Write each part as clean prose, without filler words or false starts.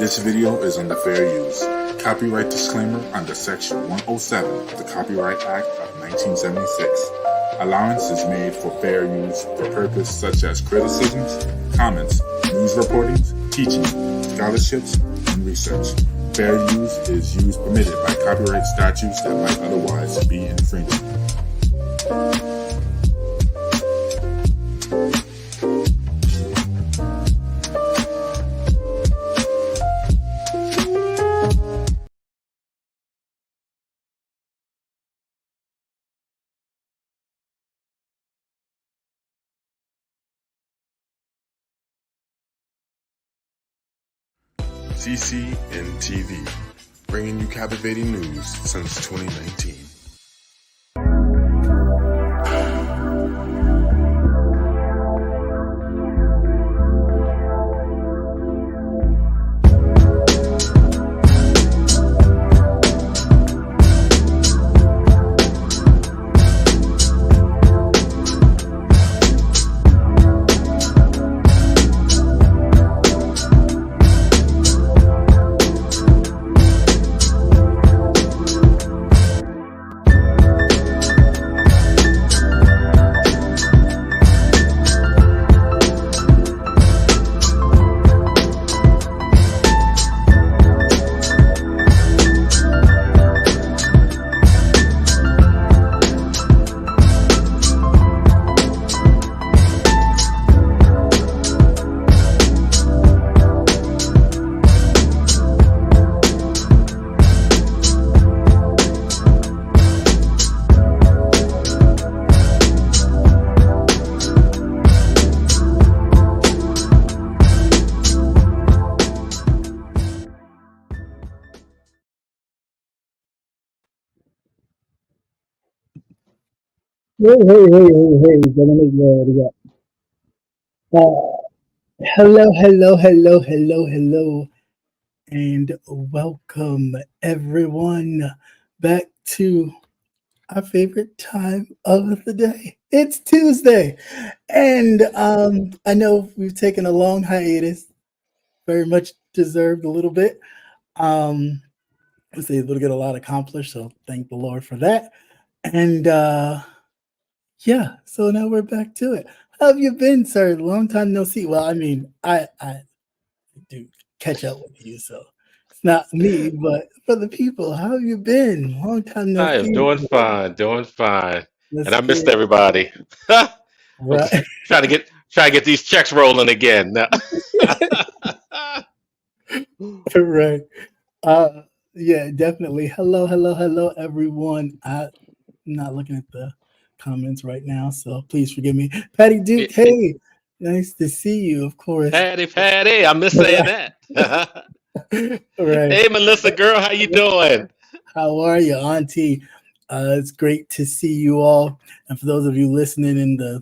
This video is under fair use. Copyright disclaimer under Section 107 of the Copyright Act of 1976. Allowance is made for fair use for purposes such as criticisms, comments, news reportings, teaching, scholarships, and research. Fair use is use permitted by copyright statutes that might otherwise be infringing. CCN-TV, bringing you captivating news since 2019. Hey, gentlemen, what do you got? Hello, and welcome everyone back to our favorite time of the day. It's Tuesday, and I know we've taken a long hiatus, very much deserved a little bit. Was able to get a lot accomplished, so thank the Lord for that. And yeah, so now we're back to it. How have you been, sir? Long time no see. Well, I mean, I do catch up with you, so it's not me, but for the people, how have you been? Long time no I am see. doing fine, That's and I missed good. everybody. I'm just Right. trying to get these checks rolling again. Now. Right. Uh yeah, definitely. Hello, everyone. I'm not looking at the comments right now, so please forgive me. Patty Duke, hey, nice to see you, of course. Patty, I miss saying that. Right. Hey, Melissa, girl, how you doing? How are you, Auntie? It's great to see you all. And for those of you listening in the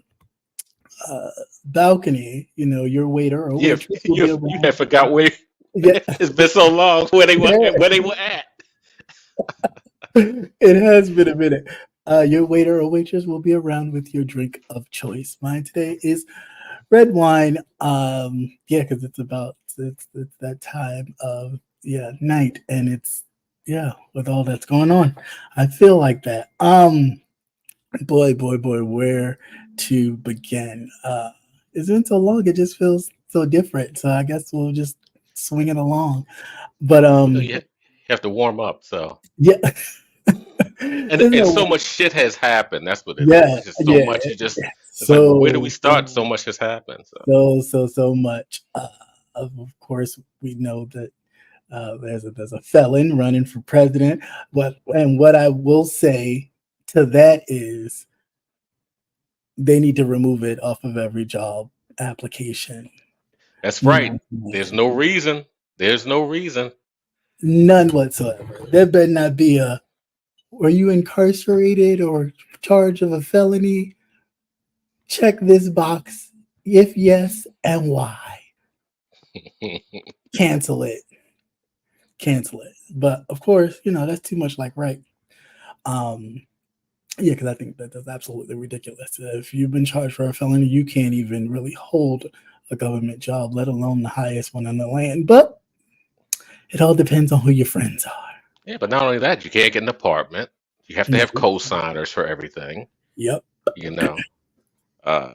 balcony, you know, your waiter or You waitress will you be you around. had forgot where Yeah, it's been so long where they were at. it has been a minute. Your waiter or waitress will be around with your drink of choice. Mine today is red wine. Yeah, because it's that time of night, and it's with all that's going on. I feel like that. Boy, where to begin? It's been so long, it just feels so different. So I guess we'll just swing it along. But You have to warm up. So yeah, and there's and no so much shit has happened. That's what it is. yeah, It's just so yeah, much. It's like, well, where do we so start? So much has happened. So so much. Of course, we know that there's a felon running for president. What I will say to that is they need to remove it off of every job application. that's right. None, There's no reason. There's no reason. none whatsoever. There better not be a were you incarcerated or charged of a felony? Check this box if yes and why. Cancel it. Cancel it. But of course, you know, that's too much like right. Um, yeah, because I think that's absolutely ridiculous. If you've been charged for a felony, you can't even really hold a government job, let alone the highest one in the land. But It all depends on who your friends are. Yeah, but not only that, you can't get an apartment. You have to No. have co-signers for everything. Yep. You know. Uh,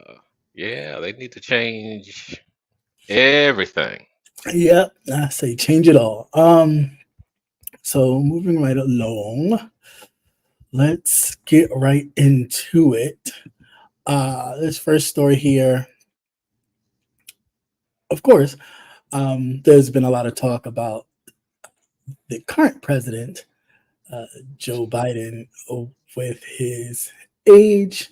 yeah, they need to change everything. Yep. I say change it all. So moving right along, let's get right into it. This first story here, of course, there's been a lot of talk about the current president, Joe Biden, with his age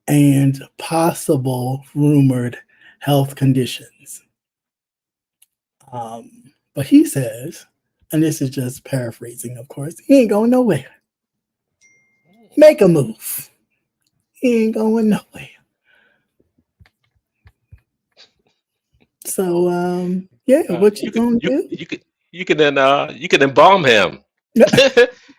and possible rumored health conditions. But he says, and this is just paraphrasing, of course, he ain't going nowhere. Make a move. He ain't going nowhere. So, what you gonna do? You can embalm him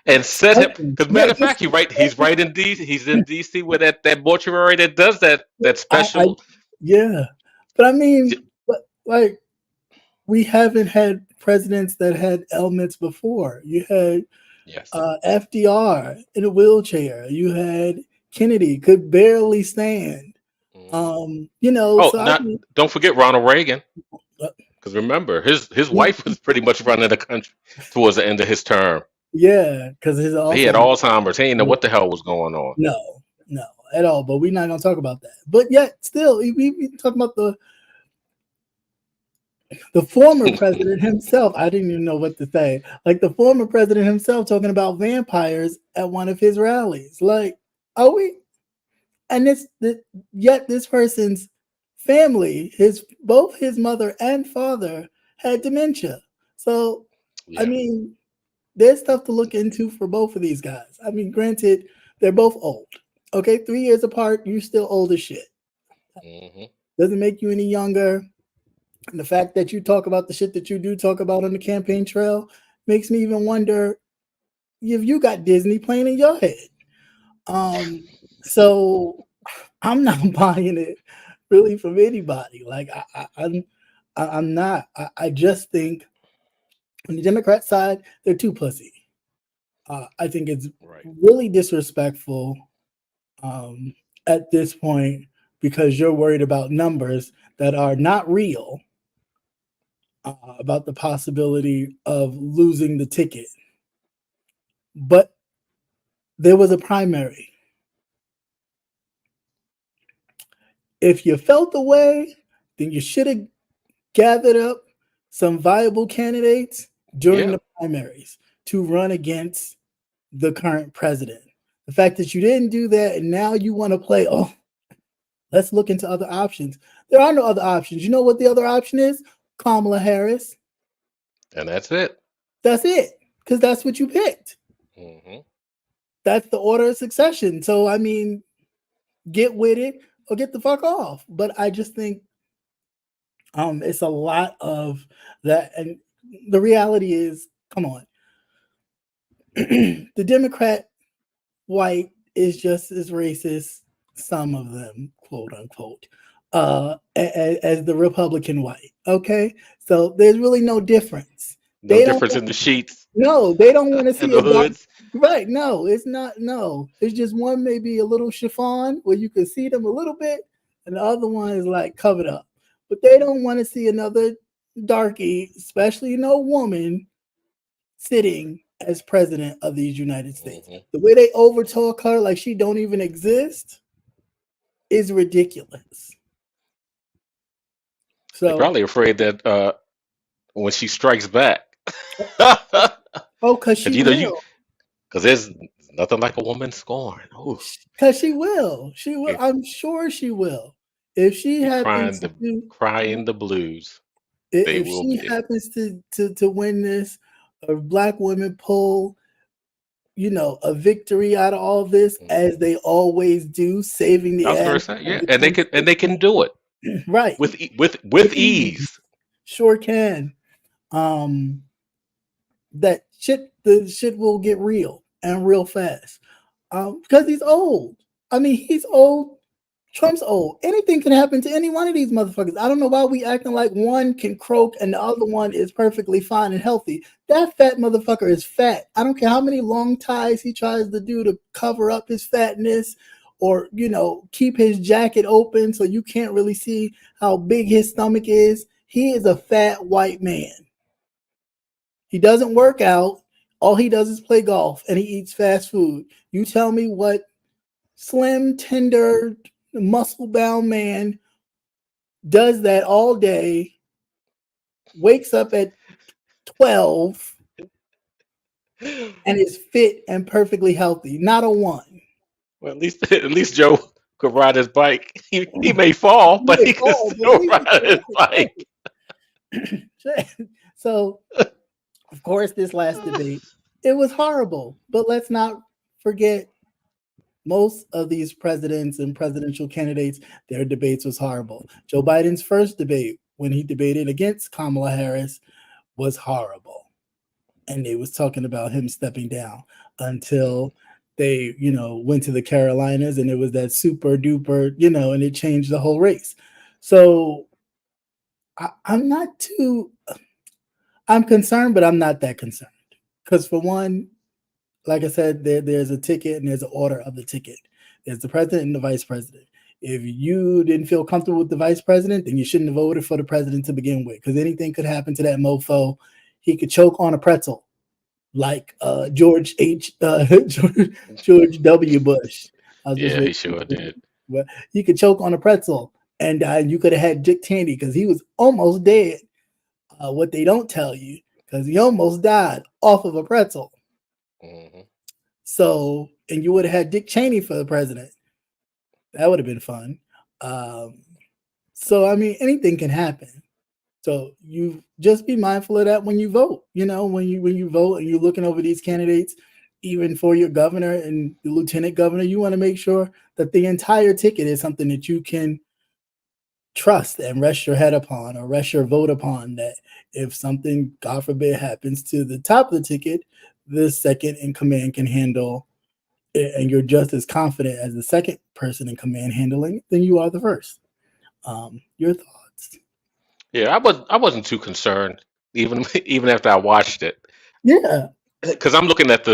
and set him. Because matter of fact, he's right in DC. He's in DC with that mortuary that does that special. But I mean, like, we haven't had presidents that had ailments before. You had FDR in a wheelchair. You had Kennedy could barely stand. Don't forget Ronald Reagan. Because remember, his wife was pretty much running the country towards the end of his term. Yeah, because he had Alzheimer's. He didn't know what the hell was going on. No, at all. But we're not gonna talk about that. But yet, still, we talking about the former president himself. I didn't even know what to say. Like the former president himself talking about vampires at one of his rallies. Like, are we? And yet this person's family, both his mother and father had dementia. So, I mean, there's stuff to look into for both of these guys. I mean, granted, they're both old. Okay, 3 years apart, you're still old as shit. Doesn't make you any younger. And the fact that you talk about the shit that you do talk about on the campaign trail makes me even wonder if you got Disney playing in your head. So I'm not buying it really from anybody. Like I'm not. I just think on the Democrat side, they're too pussy. I think it's really disrespectful at this point because you're worried about numbers that are not real, about the possibility of losing the ticket. But there was a primary. If you felt the way, then you should have gathered up some viable candidates during the primaries to run against the current president. The fact that you didn't do that and now you want to play, let's look into other options. There are no other options. You know what the other option is? Kamala Harris. And that's it. That's it. Because that's what you picked. That's the order of succession. So, I mean, get with it or get the fuck off. But I just think it's a lot of that. And the reality is, come on. The Democrat white is just as racist, some of them, quote unquote, as the Republican white. Okay. So there's really no difference. No difference in the sheets. No, they don't want to see the hoods. Right. No, it's not. No, it's just one maybe a little chiffon where you can see them a little bit, and the other one is like covered up. But they don't want to see another darky, especially woman, sitting as president of these United States. The way they overtalk her like she don't even exist is ridiculous. So they're probably afraid that when she strikes back. Because she will. Because there's nothing like a woman scorn. Because she will. She will. I'm sure she will. If she happens to crying the blues, if she happens to win this, or black women pull, a victory out of all this, as they always do, saving the ass. And they can do it right with ease. Sure can. The shit will get real and real fast. Because he's old. I mean, he's old Trump's old. Anything can happen to any one of these motherfuckers. I don't know why we acting like one can croak and the other one is perfectly fine and healthy. That fat motherfucker is fat. I don't care how many long ties he tries to do to cover up his fatness or, keep his jacket open so you can't really see how big his stomach is. He is a fat white man. He doesn't work out. All he does is play golf and he eats fast food. You tell me what slim, tender, muscle-bound man does that all day, wakes up at 12, and is fit and perfectly healthy. Not a one. Well, at least Joe could ride his bike. He may fall, but he can still ride his bike. So, of course, this last debate, it was horrible. But let's not forget, most of these presidents and presidential candidates, their debates was horrible. Joe Biden's first debate, when he debated against Kamala Harris, was horrible. And they was talking about him stepping down until they, went to the Carolinas and it was that super duper, and it changed the whole race. So I'm concerned, but I'm not that concerned. Because for one, like I said, there's a ticket and there's an order of the ticket. There's the president and the vice president. If you didn't feel comfortable with the vice president, then you shouldn't have voted for the president to begin with, because anything could happen to that mofo. He could choke on a pretzel, like George W. Bush. Yeah, he sure did. Well, he could choke on a pretzel, and you could have had Dick Cheney because he was almost dead. What they don't tell you, because he almost died off of a pretzel. Mm-hmm. So, and you would have had Dick Cheney for the president. That would have been fun. So, I mean, anything can happen. So you just be mindful of that when you vote. When you vote and you're looking over these candidates, even for your governor and the lieutenant governor, you want to make sure that the entire ticket is something that you can trust and rest your head upon or rest your vote upon, that if something, God forbid, happens to the top of the ticket, the second in command can handle it, and you're just as confident as the second person in command handling than you are the first. Your thoughts? Yeah, I wasn't too concerned even after I watched it. Yeah, because I'm looking at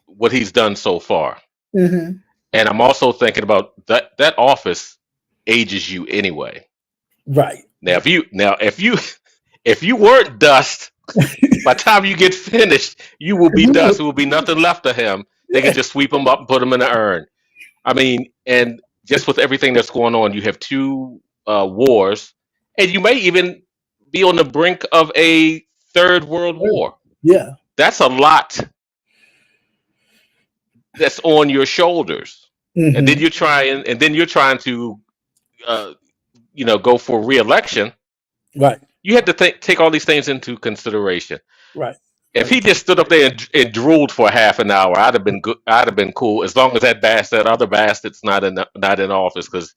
what he's done so far, mm-hmm. and I'm also thinking about that office ages you anyway. Right. Now, if you weren't dust, by the time you get finished, you will be dust. There will be nothing left of him. They can just sweep him up and put him in the urn. I mean, and just with everything that's going on, you have two wars, and you may even be on the brink of a third world war. Yeah. That's a lot that's on your shoulders. Mm-hmm. And then you're trying to go for re-election. Right. You had to take all these things into consideration. Right. If he just stood up there and drooled for half an hour, I'd have been good. I'd have been cool, as long as that other bastard's not in office, because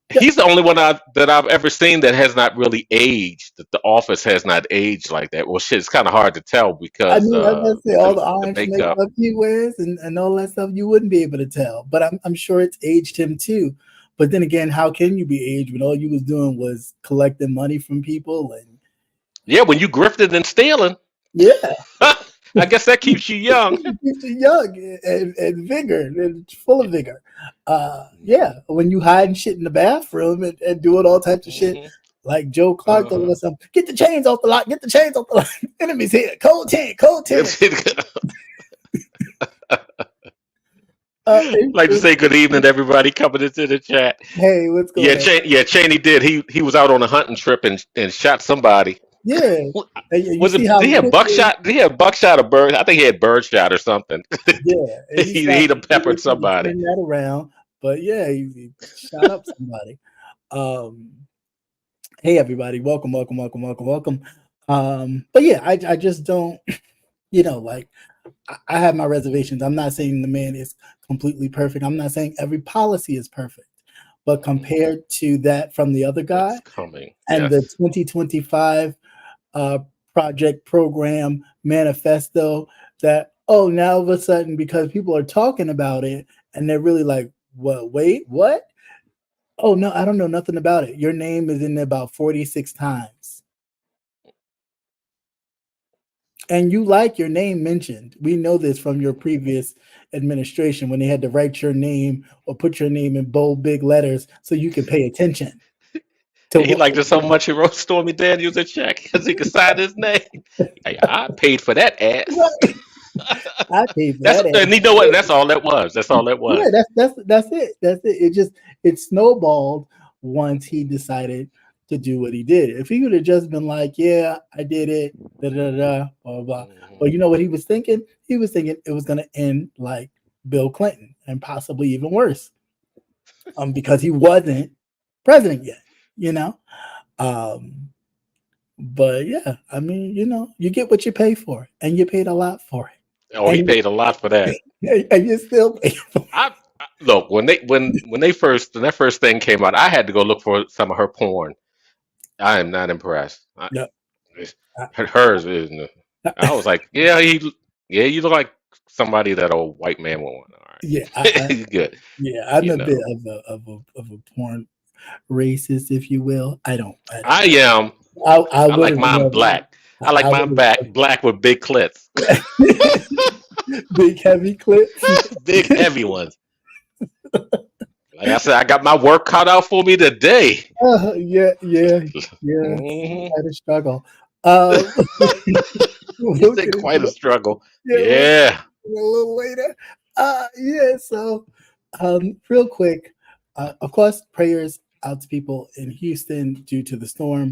he's the only one that I've ever seen that has not really aged. That the office has not aged like that. Well, shit, it's kind of hard to tell because I was gonna say all the orange makeup he wears and all that stuff, you wouldn't be able to tell. But I'm sure it's aged him too. But then again, how can you be aged when all you was doing was collecting money from people? And yeah, when you grifted and stealing. Yeah. I guess that keeps you young. It keeps you young and vigor and full of vigor. Yeah, when you hiding shit in the bathroom and doing all types of shit, like Joe Clark told us, get the chains off the lock, get the chains off the lock. Enemies here, code 10. Like to say good evening to everybody coming into the chat. Hey, what's going on? Cheney did. He was out on a hunting trip and shot somebody. Yeah. Did he have buckshot? Did he have buckshot or bird? I think he had birdshot or something. Yeah. He'd have peppered somebody. Turn that around, but yeah, he shot up somebody. Hey everybody, welcome. But yeah, I just don't, like I have my reservations. I'm not saying the man is completely perfect. I'm not saying every policy is perfect. But compared to that from the other guy and the 2025 project program manifesto, that now all of a sudden, because people are talking about it and they're really like, Wait, what? Oh no, I don't know nothing about it. Your name is in there about 46 times. And you like your name mentioned. We know this from your previous administration when they had to write your name or put your name in bold big letters so you could pay attention to He what liked it so much he wrote Stormy Daniels a check because he could sign his name. Hey, I paid for that ass. I paid for That's that. and you know what? That's all that was. That's all that was. Yeah, that's it. That's it. It snowballed once he decided to do what he did. If he would have just been like, "Yeah, I did it," da da da, blah blah. Well, you know what he was thinking? He was thinking it was going to end like Bill Clinton and possibly even worse, because he wasn't president yet. You know, but yeah, I mean, you get what you pay for, and you paid a lot for it. Oh, he paid a lot for that. And you still pay for it. I look when that first thing came out, I had to go look for some of her porn. I am not impressed. No. Hers is. I was like, yeah, you look like somebody that old white man would want. All right, Yeah, he's good. yeah, I'm You a know. bit of a porn racist, if you will. I am. I I like would've mine never- black. I like mine would've- black with big clits, big heavy clips. big heavy ones. Like I said, I got my work cut out for me today. Yeah. Mhm. Quite a struggle. It's been quite a struggle. Yeah, Yeah. a little later. Yeah. So, real quick, of course, prayers out to people in Houston due to the storm,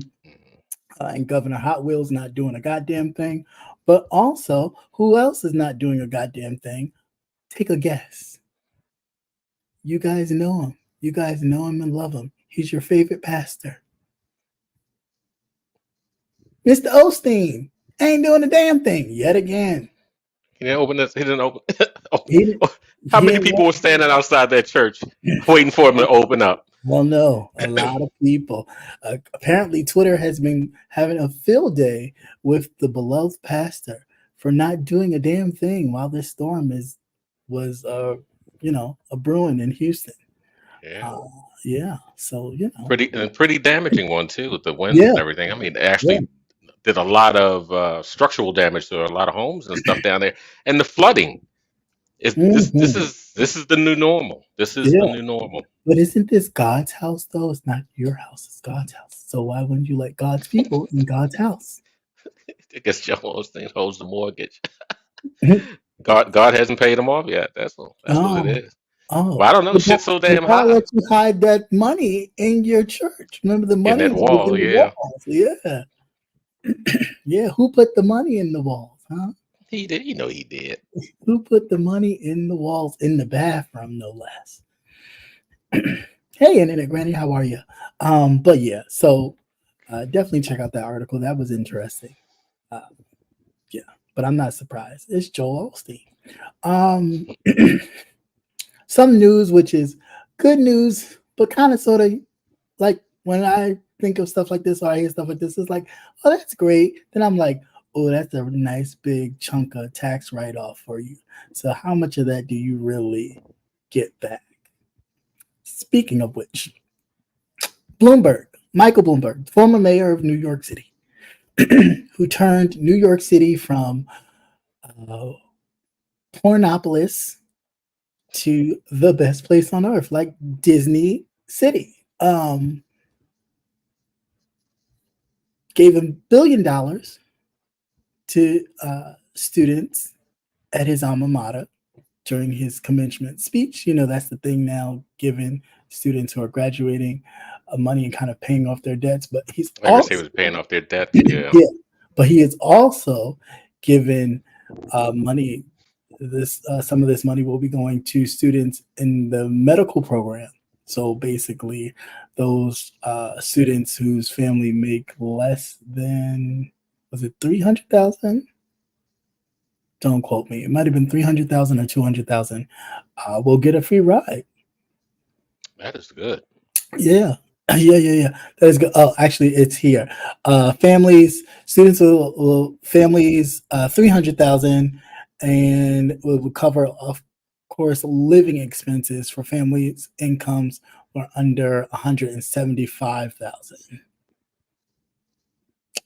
and Governor Hot Wheels not doing a goddamn thing. But also, who else is not doing a goddamn thing? Take a guess. You guys know him. You guys know him and love him. He's your favorite pastor. Mr. Osteen ain't doing a damn thing yet again. He didn't open this. He didn't open. He- How many he- people were standing outside that church waiting for him to open up? Well, no, a lot of people. Apparently, Twitter has been having a field day with the beloved pastor for not doing a damn thing while this storm was a brewing in Houston. Yeah. Yeah, so Pretty damaging one too, with the winds Yeah. and everything. I mean, they actually did a lot of structural damage to a lot of homes and stuff down there, and the flooding. This is the new normal. This is the Yeah. new normal. But isn't this God's house though? It's not your house; it's God's house. So why wouldn't you let God's people in God's house? I guess Joel Osteen holds the mortgage. God hasn't paid him off yet. That's what it is. Oh, Well, I don't know. But Shit's so but damn God high. let you hide that money in your church. Remember the money that was wall, in the yeah. walls. Yeah. Yeah, who put the money in the walls, huh? He did. You know he did. Who put the money in the walls in the bathroom, no less? Hey, Internet Granny, how are you? But yeah, so definitely check out that article. That was interesting. Yeah, but I'm not surprised. It's Joel Osteen. Some news, which is good news, but kind of sort of like when I think of stuff like this or I hear stuff like this, it's like, oh, that's great. Then I'm like, oh, that's a nice big chunk of tax write-off for you. So how much of that do you really get back? Speaking of which, Michael Bloomberg, former mayor of New York City, who turned New York City from pornopolis to the best place on earth, like Disney City. Gave $1 billion to students at his alma mater during his commencement speech. You know, that's the thing now, giving students who are graduating money and kind of paying off their debts. But he's I guess also, he was paying off their debt. Yeah. yeah, but he is also given money. Some of this money will be going to students in the medical program. So basically, those students whose family make less than, was it 300,000? Don't quote me. It might have been 300,000 or 200,000. Will get a free ride. That is good. Yeah. That is good. Oh, actually, it's here. Students families, 300,000, and will cover, of course, living expenses for families' incomes were under 175,000.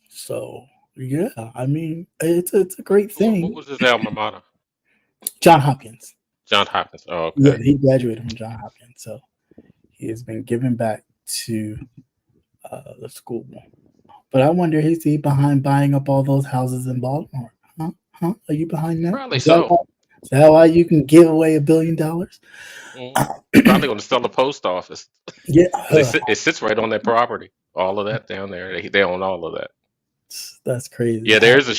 So yeah, I mean, it's a great What thing. was his alma mater? John Hopkins. John Hopkins. Oh, Yeah, okay. he graduated from John Hopkins, so he has been given back to the school. But I wonder, is he behind buying up all those houses in Baltimore? Huh? Are you behind that? Probably Is that so. is that why you can give away $1 billion? Probably going to sell the post office. Yeah, 'Cause it sits right on their property. All of that down there. They own all of that. that's crazy. Yeah, there is a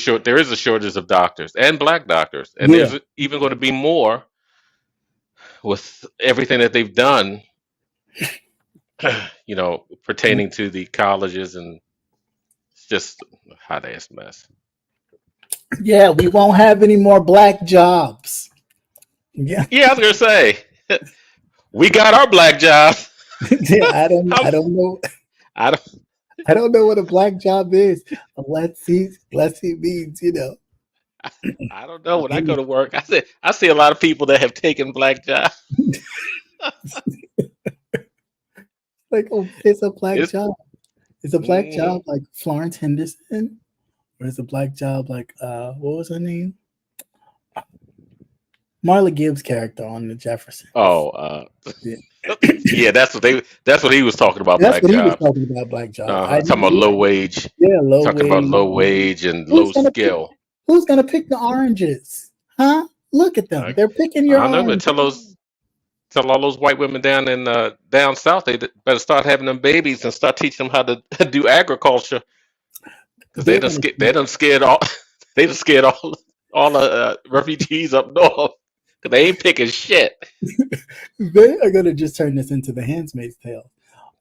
shortage of doctors and black doctors, and Yeah. there's even going to be more with everything that they've done. Pertaining to the colleges, and it's just a hot ass mess. Yeah, we won't have any more black jobs. Yeah, Yeah, I was gonna say we got our black jobs. yeah. I don't know. I don't. I don't know what a black job is, unless he means, I don't know. When I go to work, I see a lot of people that have taken black jobs. like, oh, it's a black It's- job. It's a black Mhm. job like Florence Henderson, or is a black job like what was her name? Marla Gibbs' character on the Jefferson. Oh, Yeah. yeah. That's what he was talking about. That's Black what he was jobs. talking about, black job. Talking about low wage. Yeah, low Talking wage. about low wage and Who's low gonna skill. Who's gonna pick the oranges? Huh? Look at them. I- They're picking your I don't know, but oranges. tell all those white women down in down south they better start having them babies and start teaching them how to do agriculture, because they done scared all they done scared all the refugees up north, because they ain't picking shit. They are gonna just turn this into the Handmaid's Tale.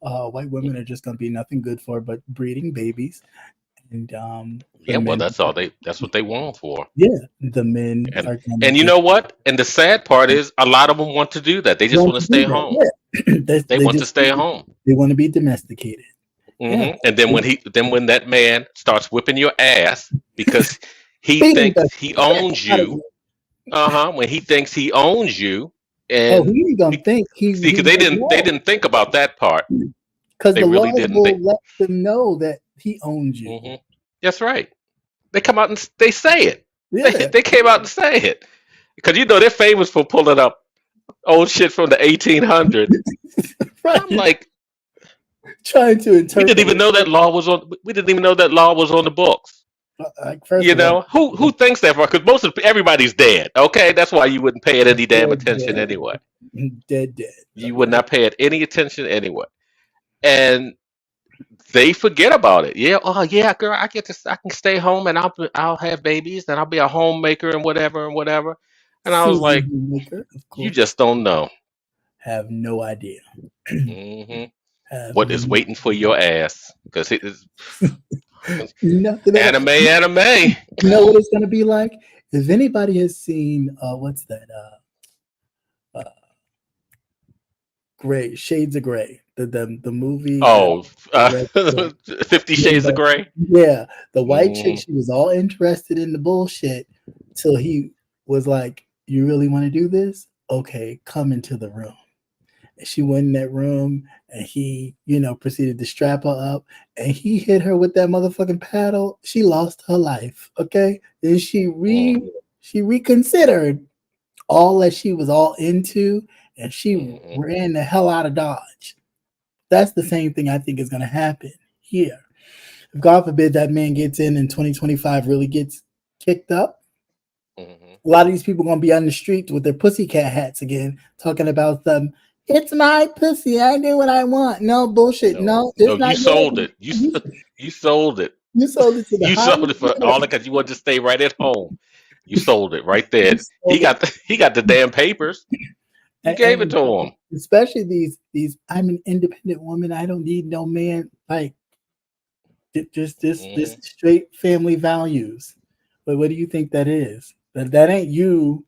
White women are just gonna be nothing good for but breeding babies, and Yeah, well, that's what they want for. Yeah, the men are gonna. And you know what? And the sad part is, a lot of them want to do that. They just want to stay home. Yeah. They want to stay home. They want to be domesticated. Yeah. And then when that man starts whipping your ass because he Beating thinks the he owns shit out of you, when he thinks he owns you, Oh, and he ain't gonna think he. see, because they didn't think about that part. Because they the really law didn't will think- let them know that he owns you. Mhm. That's right. They come out and they say it. Yeah, They came out and say it, because they're famous for pulling up old shit from the 1800s. right. I'm like, Trying to we interpret. didn't even know that law was on. We didn't even know that law was on the books. Like, first of all, Who thinks that? Because everybody's dead. Okay, that's why you wouldn't pay it any damn Dead, attention dead. anyway. dead. You would not pay it any attention anyway, and they forget about it. Yeah, oh yeah, girl, I can stay home and I'll have babies and I'll be a homemaker and whatever. And I was Susan like, Hoemaker, of you course, just don't know have no idea. hmm Have what is waiting for your ass, because it is nothing. anime. You know what it's gonna be like? If anybody has seen what's that? Gray, Shades of Grey, the movie. Oh, Red- 50 Shades of Grey. Yeah, the white chick, Mhm. she was all interested in the bullshit till he was like, "You really want to do this? Okay, come into the room." And she went in that room, and he, proceeded to strap her up, and he hit her with that motherfucking paddle. She lost her life. Okay, and she reconsidered all that she was all into, and she Mhm. ran the hell out of Dodge. That's the same thing I think is going to happen here. If God forbid that man gets in and 2025 really gets kicked up, Mhm. a lot of these people are going to be on the streets with their pussycat hats again, talking about them. It's my pussy. I do what I want. No bullshit. No, it's No, not you sold yours. it. You sold it. You sold it to the You sold it for all because you wanted to stay right at home. You sold it right there. He got the damn papers. You gave it to him. Especially these. I'm an independent woman. I don't need no man. Like just this straight family values. But what do you think that is? That ain't you.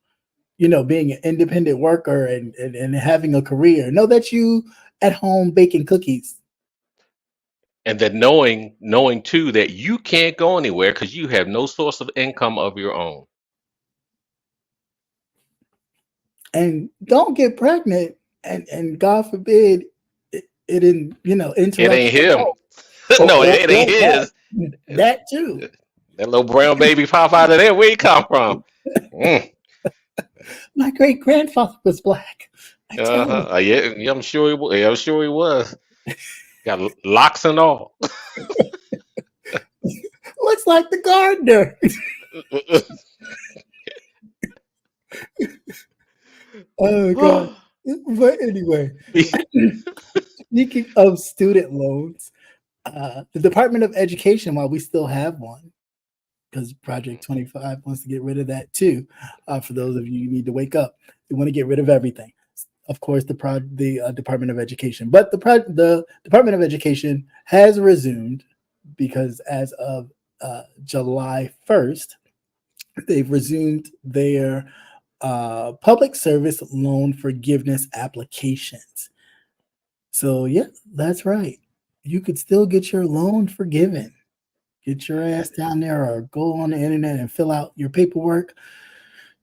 Being an independent worker and having a career. No, that's you at home baking cookies. And then knowing too that you can't go anywhere because you have no source of income of your own. and don't get pregnant, and God forbid it in It interrupt ain't your him. health. No, it ain't That, his. that too. That little brown baby pop out of there. Where he come from? Mm. My great grandfather was black. I tell you, Uh-huh. Yeah, yeah, I'm sure he was. Yeah, I'm sure he was. Got locks and all. looks like the gardener. Oh god. But anyway, speaking of student loans, the Department of Education, while we still have one, because Project 25 wants to get rid of that too. For those of you who need to wake up, they want to get rid of everything. Of course, the Department of Education, but the Department of Education has resumed because as of July 1st, they've resumed their public service loan forgiveness applications. So yeah, that's right. You could still get your loan forgiven. Get your ass down there or go on the internet and fill out your paperwork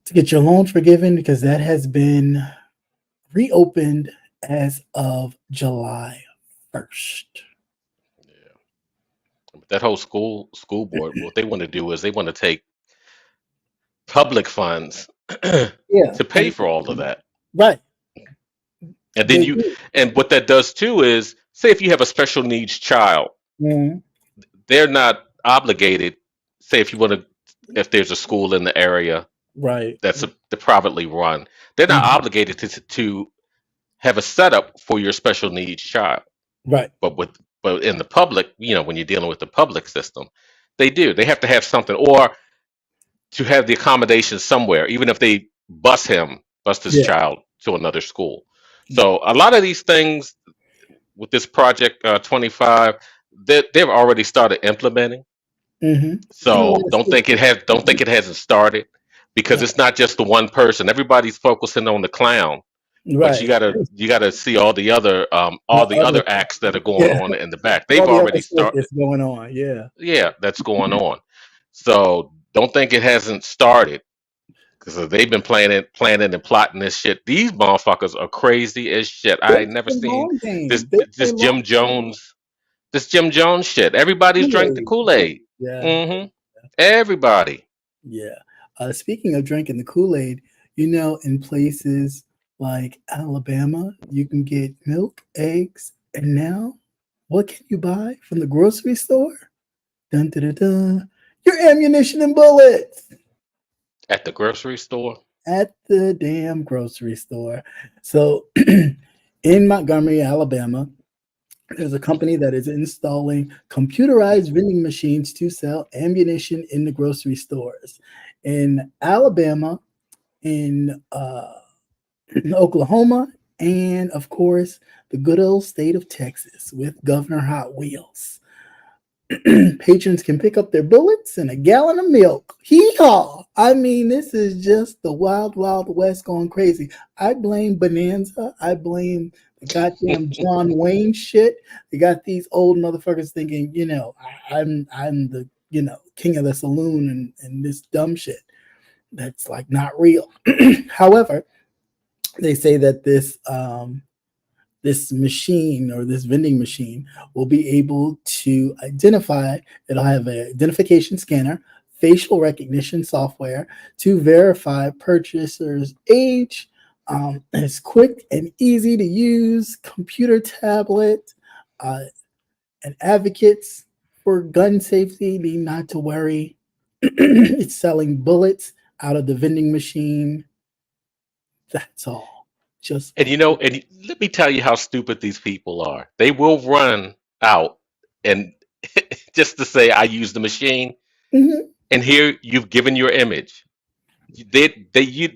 to get your loan forgiven because that has been reopened as of July 1st. Yeah. That whole school board, what they want to do is they want to take public funds Yeah. to pay for all of that. Right. And then They do. and what that does too is, say if you have a special needs child, Mhm. they're not obligated. Say if there's a school in the area Right. that's privately run, they're not Mhm. obligated to have a setup for your special needs child. Right. But in the public, when you're dealing with the public system, they do. They have to have something, or to have the accommodation somewhere, even if they bus his Yeah. child to another school. So a lot of these things with this project 25, they've already started implementing. Mm-hmm. So don't think it hasn't started, because Right. it's not just the one person. Everybody's focusing on the clown, but you Right. gotta see all the other The all the other, other acts that are going yeah, on in the back. all They've the other already shit started. that's going on. Yeah. Yeah, that's going on. So don't think it hasn't started, because they've been planning and plotting this shit. These motherfuckers are crazy as shit. I They ain't never play seen long this game. They play this long Jim Jones this Jim Jones shit. Everybody's drank the game. Kool-Aid. Yeah. Hmm. Everybody. Yeah. Speaking of drinking the Kool-Aid, in places like Alabama, you can get milk, eggs, and now what can you buy from the grocery store? Dun, dun, dun, dun. Your ammunition and bullets At the grocery store. at the damn grocery store. So in Montgomery, Alabama, there's a company that is installing computerized vending machines to sell ammunition in the grocery stores. In Alabama, in Oklahoma, and of course, the good old state of Texas with Governor Hot Wheels. Patrons can pick up their bullets and a gallon of milk. Hee-haw! I mean, this is just the wild, wild west going crazy. I blame Bonanza. I blame the goddamn John Wayne shit. They got these old motherfuckers thinking, I'm the king of the saloon and this dumb shit that's like not real. However, they say that this machine or this vending machine will be able to identify, it'll have an identification scanner, facial recognition software to verify purchasers' age. It's quick and easy to use computer tablet, and advocates for gun safety need not to worry. It's selling bullets out of the vending machine. That's all. Just And let me tell you how stupid these people are. They will run out and just to say, I use the machine, Mhm. and here you've given your image. They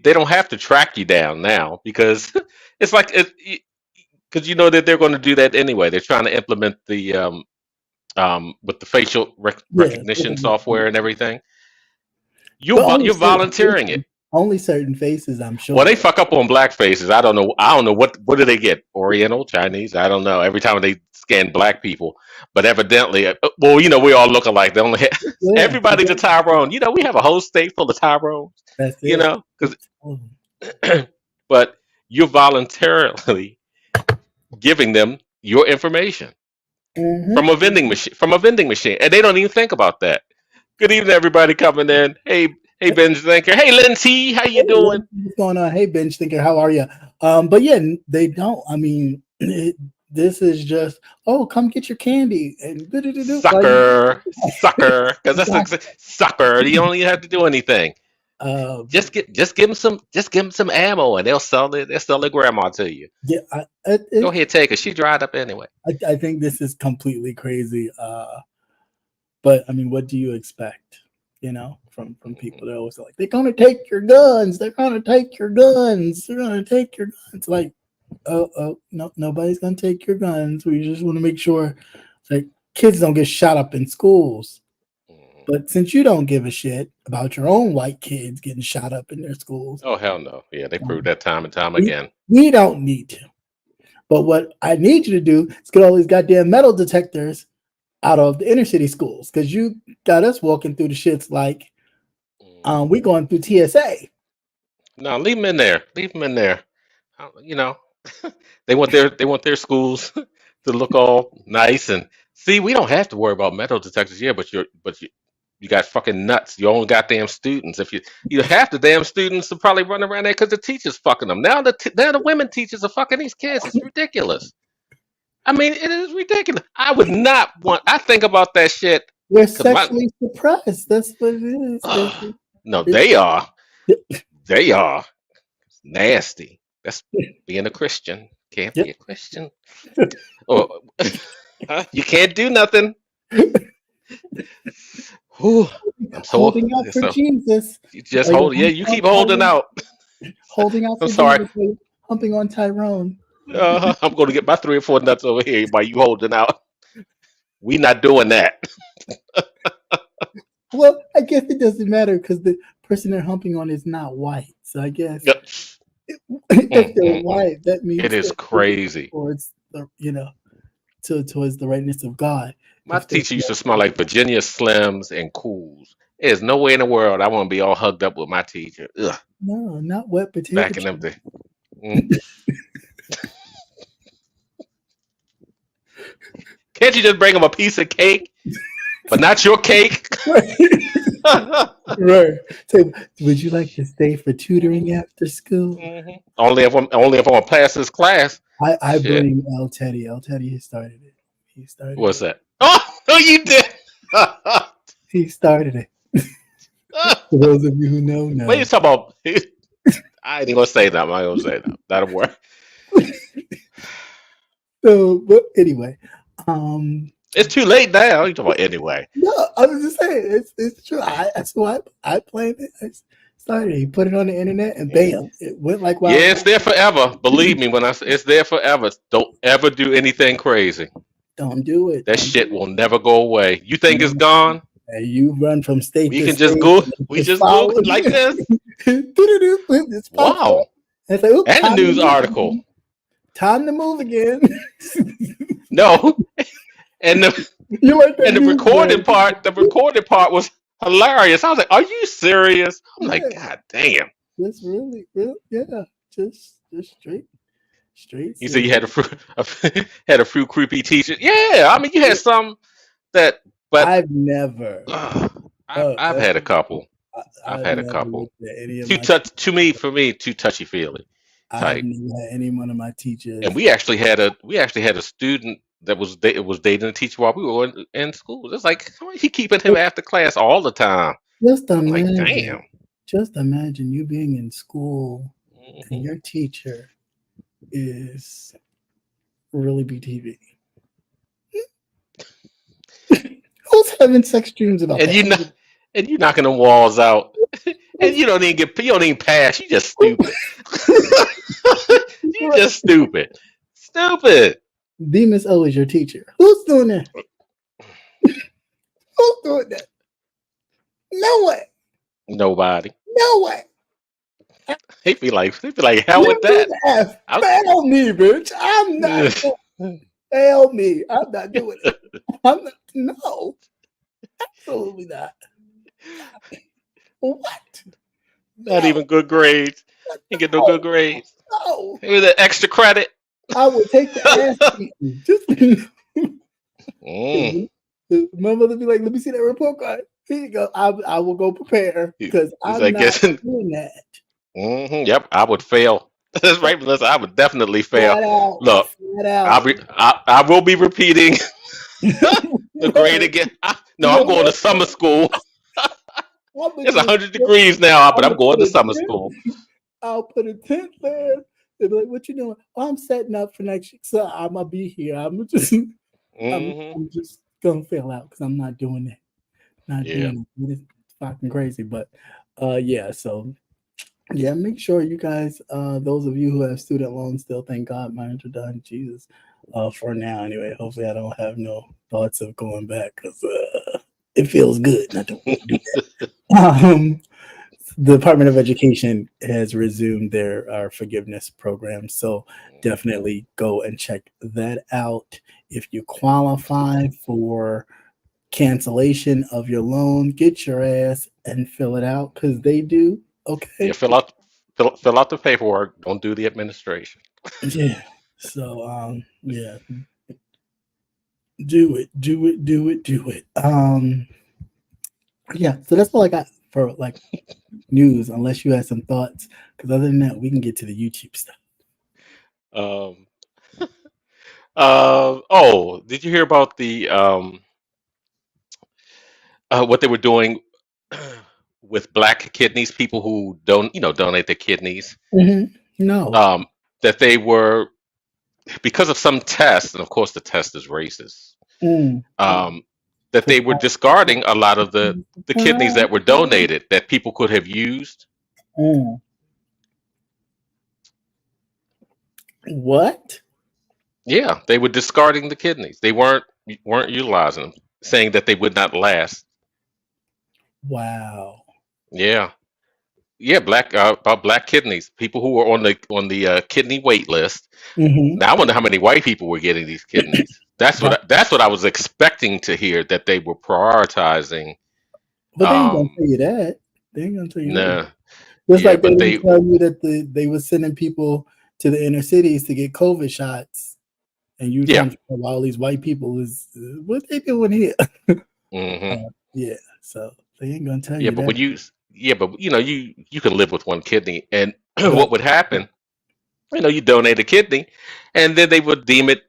don't have to track you down now, because it's like because you know that they're going to do that anyway. They're trying to implement the with the facial Yeah, recognition software and everything. but only You're certain volunteering faces, it. only certain faces, I'm Well, sure. they fuck up on black faces. I don't know. I don't know what do they get? Oriental, Chinese? I don't know. Every time they scan black people, but evidently, well, we all look alike. They only Yeah, everybody's a Tyrone. We have a whole state full of Tyrones. that's it. Because Oh, but you're voluntarily giving them your information Mhm. from a vending machine, and they don't even think about that. Good evening, everybody coming in. Hey, Ben Thinker. Hey, Lynn T. How you Hey, doing? what's going on? Hey, Bench Thinker, how are you? But yeah, they don't. I mean, this is just, oh, come get your candy and do-do-do-do. Sucker, because sucker. You don't even have to do anything. Um, Just give them some ammo, and they'll sell it. They'll sell their grandma to you. yeah, Go ahead, take her. She dried up anyway. I think this is completely crazy. But I mean, what do you expect? You know, from people that always like, they're gonna take your guns. They're gonna take your guns. They're gonna take your guns. Like, oh, no, nobody's gonna take your guns. We just want to make sure that kids don't get shot up in schools. But since you don't give a shit about your own white kids getting shot up in their schools, Oh hell no! Yeah, they proved that time and time again. we don't need to. But what I need you to do is get all these goddamn metal detectors out of the inner city schools, because you got us walking through the shits like we going through TSA. No, leave them in there. Leave them in there. You know, they want their schools to look all nice and see. We don't have to worry about metal detectors, yeah. But you got fucking nuts. Your own goddamn students. If you half the damn students are probably running around there because the teachers fucking them. Now the women teachers are fucking these kids. It's ridiculous. I mean, it is ridiculous. I would not want. I think about that shit. They're 'Cause my- sexually suppressed. That's what it is. no, they are. They are nasty. That's being a Christian. Can't be a Christian. Or you can't do nothing. Whew, I'm so Holding out for Jesus. You just Like, hold. Yeah, you keep holding out. Holding out for I'm sorry. Jesus. Like humping on Tyrone. I'm going to get my 3 or 4 nuts over here by you holding out. We not doing that. Well, I guess it doesn't matter because the person they're humping on is not white. So I guess if they're white, that means It is crazy. towards the towards the rightness of God. My teacher used to smell like Virginia Slims and Cools. There's no way in the world I want to be all hugged up with my teacher. Ugh. No, not wet potato. Back in them days. Mm. Can't you just bring them a piece of cake, but not your cake? Right. So, would you like to stay for tutoring after school? Mm-hmm. Only if I'm gonna pass this class. I Shit. blame El Teddy. El Teddy started it. He started. What's that? Oh, you did. He started it. For those of you who know. What are you talking about? I ain't gonna say that. I'm not gonna say that. That'll work. So, but anyway, It's too late now. You talking about anyway? no, I was just saying it's true. That's why I played it. I started. He put it on the internet, and bam, it went like wild. Yeah, it's there forever. Believe me when I say it's there forever. Don't ever do anything crazy. Don't do it. That shit will never go away. You think it's gone? And you run from state We to can state. just go. We just go like this. It's Wow. It's like, oops, And a time to news move. article. Time to move again. No. And the You like that and the news recorded guy. part. The recorded part was hilarious. I was like, "Are you serious?" I'm like, Yeah. "God damn!" Just really, yeah. Just straight. You said you had a few creepy teachers. Yeah, I mean, you had some that, but I've never. I've had a couple. I've had a never couple. looked at any of Too my- too touchy feely. I've type. never had any one of my teachers. And we actually had a student that was dating a teacher while we were in school. It's like, how is he keeping him after class all the time? Just I'm like, imagine. damn. Just imagine you being in school and Mhm. your teacher is really BTV. Who's having sex dreams about And that? you knocking them walls out, and you don't even pass. You just stupid. You just stupid. Demon's always your teacher. Who's doing that? Who's doing that? No way. Nobody. No way. He be like, hell with that. Fail me, bitch. I'm not. Fail me. I'm not doing it. No. Absolutely not. What? Not even good grades. He get no good grades. No, Here's the extra credit. I would take the ass beating. Just Mm. my mother be like, "Let me see that report card." Here you go. I will go prepare because He's I'm like, not guessing. doing that. Yep, I would fail. That's right, Melissa. I would definitely fail. Flat out, Look, flat out. I will be repeating the grade You again. No, know I'm going to what? summer school. I'm gonna It's just 100 degrees now, but I'm I'm gonna going put to a summer tent. school. I'll put a tent there. They'll be like, "What you doing?" "Oh, I'm setting up for next year, so I'm gonna be here. Hmm I'm just gonna fail out because I'm not doing that. Not Yeah. doing it. It's fucking crazy, but yeah. So yeah, make sure you guys, those of you who have student loans, still thank God mine are done. Jesus, for now anyway. Hopefully, I don't have no thoughts of going back because it feels good not to do that. The Department of Education has resumed their forgiveness program, so definitely go and check that out. If you qualify for cancellation of your loan, get your ass and fill it out because they do. Yeah, Okay. fill out the paperwork. Don't do the administration. Yeah. So yeah, do it, do it, do it, do it. Yeah, so that's all I got for like news, unless you had some thoughts. Because other than that, we can get to the YouTube stuff. Um, oh, did you hear about the what they were doing with black kidneys? People who donate their kidneys. No. Um, that they were, because of some test, and of course the test is racist. Mm. That they were discarding a lot of the kidneys that were donated that people could have used. Mm. What? Yeah, they were discarding the kidneys. They weren't utilizing them, saying that they would not last. Wow. Yeah, yeah, about black kidneys. People who were on the kidney wait list. Mm-hmm. Now I wonder how many white people were getting these kidneys. That's what I was expecting to hear, that they were prioritizing. But they ain't gonna tell you that. They ain't gonna tell you that. Nah, Just yeah, like they but didn't tell you that they were sending people to the inner cities to get COVID shots, and you Yeah. trying to figure out all these white people is what they doing here. hmm Yeah, so they ain't gonna tell Yeah, you but that. you can live with one kidney, and Right. what would happen? You donate a kidney, and then they would deem it,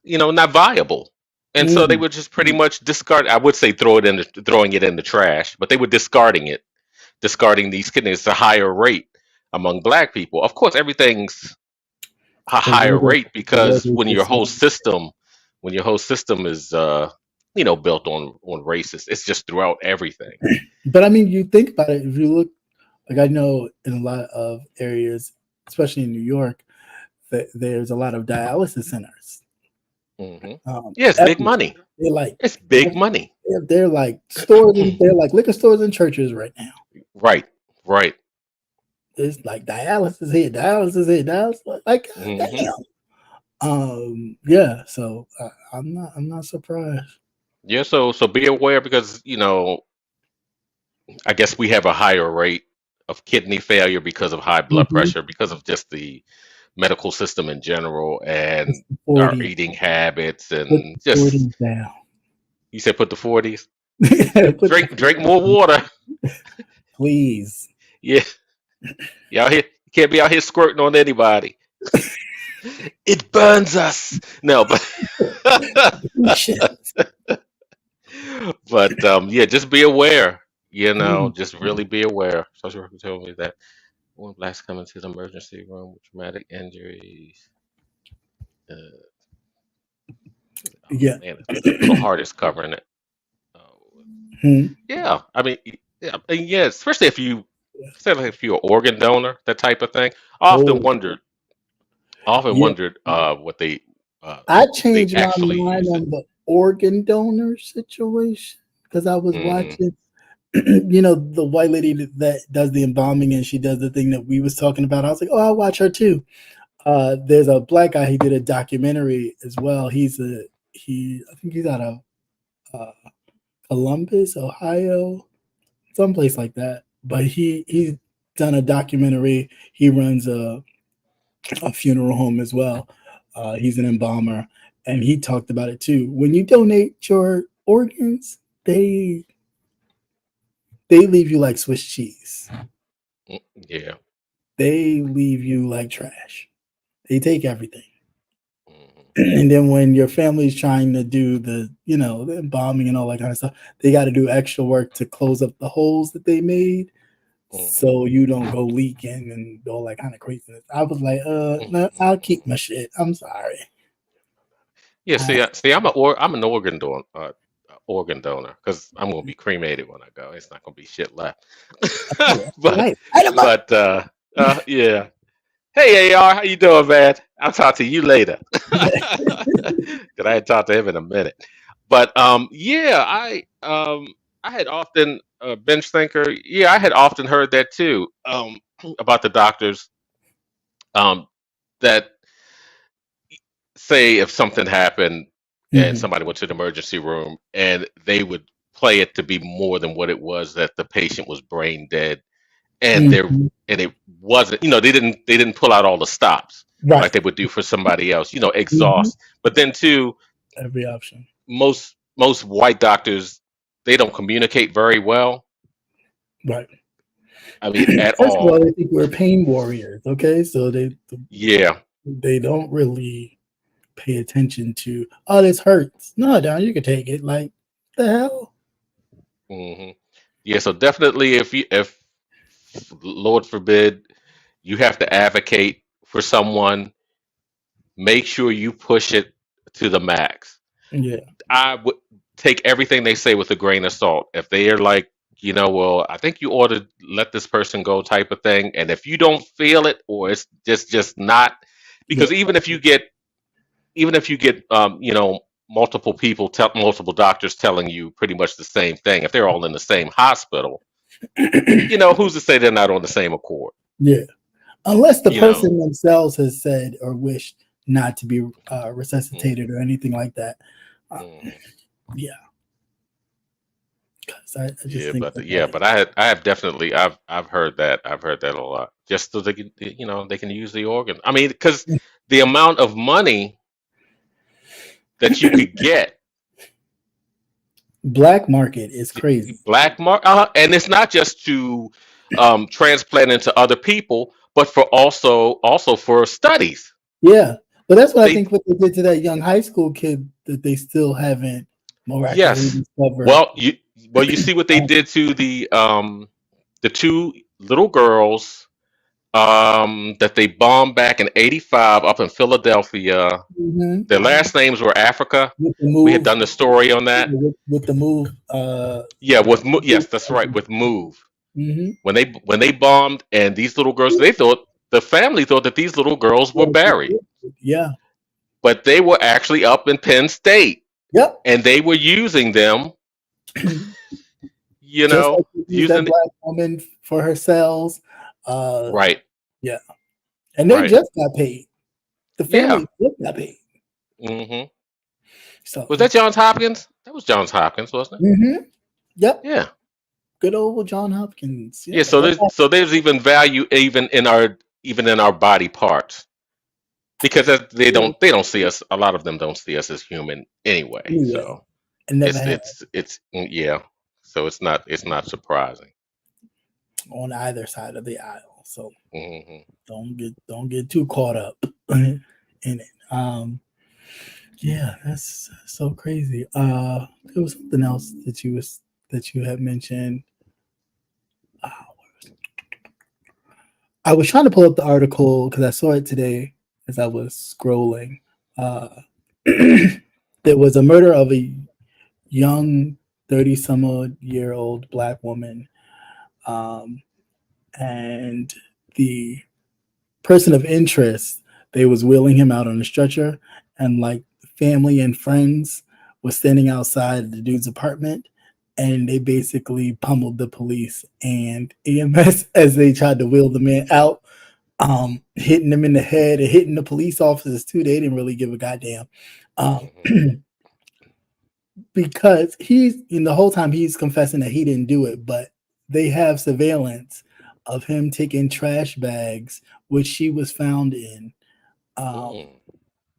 not viable, and so they Mm. would just pretty much discard. I would say throwing it in the trash, but they were discarding these kidneys at a higher rate among black people. Of course, everything's a higher rate because when your whole system is built on racist, it's just throughout everything. But I mean, you think about it. If you look, like I know in a lot of areas, especially in New York, that there's a lot of dialysis centers. Hmm Yeah, it's big money. They're like It's big money. they're like stores. They're like liquor stores and churches right now. Right. It's like dialysis here, dialysis. Like hmm damn. Yeah. So I'm not surprised. Yeah. So be aware, because I guess we have a higher rate of kidney failure because of high blood pressure, because of just the medical system in general, and our 40. eating habits, Put and the just 40s down. you said put the 40s. Put Drink more water. please. Yeah. You out here, you can't be out here squirting on anybody. It burns us. No, but yeah, just be aware. Just really be aware. Social worker told me that one blacks come into the emergency room with traumatic injuries. Yeah. Man, it's a little hard is covering it. Yeah, I mean, yeah, especially if you're an organ donor, that type of thing. I often wondered what they I changed my actually mind use it. on the organ donor situation because I was Mhm. watching, the white lady that does the embalming, and she does the thing that we was talking about. I was like, oh, I'll watch her too. There's a black guy. He did a documentary as well. I think he's out of Columbus, Ohio, someplace like that. But he's done a documentary. He runs a a funeral home as well. He's an embalmer, and he talked about it too. When you donate your organs, they leave you like Swiss cheese. Yeah. They leave you like trash. They take everything. Mhm. And then when your family's trying to do the embalming and all that kind of stuff, they got to do extra work to close up the holes that they made, Mhm. so you don't go leaking and all that kind of craziness. I was like, no, I'll keep my shit. I'm sorry. Yeah. See, I'm an organ donor because I'm gonna be cremated when I go. It's not gonna be shit left. but Right. Light 'em up. yeah. Hey AR, how you doing, man? I'll talk to you later. Cause I hadn't talked to him in a minute. But yeah, I had often bench thinker. Yeah, I had often heard that too. About the doctors um that say if something happened and Mhm. somebody went to the emergency room and they would play it to be more than what it was, that the patient was brain dead and Mhm. it wasn't, they didn't pull out all the stops like Right. they would do for somebody else, Mhm. exhaust. But then too, Every option. most white doctors, they don't communicate very well. Right. I mean, at First of all, all. they think we're pain warriors. Okay, so Yeah. they don't really pay attention to. Oh, this hurts. No, down. You can take it. Like the hell. hmm Yeah. So definitely, if Lord forbid you have to advocate for someone, make sure you push it to the max. Yeah. I would take everything they say with a grain of salt. If they are like, well, I think you ought to let this person go type of thing. And if you don't feel it, or it's just not, Yeah. because even if you get multiple doctors telling you pretty much the same thing, if they're all in the same hospital, who's to say they're not on the same accord? Yeah. Unless the You know. person themselves has said or wished not to be Mhm, resuscitated or anything like that. Uh, mhm. yeah. Because I just Yeah, think but yeah, that. but I have definitely I've heard that a lot. Just so they can use the organ. I mean, because the amount of money that you could get, Black market is crazy. and it's not just to transplant into other people, but for also for studies. Yeah. But that's what I They think what they did to that young high school kid that they still haven't miraculously Yes. discovered. Well, you see what they did to the two little girls that they bombed back in '85 up in Philadelphia. Mhm. Their last names were Africa. With the We had move, done the story on that. with the move. Yeah, yes, that's right, with Move. Mm-hmm. When they bombed, and these little girls, the family thought that these little girls were buried, Yeah. but they were actually up in Penn State, Yep. and they were using them, Just like they used that using black woman for her cells. Uh, right, yeah. And they right, just got paid. The yeah. family just got paid. hmm So, Was that Johns Hopkins? That was Johns Hopkins, wasn't mhm. Yep. it? Yeah, Good old John Hopkins. yeah. Yeah. So there's even value even in our body parts, because they don't see us. A lot of them don't see us as human anyway. Anyway, So I never it's had yeah. So it's not surprising. on either side of the aisle. So hmm don't get too caught up in it. Yeah, that's so crazy. There was something else that you had mentioned. Uh, I was trying to pull up the article because I saw it today as I was scrolling. Uh, there was a murder of a young 30 some odd year old black woman. Um, and the person of interest, they was wheeling him out on a stretcher, and like family and friends was standing outside the dude's apartment, and they basically pummeled the police and EMS as they tried to wheel the man out, hitting him in the head and hitting the police officers too. They didn't really give a goddamn. Um, hmm because he's in the whole time he's confessing that he didn't do it, but they have surveillance of him taking trash bags, which she was found in, um,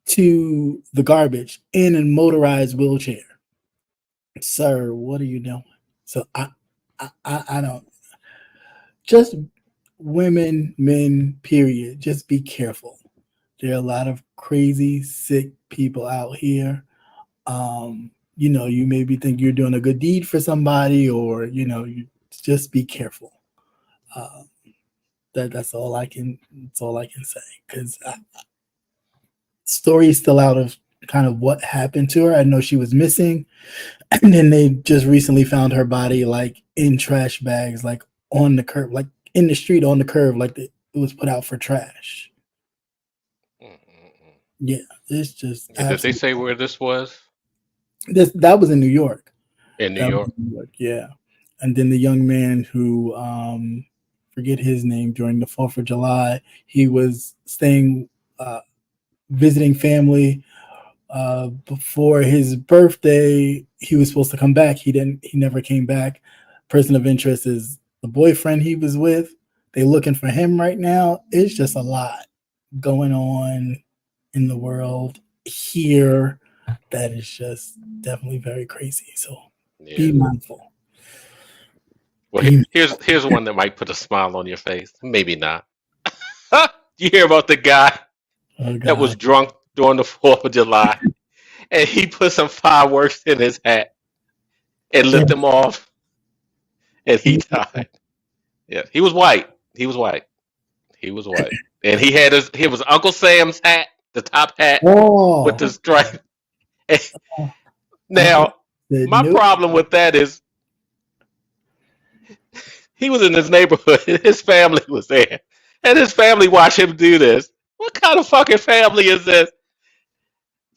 to the garbage in a motorized wheelchair. Sir, what are you doing? So I don't, just women, men, period. Just be careful. There are a lot of crazy, sick people out here. You maybe think you're doing a good deed for somebody, or you just be careful. Um, that's all I can. That's all I can say, because story is still out of kind of what happened to her. I know she was missing, and then they just recently found her body like in trash bags, like on the curb, like in the street on the curb, like it was put out for trash. Yeah, it's just. Did they say where this was? That was in New York. In New York? Yeah. And then the young man who forget his name, during the 4th of July, he was staying visiting family before his birthday. He was supposed to come back. He never came back. Person of interest is the boyfriend he was with. They looking for him right now. It's just a lot going on in the world here that is just definitely very crazy. So be mindful. Well, here's one that might put a smile on your face. Maybe not. You hear about the guy that was drunk during the 4th of July, and he put some fireworks in his hat and lit them off, and he died. Yeah, he was white. And he was Uncle Sam's hat, the top hat with the stripe. Now, my problem with that is he was in his neighborhood and his family was there. And his family watched him do this. What kind of fucking family is this?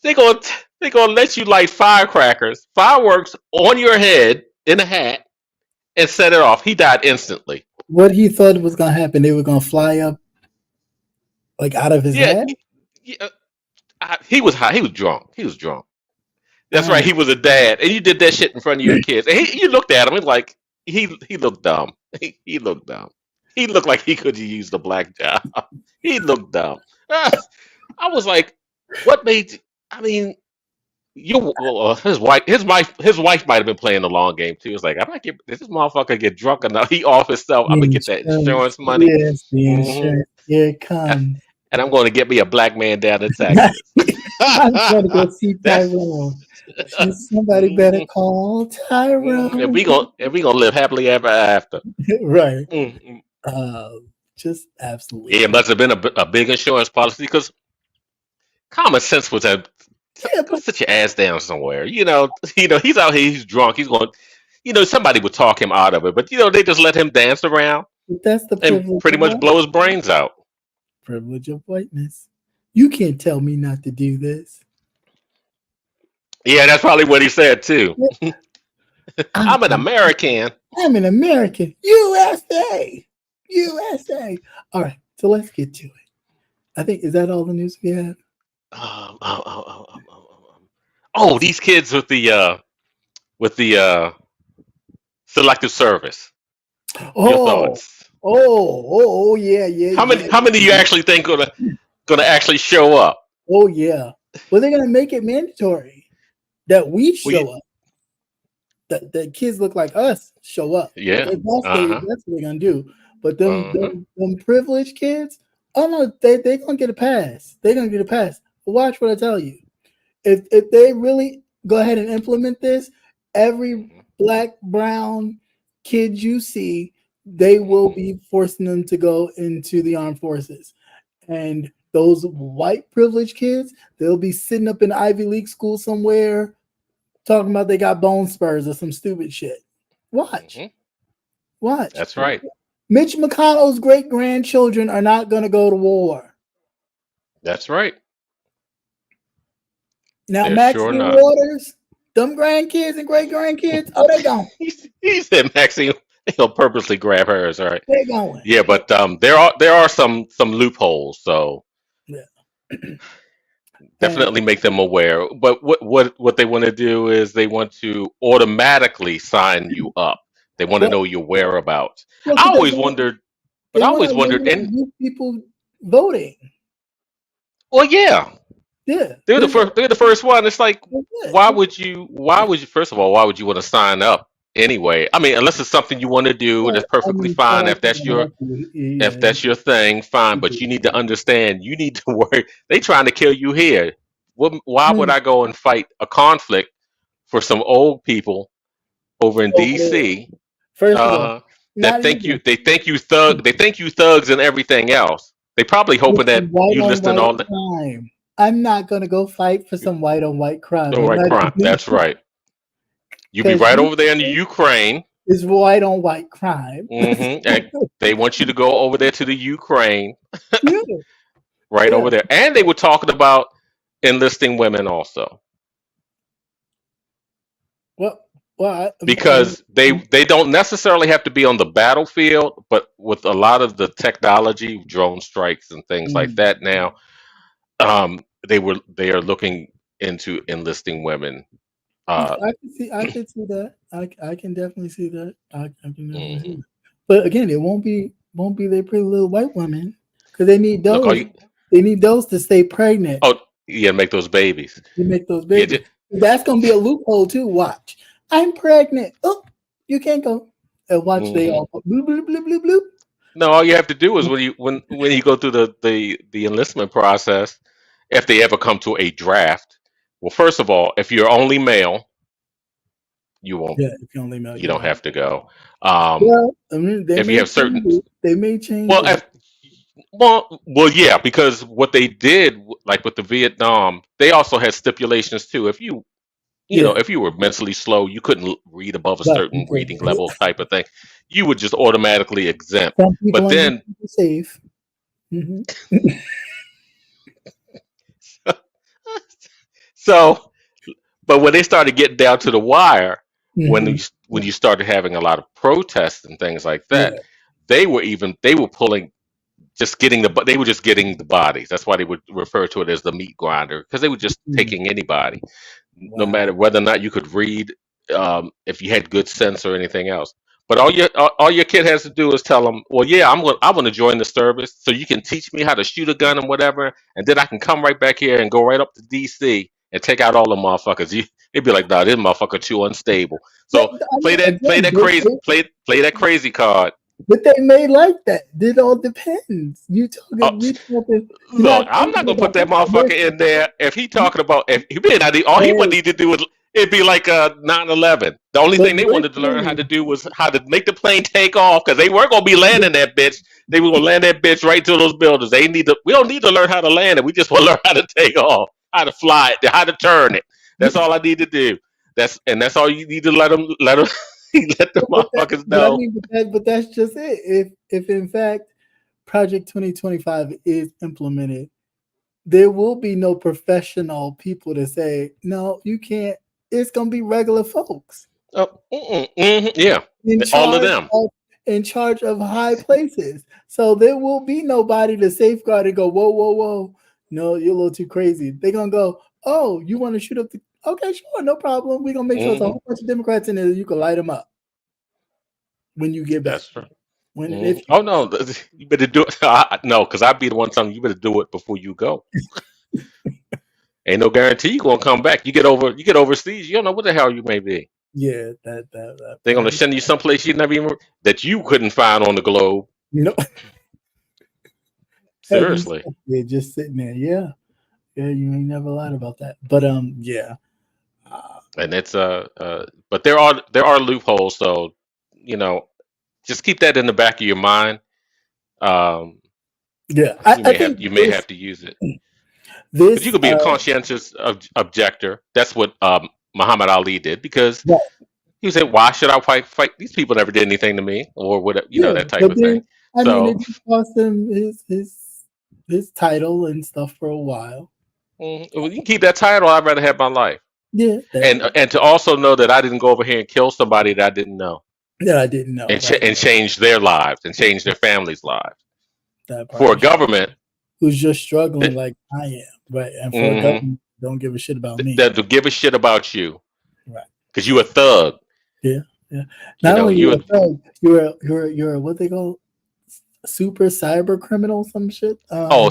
They're gonna let you light firecrackers, fireworks on your head in a hat and set it off. He died instantly. What he thought was gonna happen, they were gonna fly up like out of his head? He was high. He was drunk. That's right. He was a dad, and you did that shit in front of your kids. And you looked at him and like he looked dumb. He looked dumb. He looked like he could have used a black job. He looked dumb. I was like, what made? I mean, his wife might have been playing the long game too. It's like, if this motherfucker get drunk enough, he off himself. I'm gonna get that insurance money. Yes, the insurance. Here it comes. And I'm going to get me a black man down in Texas. I'm going to go see Tyrone. Somebody better call Tyrone. And we gonna live happily ever after. Right. Just absolutely. Yeah, it must have been a big insurance policy, because common sense was that go sit your ass down somewhere. He's out here, he's drunk, he's going. Somebody would talk him out of it, but they just let him dance around. That's the privilege and pretty much blow his brains out. Privilege of whiteness. You can't tell me not to do this. Yeah, that's probably what he said too. I'm an American. I'm an American. USA. All right, so let's get to it. I think, is that all the news we have? Oh, these kids with the selective service. Your thoughts? Yeah. How many do you actually think gonna actually show up? Oh yeah. Well, they're gonna make it mandatory that we show up. That kids look like us show up. Yeah. That's what they're gonna do. But them privileged kids, oh no, they're gonna get a pass. They're gonna get a pass. Watch what I tell you. If they really go ahead and implement this, every black, brown kid you see, they will be forcing them to go into the armed forces. And those white privileged kids, they'll be sitting up in Ivy League school somewhere talking about they got bone spurs or some stupid shit. Watch. That's right. Mitch McConnell's great-grandchildren are not going to go to war. That's right. Now, Maxine Waters, them grandkids and great-grandkids, they gone. He said Maxine, he'll purposely grab hers, all right? They're going. Yeah, but there are some loopholes, so definitely make them aware. But what they want to do is they want to automatically sign you up. They want to know your whereabouts. Well, I always wondered, and people voting. Well, yeah, Yeah, they're the first. They're the first one. It's like, yeah. why would you? Why would you? First of all, why would you want to sign up anyway? I mean, unless it's something you want to do, and Yeah, it's I perfectly mean, fine. shout out to the If yeah, that's your thing, fine. But you need to understand. You need to worry. They trying to kill you here. Why would yeah. I go and fight a conflict for some old people over in Over there. D.C. First of all, Uh, that not think even you? They think you thug. They think you thugs and everything else. They probably with hoping some that white you on listing white all the crime. I'm not gonna go fight for some white on white crime. It right might crime. be That's right. You be because right over there in the Ukraine. is white on white crime. And they want you to go over there to the Ukraine, Yeah, right yeah. over there. And they were talking about enlisting women also, Well, I mean, because they don't necessarily have to be on the battlefield, but with a lot of the technology, drone strikes and things like mm, that now, they are looking into enlisting women. Uh, I can see that. I can definitely see that. I can definitely see mhm. that. But again, it won't be their pretty little white women because they need Look, all those. you They need those to stay pregnant oh yeah, make those babies. to make those Yeah, babies. That's gonna be a loophole too. Watch. I'm pregnant. Oh, you can't go. And watch they mhm. all go bloop bloop bloop bloop bloop. No, all you have to do is when you go through the enlistment process, if they ever come to a draft. Well, first of all, if you're only male, you won't. Yeah, if you only know You you don't won't. have to go. Um, Well, I mean, they if you may have certain, change it. They may change well, it. yeah, because what they did, like with the Vietnam, they also had stipulations too. If Yeah, if you were mentally slow, you couldn't read above a but you certain can. reading level type of thing, you would just automatically exempt. Some people But want to then, keep you safe. Hmm. so but when they started getting down to the wire, when Hmm. you started having a lot of protests and things like that, Yeah. they were pulling just getting they were just getting the bodies. That's why they would refer to it as the meat grinder, because they were just Mm. taking anybody, no Wow. matter whether or not you could read, if you had good sense or anything else. But all your kid has to do is tell them, well, yeah, I want to join the service, so you can teach me how to shoot a gun and whatever, and then I can come right back here and go right up to DC and take out all the motherfuckers. They'd be like, nah, this motherfucker too unstable. But So I mean, again, play that crazy card. but they may like that. It all depends. Uh, You talking. You're Look, not I'm not thinking gonna put about that motherfucker in there if he talking about if he may not all he would this. need to do is it'd be like 9/11. The only But thing they wanted to learn how to listen, do was how to make the plane take off, because they weren't gonna be landing that bitch. They were gonna land that bitch right to those buildings. We don't need to learn how to land it. We just want to learn how to take off, how to fly it, how to turn it. That's all I need to do. That's all you need to let them let the motherfuckers but I know. mean, but that's just it. If in fact Project 2025 is implemented, there will be no professional people to say, no, you can't. It's gonna be regular folks Yeah, in all of charge them. of high places. So there will be nobody to safeguard and go, whoa, whoa, whoa. No, you're a little too crazy. They're gonna go, oh, you want to shoot up the okay, sure, no problem. We're gonna make sure there's a Hmm. whole bunch of Democrats in there you can light them up when you get back. That's right. When and if Mm. Oh no, you better do it. No, because I'd be the one telling you, you better do it before you go. Ain't no guarantee you're gonna come back. You get overseas, you don't know what the hell you may be. yeah, that They're gonna part. send you someplace you never even that you couldn't find on the globe. You know, have you Seriously. yeah, just sitting there. Yeah. Yeah, you ain't never lied about that. But yeah. And it's but there are loopholes, so you know, just keep that in the back of your mind. Um Yeah. I think you may have to use it. But you this could be a conscientious objector. That's what Muhammad Ali did, because right, he said, "Why should I fight? These people never did anything to me, or whatever, yeah, that type but of thing." then I mean it So, did cost him his title and stuff for a while. well, you can keep that title. I'd rather have my life, Yeah, and to also know that I didn't go over here and kill somebody that I didn't know, that I didn't know, right? and change their lives and change their families' lives That part for a for sure. government Who's just struggling that, like I am, right? And for a mhm, government don't give a shit about me. that to give a shit about you Right. because you a thug. Yeah, yeah. Not only You you're a thug, you're what they call super cyber criminal, some shit. oh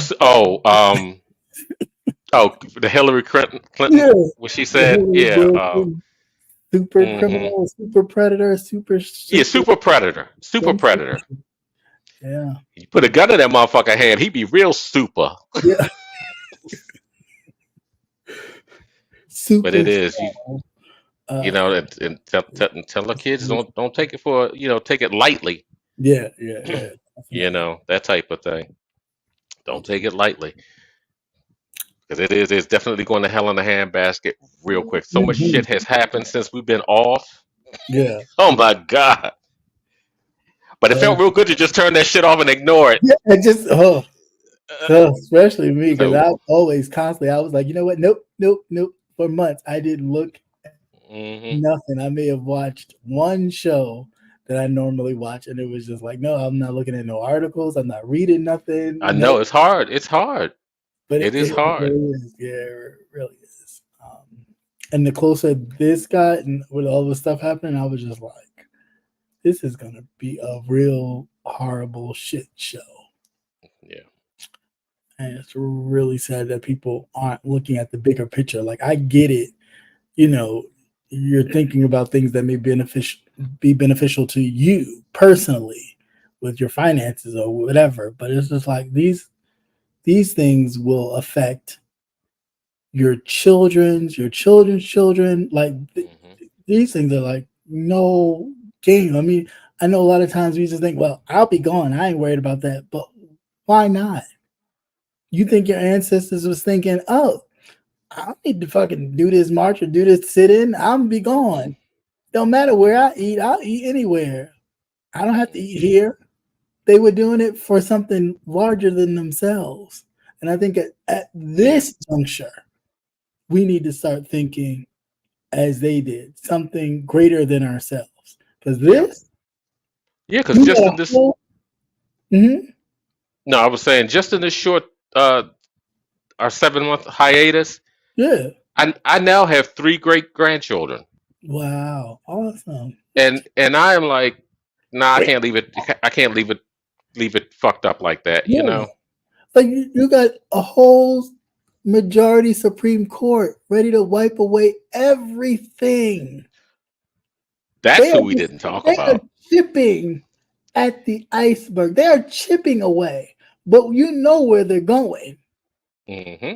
Oh, the Hillary Clinton, Yeah, what she the said, Hillary yeah, Clinton, super hmm criminal, super predator, yeah, super super predator, super some shit. predator. Yeah, You put a gun in that motherfucker hand, he'd be real super. yeah, But it super. is, you know, Uh, and tell the kids don't take it for take it lightly. yeah, yeah, yeah, You definitely. know, that type of thing. Don't take it lightly because it's definitely going to hell in a handbasket real quick. So much Mhm. shit has happened since we've been off. Yeah, Oh my god! But it uh, felt real good to just turn that shit off and ignore it. yeah. I just especially me because So, I always constantly I was like, you know what? Nope, nope, nope. For months, I didn't look hmm nothing. I may have watched one show that I normally watch, and it was just like, no, I'm not looking at no articles. I'm not reading nothing. I No, know it's hard. It's hard. but It is it hard. really is. Yeah, it really is. And the closer this got, and with all the stuff happening, I was just like, this is gonna be a real horrible shit show. Yeah. And it's really sad that people aren't looking at the bigger picture. Like I get it, you know, you're thinking about things that may be beneficial to you personally with your finances or whatever. But it's just like these things will affect your children's children. Like hmm these things are like no game. I mean, I know a lot of times we just think, well, I'll be gone. I ain't worried about that. But why not? You think your ancestors was thinking, oh, I don't need to fucking do this march or do this sit in. I'm be gone. Don't matter where I eat, I'll eat anywhere. I don't have to eat here. They were doing it for something larger than themselves. And I think at Yeah. this juncture, we need to start thinking as they did, something greater than ourselves. Because Yeah. this, Yeah. Because you just got in a this, whole, mhm, no, I was saying just in this short, our 7 month hiatus, yeah. I now have 3 great grandchildren, Wow. Awesome. and I am like, nah, I can't leave it. I can't leave it fucked up like that. You Yeah. know. Like you got a whole majority Supreme Court ready to wipe away everything. That's They who are we just, didn't talk they are about. chipping at the iceberg. They are chipping away, but you know where they're going, hmm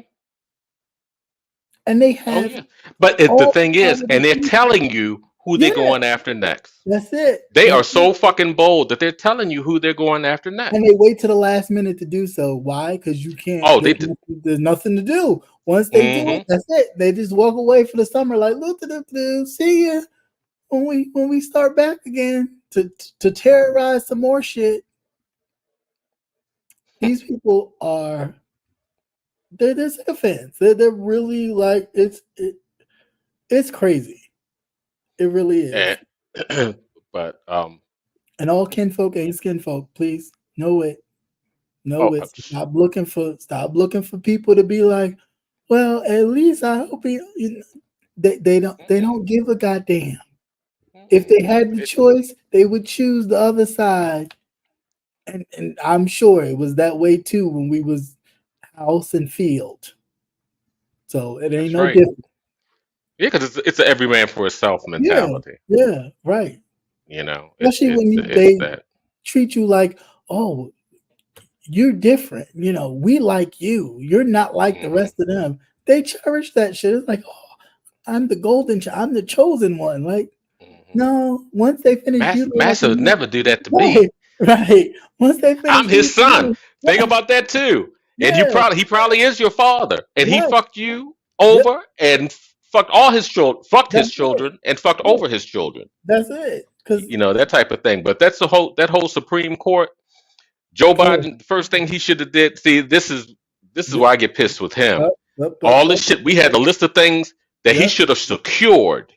and they Oh have yeah. But the all thing part is, of the and they're people. telling you who they're Yeah, going after next. that's it. They are That's it. so fucking bold that they're telling you who they're going after next. And they wait to the last minute to do so. Why? Because you can't. Oh, they did. There's nothing to do. Once they do it, hmm that's it. They just walk away for the summer. Like, look, see ya when we start back again to terrorize some more shit. These people are they're sycophants. They're really like it's crazy. It really is. And, but And all kinfolk ain't skinfolk. Please know it. Know oh, it. Stop looking for people to be like, well, at least I hope they don't give a goddamn. If they had the it, choice, they would choose the other side. And I'm sure it was that way too when we was house and field. So it ain't that's no right. different. Yeah, because it's a every man for himself Yeah, mentality. yeah, right. You know, Especially when it's they that. treat you like, oh, you're different. You know, we like you. You're not like the hmm rest of them. They cherish that shit. It's like, oh, I'm the I'm the chosen one. Like, hmm no, once they finish Master would utilizing you, never do that to me. right, right. Once they finish I'm his using son. you, Think right, about that too. And yeah, he probably is your father, and he right. fucked you Yep, over and fucked all his children, fucked his that's it. children, and fucked Yeah, over his children. that's it. Because You know that type of thing. But that's the whole Supreme Court. Joe oh, Biden, the first thing he should have did. See, this is yep, why I get pissed with him. yep, yep, yep, All yep, this shit. We had a list of things that he yep. should have secured,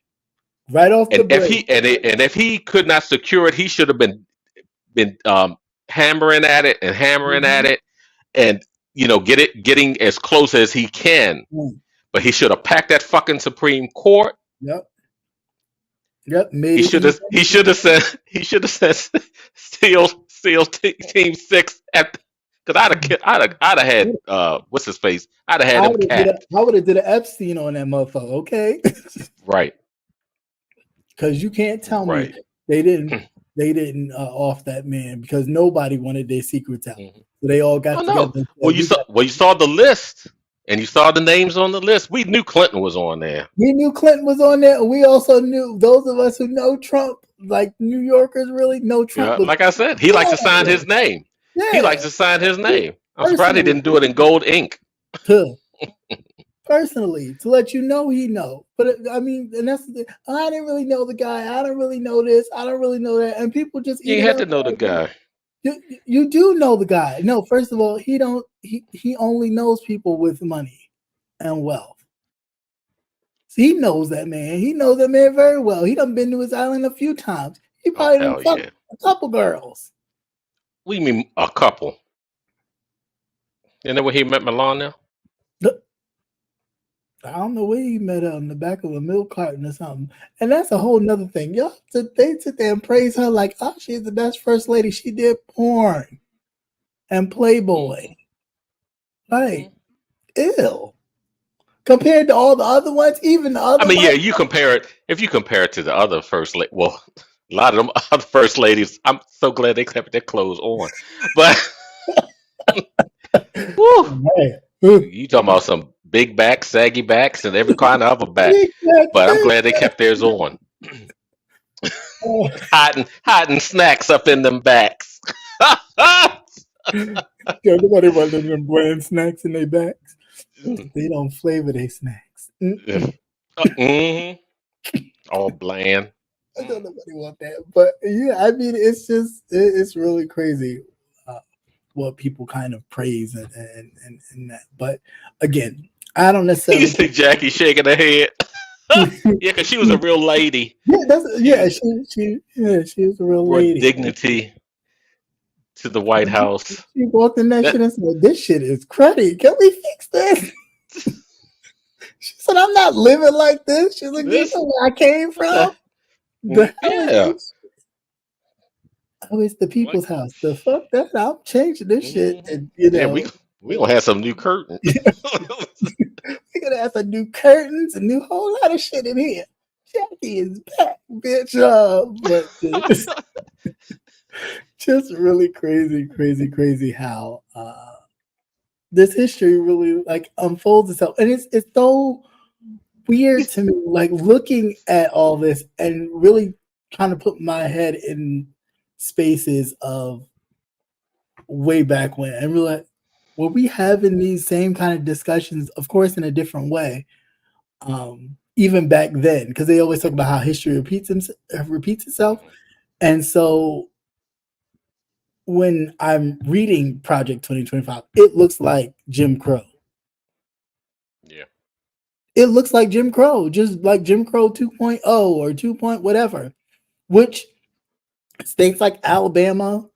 Right off the and break. if he could not secure it, he should have been hammering at it and hammering at Mhm. it, and getting as close as he can. Mm, But he should have packed that fucking Supreme Court. yep, yep. Made He it should have. easy. He should have said. He should have said. Team 6 at Because I'd have had what's his face? I'd have had I him would have did cat. a, I would have did an Epstein on that motherfucker, okay? Right, Because you can't tell me right. they didn't off that man because nobody wanted their secrets out. Mhm. So they all got Oh together no. and Well, said, you saw the list, and you saw the names on the list. We knew Clinton was on there. we knew Clinton was on there. And we also knew, those of us who know Trump, like New Yorkers really know Trump Yeah, was like I said, he likes to sign on his name. there. He Yeah, likes to sign his name. I'm surprised he personally. didn't do it in gold ink. Huh. Personally, to let you know he know. But I mean, and that's the thing. I didn't really know the guy. I don't really know this. I don't really know that. And people just You eat ain't it had up. to know the guy. You do know the guy. No, first of all, he don't. He only knows people with money and wealth. So he knows that man. He knows that man very well. He done been to his island a few times. He Oh probably done hell fucked yeah. a couple girls. We mean a couple. You know where he met Melania? I don't know where he met her in the back of a milk carton or something. And that's a whole nother thing. Y'all, they sit there and praise her like, oh, she's the best first lady. She did porn and Playboy. Like, ew. Compared to all the other ones, even the other I mean, ones. yeah, you compare it. If you compare it to the other first lady, well, a lot of them other first ladies, I'm so glad they kept their clothes on. But whew, Hey, you talking about some big backs, saggy backs, and every kind of other back. But I'm glad they kept theirs on, hiding snacks up in them backs. Nobody wanted them brand snacks in their backs. They don't flavor their snacks. Mhm. All bland. I don't nobody want that. But yeah, I mean, it's really crazy what people kind of praise and that. But again, I don't You necessarily. see Jackie shaking her head. Yeah, because she was a real lady She was a real brought lady. dignity to the White House. She walked in that That- shit and said, "This shit is cruddy. Can we fix this?" She said, "I'm not living like this." She's like, "You This- know where I came from? The hell is Yeah. this? Oh, it's the people's house. The fuck that? I'm changing this shit, and you Yeah, know, we gonna have some new curtains. we're gonna have some new curtains, a new whole lot of shit in here. Jackie is back, bitch. But just really crazy how this history really like unfolds itself, and it's so weird to me, like looking at all this and really trying to put my head in spaces of way back when, and realize were we having these same kind of discussions, of course, in a different way, even back then, because they always talk about how history repeats itself, and so when I'm reading Project 2025, it looks like Jim Crow. Yeah. It looks like Jim Crow, just like Jim Crow 2.0 or 2. Whatever, which states like Alabama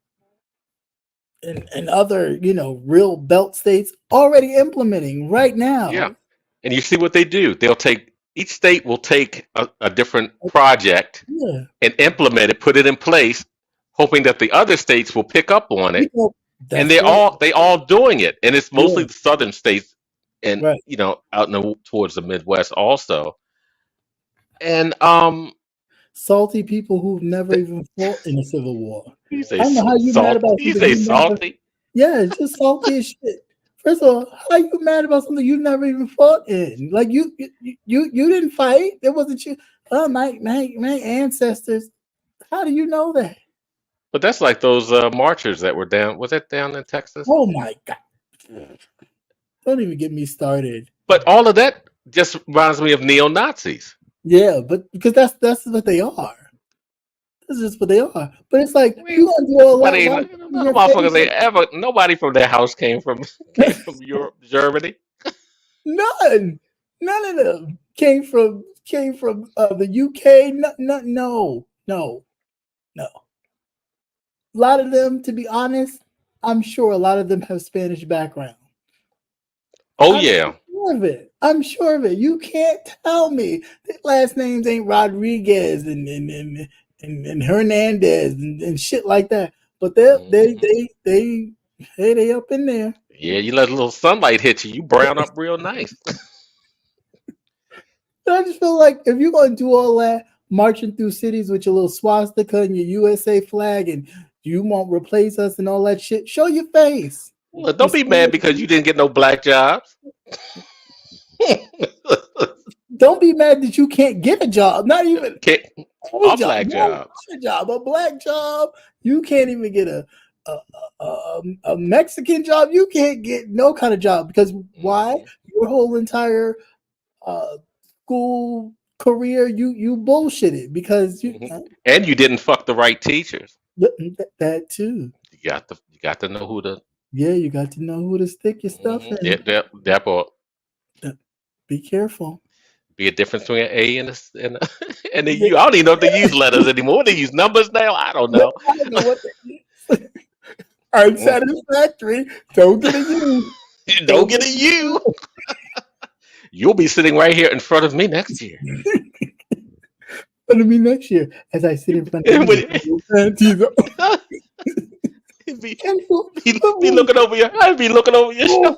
and other, real belt states already implementing right now. Yeah. And you see what they do. Each state will take a different project Yeah. and implement it, put it in place, hoping that the other states will pick up on it. And they all doing it. And it's mostly the southern states and Right. Out towards the Midwest also. And salty people who've never even fought in a civil war. you say I don't know how you mad about you something say you salty. Yeah, it's just salty as shit. First of all, how you mad about something you never even fought in? Like you didn't fight. It wasn't you. Oh, my ancestors. How do you know that? But that's like those marchers that were down. Was that down in Texas? Oh my God! Don't even get me started. But all of that just reminds me of neo-Nazis. Yeah, but because that's what they are. That's just what they are. But it's like you gonna do all that. Nobody from their house came from Europe, Germany. None of them came from the UK. No. A lot of them, to be honest, I'm sure a lot of them have Spanish background. Oh yeah. I'm sure of it. You can't tell me their last names ain't Rodriguez and Hernandez and shit like that. But they Hey, they up in there. Yeah, you let a little sunlight hit you, you brown up real nice. But I just feel like if you're gonna do all that marching through cities with your little swastika and your USA flag, and you won't replace us and all that shit, show your face. Look, don't be mad because you didn't get no black jobs. Don't be mad that you can't get a job. Not even Can't, a all job, black not jobs. a job, a black job. You can't even get a Mexican job. You can't get no kind of job because why? Mhm. Your whole entire school career, you bullshitted because you Mhm. And you didn't fuck the right teachers. that too. You got to know who to. Yeah, you got to know who to stick your stuff Mhm. in. That will Be careful. be a difference between an A and a Yeah. U. I don't even know if they use letters anymore. They use numbers now. I don't know. I don't know what that is. Unsatisfactory. Don't get a U. Don't get a U. You'll be sitting right here in front of me next year. Gonna be next year as I sit in front of you. be, Can you, be looking over your. I'd be looking over your shoulder.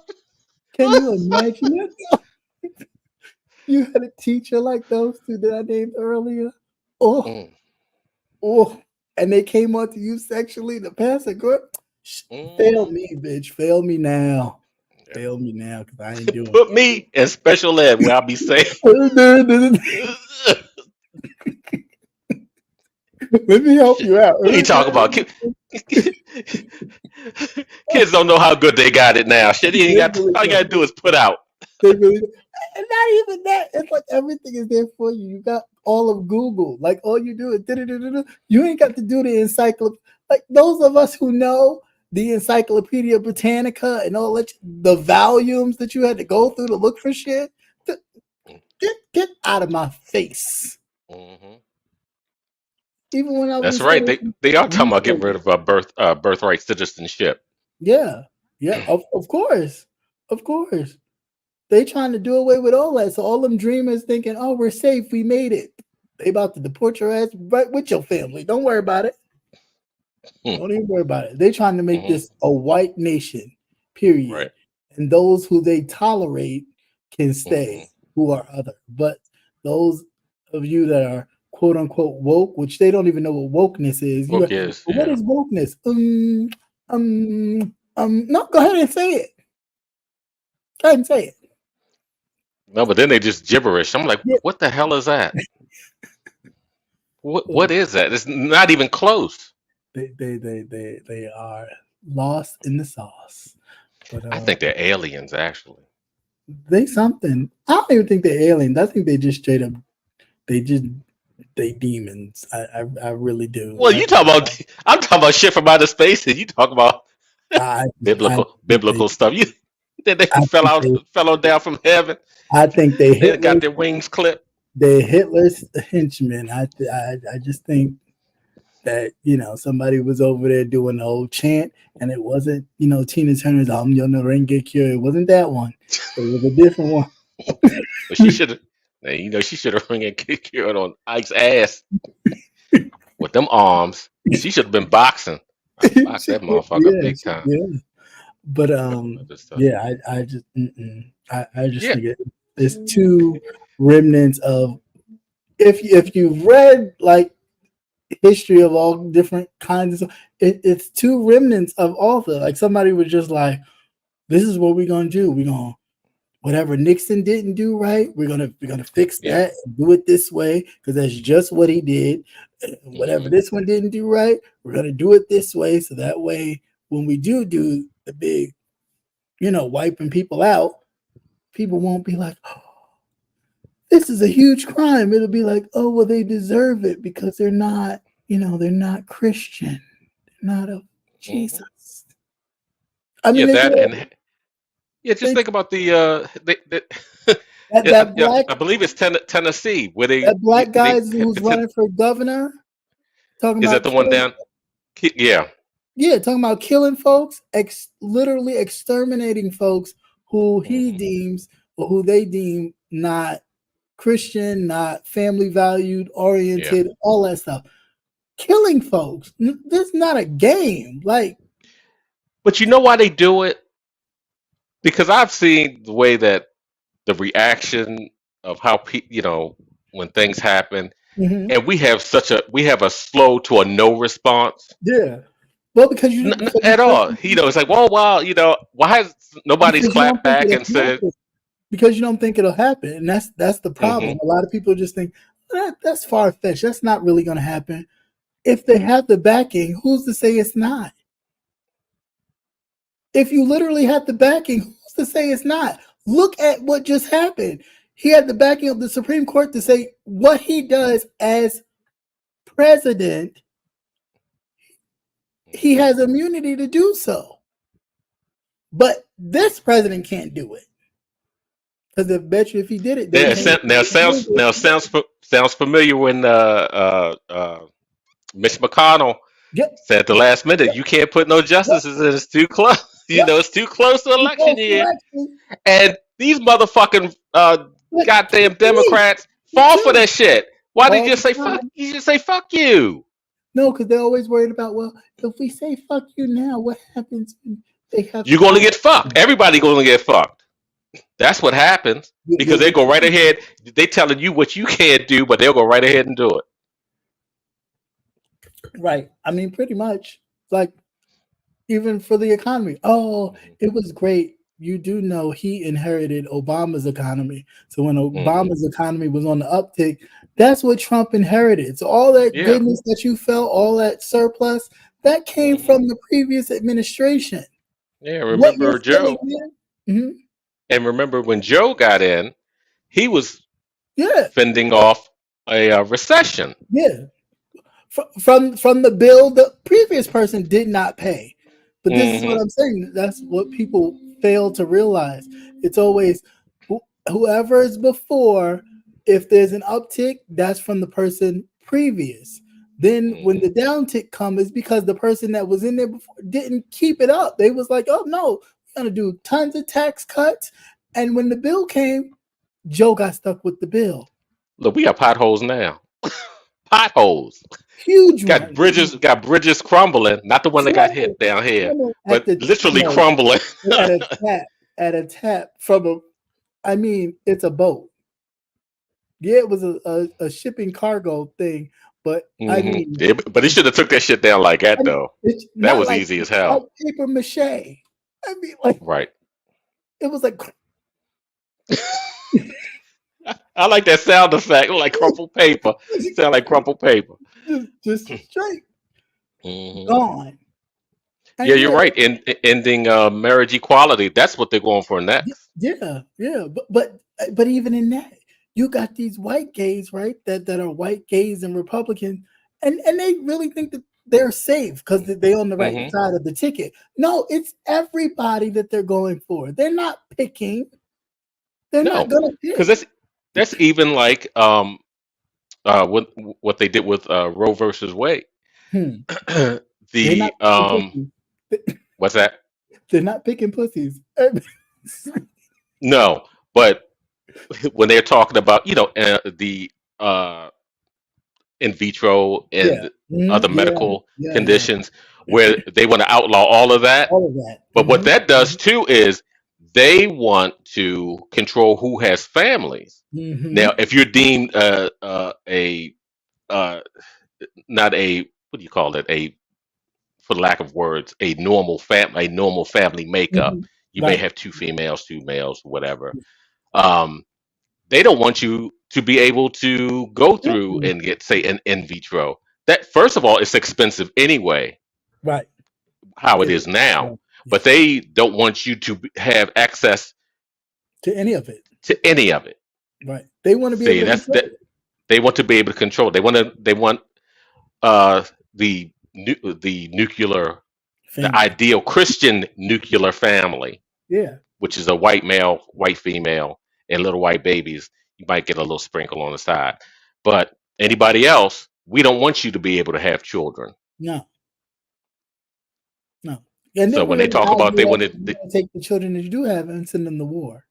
can you imagine it? You had a teacher like those two that I named earlier. Oh, Mm, oh, and they came on to you sexually to pass a grade. Fail mm. me, bitch. Fail me now. Yeah. Fail me now because I ain't doing Put me in special ed where I'll be safe. it. Let me help you out. What are you talking about? Kids don't know how good they got it now. Shit, you ain't got. All you gotta do is put out. They really, and not even that. It's like everything is there for you. You got all of Google. Like all you do is da-da-da-da-da. You ain't got to do the encyclopedia. Like those of us who know the Encyclopedia Britannica and all that, the volumes that you had to go through to look for shit. Get out of my face. Mhm. Even when I was That's right. They are talking about getting rid researching. of birthright citizenship. Yeah, of course, of course. They trying to do away with all that. So all them dreamers thinking, oh, we're safe, we made it. They about to deport your ass right with your family. Don't worry about it. Hmm. Don't even worry about it. They trying to make Mhm. this a white nation, period. Right. And those who they tolerate can stay, Mhm. who are other. But those of you that are quote unquote woke, which they don't even know what wokeness is. Book is, What yeah. is wokeness? No, go ahead and say it. Go ahead and say it. No, but then they just gibberish. I'm like, Yeah. what the hell is that? What is that? It's not even close. They are lost in the sauce. But I think they're aliens, actually. they something. I don't even think they're aliens. I think they just straight up they demons. I really do. Well, you talk about. I'm talking about shit from outer space, and you talk about I biblical stuff. You that they I think fell on down from heaven. I think they They got their wings clipped. They're Hitler's henchmen. I just think that somebody was over there doing the old chant, and it wasn't Tina Turner's "I'm Your Renge Cure." It wasn't that one. It was a different one. But she should have. She should have ring and cured on Ike's ass with them arms. She should have been boxing. I boxed that motherfucker big time. Yeah. But yeah, I just I just Yeah. think it's two remnants of if you've read like history of all different kinds of it's two remnants of author. Like somebody was just like, this is what we're gonna do. We're gonna whatever Nixon didn't do right, we're gonna fix that and do it this way because that's just what he did. And whatever this one didn't do right, we're gonna do it this way. So that way when we do the big, wiping people out, people won't be like, oh, this is a huge crime. It'll be like, oh, well, they deserve it because they're not, they're not Christian. They're not of Jesus. I mean, just think about the that black, I believe it's Tennessee where that black guy who's running for governor. Talking is about that the one down? Yeah. Yeah, talking about killing folks, literally exterminating folks who he deems or who they deem not Christian, not family valued, oriented, all that stuff. Killing folks. This is not a game. Like But you know why they do it? Because I've seen the way that the reaction of how when things happen, Hmm. and we have a slow to a no response. Yeah. Well, because you for the At all. person, It's like, well, why has nobody's because you don't clapped think back it'll and said, happen. Because you don't think it'll happen, and that's the hmm problem. A lot of people just think that's far fetched. That's not really going to happen. If they have the backing, who's to say it's not? If you literally have the backing, who's to say it's not? Look at what just happened. He had the backing of the Supreme Court to say what he does as president, he has immunity to do so. But this president can't do it. Because I bet you if he did it, they can't. sounds familiar when Mitch McConnell Yep. said at the last minute, you can't put no Yep. justices in. It's too close. Yep. It's too close to election year. Election. And these motherfucking But goddamn please, Democrats fall for please, that shit. Why did all you just the say fuck? time. You just say fuck you. No, because they're always worried about, well, if we say fuck you now, what happens when they have You're to going to get fucked. Everybody going to get fucked. That's what happens because they go right ahead. They telling you what you can't do, but they'll go right ahead and do it. Right. I mean, pretty much. Like, even for the economy. Oh, it was great. You do know he inherited Obama's economy. So when Obama's economy was on the uptick, that's what Trump inherited. So all that goodness that you felt, all that surplus, that came from the previous administration. Yeah, remember Joe? Mm-hmm. And remember when Joe got in, he was Yeah. fending off a recession. Yeah. From the bill the previous person did not pay. But this is what I'm saying. That's what people fail to realize. It's always whoever is before. If there's an uptick, that's from the person previous. Then when the downtick comes, it's because the person that was in there before didn't keep it up. They was like, oh no, we're gonna do tons of tax cuts. And when the bill came, Joe got stuck with the bill. Look, we got potholes now. Potholes. Huge got bridges crumbling. Not the one that got hit down here, but literally crumbling. at a tap from a. I mean, it's a boat. Yeah, it was a shipping cargo thing, but I mean, but he should have took that shit down like that though. That was like, easy as hell. Like paper mache. I mean, like right. It was like. I like that sound effect, like crumpled paper. Sound like crumpled paper. Just straight gone. And yeah, you're right. Ending marriage equality. That's what they're going for next. Yeah. But even in that, you got these white gays, right? That are white gays and Republicans, and they really think that they're safe because they're on the right side of the ticket. No, it's everybody that they're going for. They're not picking. They're not going to pick. Because that's even like what they did with Roe versus Wade. What's that? They're not picking pussies. No, but when they're talking about the in vitro and other medical conditions where they want to outlaw all of that. But what that does too is they want to control who has families. Now, if you're deemed not a what do you call it, for lack of words, a normal family makeup, you may have 2 females, 2 males, whatever. They don't want you to be able to go through and get, say, an in vitro. That, first of all, it's expensive anyway. Right. How it is now. But they don't want you to have access to any of it. Right. They want to be able to they want to be able to control. They want the nuclear, the ideal Christian nuclear family. Yeah. Which is a white male, white female, and little white babies. You might get a little sprinkle on the side. But anybody else, we don't want you to be able to have children. No. And so when they talk about they want to take the children that you do have and send them to war.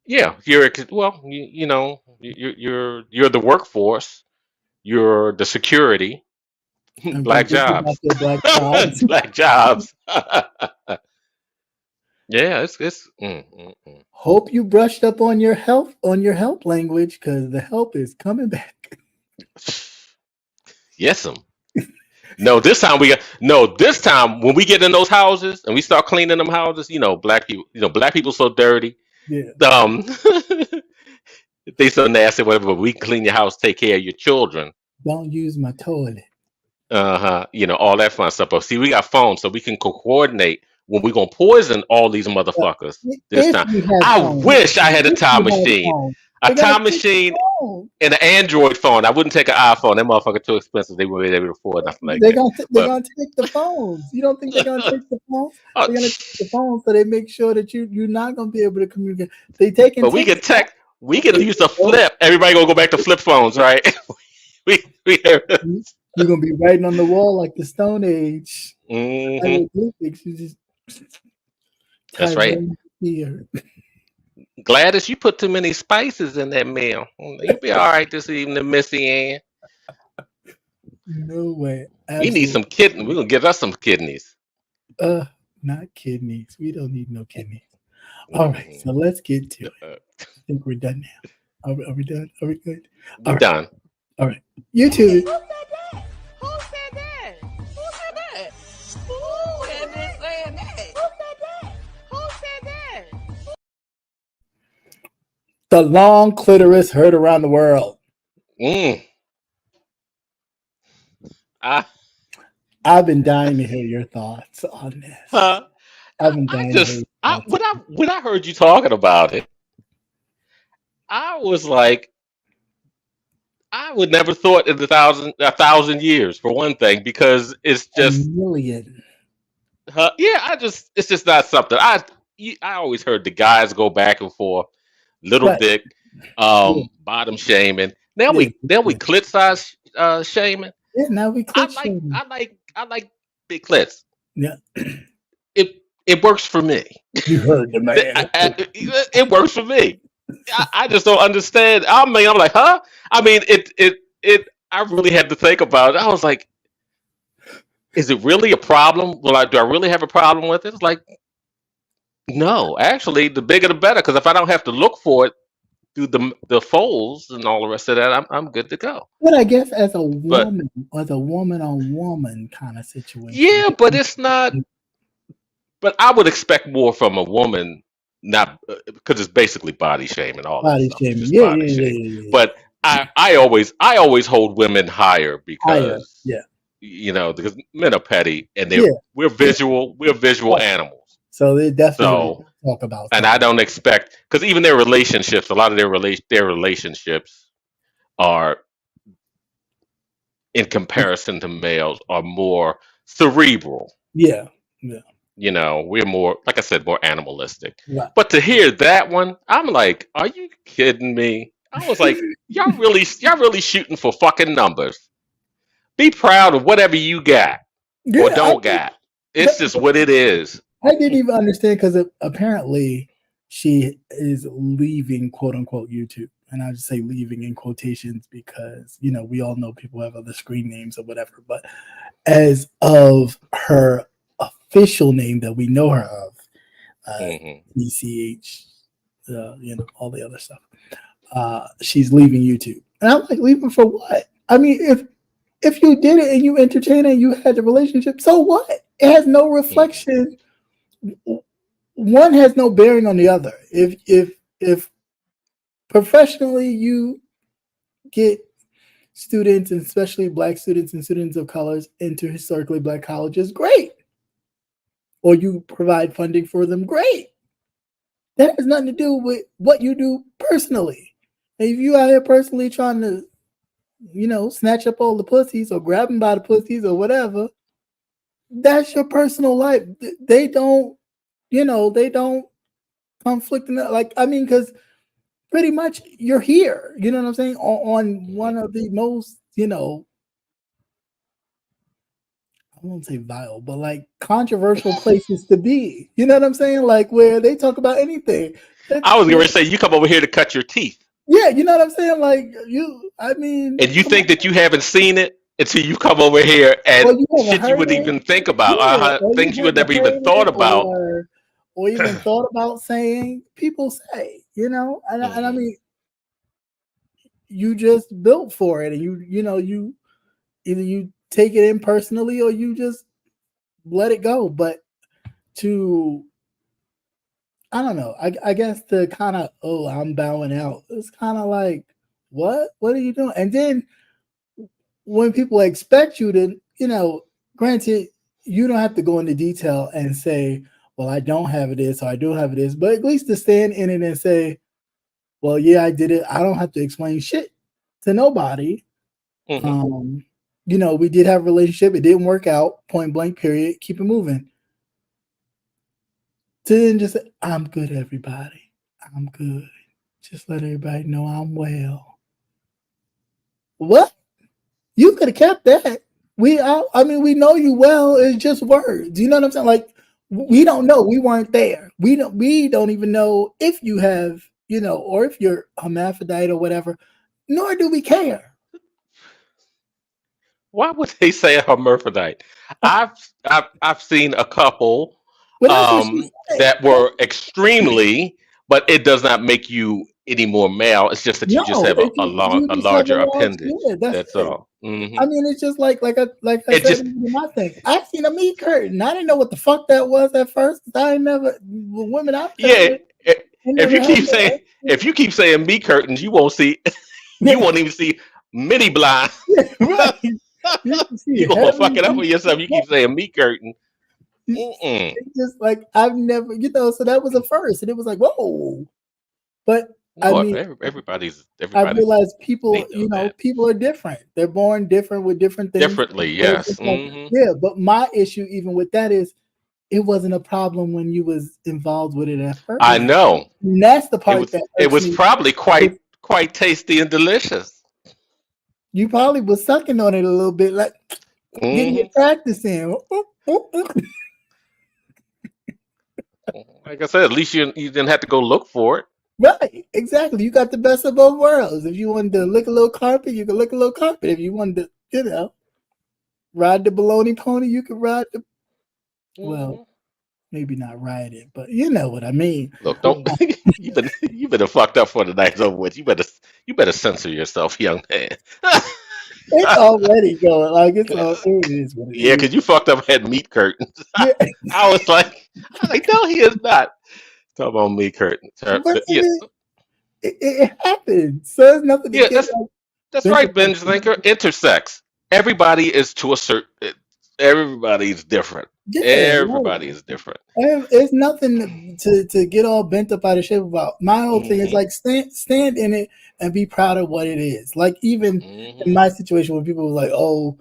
Yeah, you're the workforce, you're the security, I'm Black thinking about jobs. your black jobs. Black jobs. Yeah, it's. Hope you brushed up on your help language because the help is coming back. Yes, no, this time this time when we get in those houses and we start cleaning them houses, black people so dirty. Yeah. They so nasty, whatever, but we can clean your house, take care of your children. Don't use my toilet. All that fun stuff. But see, we got phones, so we can coordinate when we're gonna poison all these motherfuckers this If time. you have I phones, wish I had a if time you have machine. phones, A they gotta time fix machine the phone. and an Android phone. I wouldn't take an iPhone. That motherfucker too expensive. They wouldn't be able to afford nothing like They're that. gonna But take the phones. You don't think they're gonna take the phones? oh, They're gonna take the phones so they make sure that you're not gonna be able to communicate. They taking but we can use the flip. Everybody gonna go back to flip phones, right? we You're gonna be writing on the wall like the Stone Age. Mhm. Hieroglyphics. You just That's type right. right here. Gladys, you put too many spices in that meal. You'll be all right this evening, Missy Ann. No way. We need some kidneys. We're gonna give us some kidneys. Not kidneys. We don't need no kidneys. All right, so let's get to it. I think we're done now. Are we done? Are we good? We're done. All right. YouTube. Who said that? Who said that? Who said that? Who is it saying that? Who said that? Who said that? The long clitoris heard around the world. Mm. I I've been dying to hear your thoughts on this. huh? I've been I dying to hear just your I thoughts. when I heard you talking about it, I was like, I would never thought in a thousand years for one thing because it's A just million. it's just not something I always heard the guys go back and forth, little Right. dick, Yeah. bottom shaming. Now Yeah. we clit size shaming. Yeah, now we I click like shaming. I like big clits. Yeah. It works for me. You heard the man. It works for me. I just don't understand. I'm like, huh? I mean, it. I really had to think about it. I was like, is it really a problem? Do I really have a problem with it? It's like, no. Actually, the bigger the better. Because if I don't have to look for it through the folds and all the rest of that, I'm good to go. But I guess as a But woman on woman kind of situation. yeah, but it's not. But I would expect more from a woman, not because it's basically body shaming. All that Body stuff is shaming. just Yeah, body yeah, shaming. yeah, yeah. But I always hold women higher Higher. because Yeah. because men are petty and Yeah. we're visual animals. So they definitely So talk about and that. I don't expect because even their relationships, a lot of their relationships are in comparison to males are more cerebral. Yeah. Yeah. We're more, like I said, more animalistic. Right. But to hear that one, I'm like, are you kidding me? I was like, y'all really shooting for fucking numbers. Be proud of whatever you got or Yeah, don't got. It's just what it is. I didn't even understand because apparently she is leaving, quote unquote, YouTube. And I just say leaving in quotations because, we all know people have other screen names or whatever. But as of her official name that we know her of, ECH, all the other stuff, she's leaving YouTube. And I'm like, leaving for what? I mean, if you did it and you entertained and you had the relationship, so what? It has no reflection. One has no bearing on the other. If professionally you get students, and especially black students and students of colors, into historically black colleges, great. Or you provide funding for them, great. That has nothing to do with what you do personally. And if you out here personally trying to, snatch up all the pussies or grab them by the pussies or whatever, that's your personal life. They don't conflict in that. Because pretty much you're here, you know what I'm saying? On one of the most, I won't say vile, but controversial places to be. You know what I'm saying? Where they talk about anything. I was going to say, you come over here to cut your teeth. Yeah, you know what I'm saying? And you think that you haven't seen it until you come over here or and you never shit you heard wouldn't it, even think yeah, about, or you things you would never never even heard thought it, about. or even thought about saying. People say, and I Mhm. mean, you just built for it, and you either you take it in personally or you just let it go. But to I don't know. I guess the kind of I'm bowing out. It's kind of like what are you doing? And then when people expect you to, granted, you don't have to go into detail and say, well, I don't have this or I do have this, but at least to stand in it and say, well, yeah, I did it. I don't have to explain shit to nobody. Mhm. We did have a relationship. It didn't work out. Point blank. Period. Keep it moving. To then just say, I'm good, everybody. I'm good. Just let everybody know I'm well. What? You could have kept that. I mean, we know you well. It's just words. You know what I'm saying? Like, we don't know. We weren't there. We don't even know if you have, or if you're hermaphrodite or whatever. Nor do we care. Why would they say a hermaphrodite? I've seen a couple But that's what she said. that were extremely, but it does not make you any more male. It's just that you just No, have you a just have a larger large. appendage. Yeah, that's That's it. all. I mean, it's just like I It said just in my thing. I seen a meat curtain. I didn't know what the fuck that was at first. I ain't never women I've been yeah. with. i- I If never you had keep saying no. meat curtains, you won't see. You won't even see mini blind. Right. You can see You gonna fuck heavy. it up for yourself. You keep saying meat curtain. Mm-mm. It's just like I've never, so that was a first, and it was like, whoa. But I No, mean, I everybody's realized they people, know that people are different. They're born different with different things. differently. But it's Yes. just like, yeah. But my issue, even with that, is it wasn't a problem when you was involved with it at I first. know. And that's the It part was that it irks was me. probably Is quite tasty and delicious. you probably was sucking on it a little bit, like getting your Hmm. practice in. Like I said, at least you didn't have to go look for it. Right, exactly. You got the best of both worlds. If you wanted to lick a little carpet, you could lick a little carpet. If you wanted to, ride the baloney pony, you could ride the, well, Hmm. maybe not ride it, but you know what I mean. Look, don't you better fucked up for the night's over with. You better censor yourself, young man. It's already going. Like it is what it Yeah, is. because you fucked up had meat curtains. Yeah, I was like, no, he is not. Talk about meat curtains. but I Yeah, mean, it happened. So it's nothing to yeah, get like that's bent up right, on. binge thinker. Intersex. Everybody is to a certain. Everybody's different. Yeah, right. Everybody is different. It's nothing to get all bent up out of shape about. My whole thing is Hmm. like stand in it and be proud of what it is. Like even in Hmm. my situation when people were like, "Oh,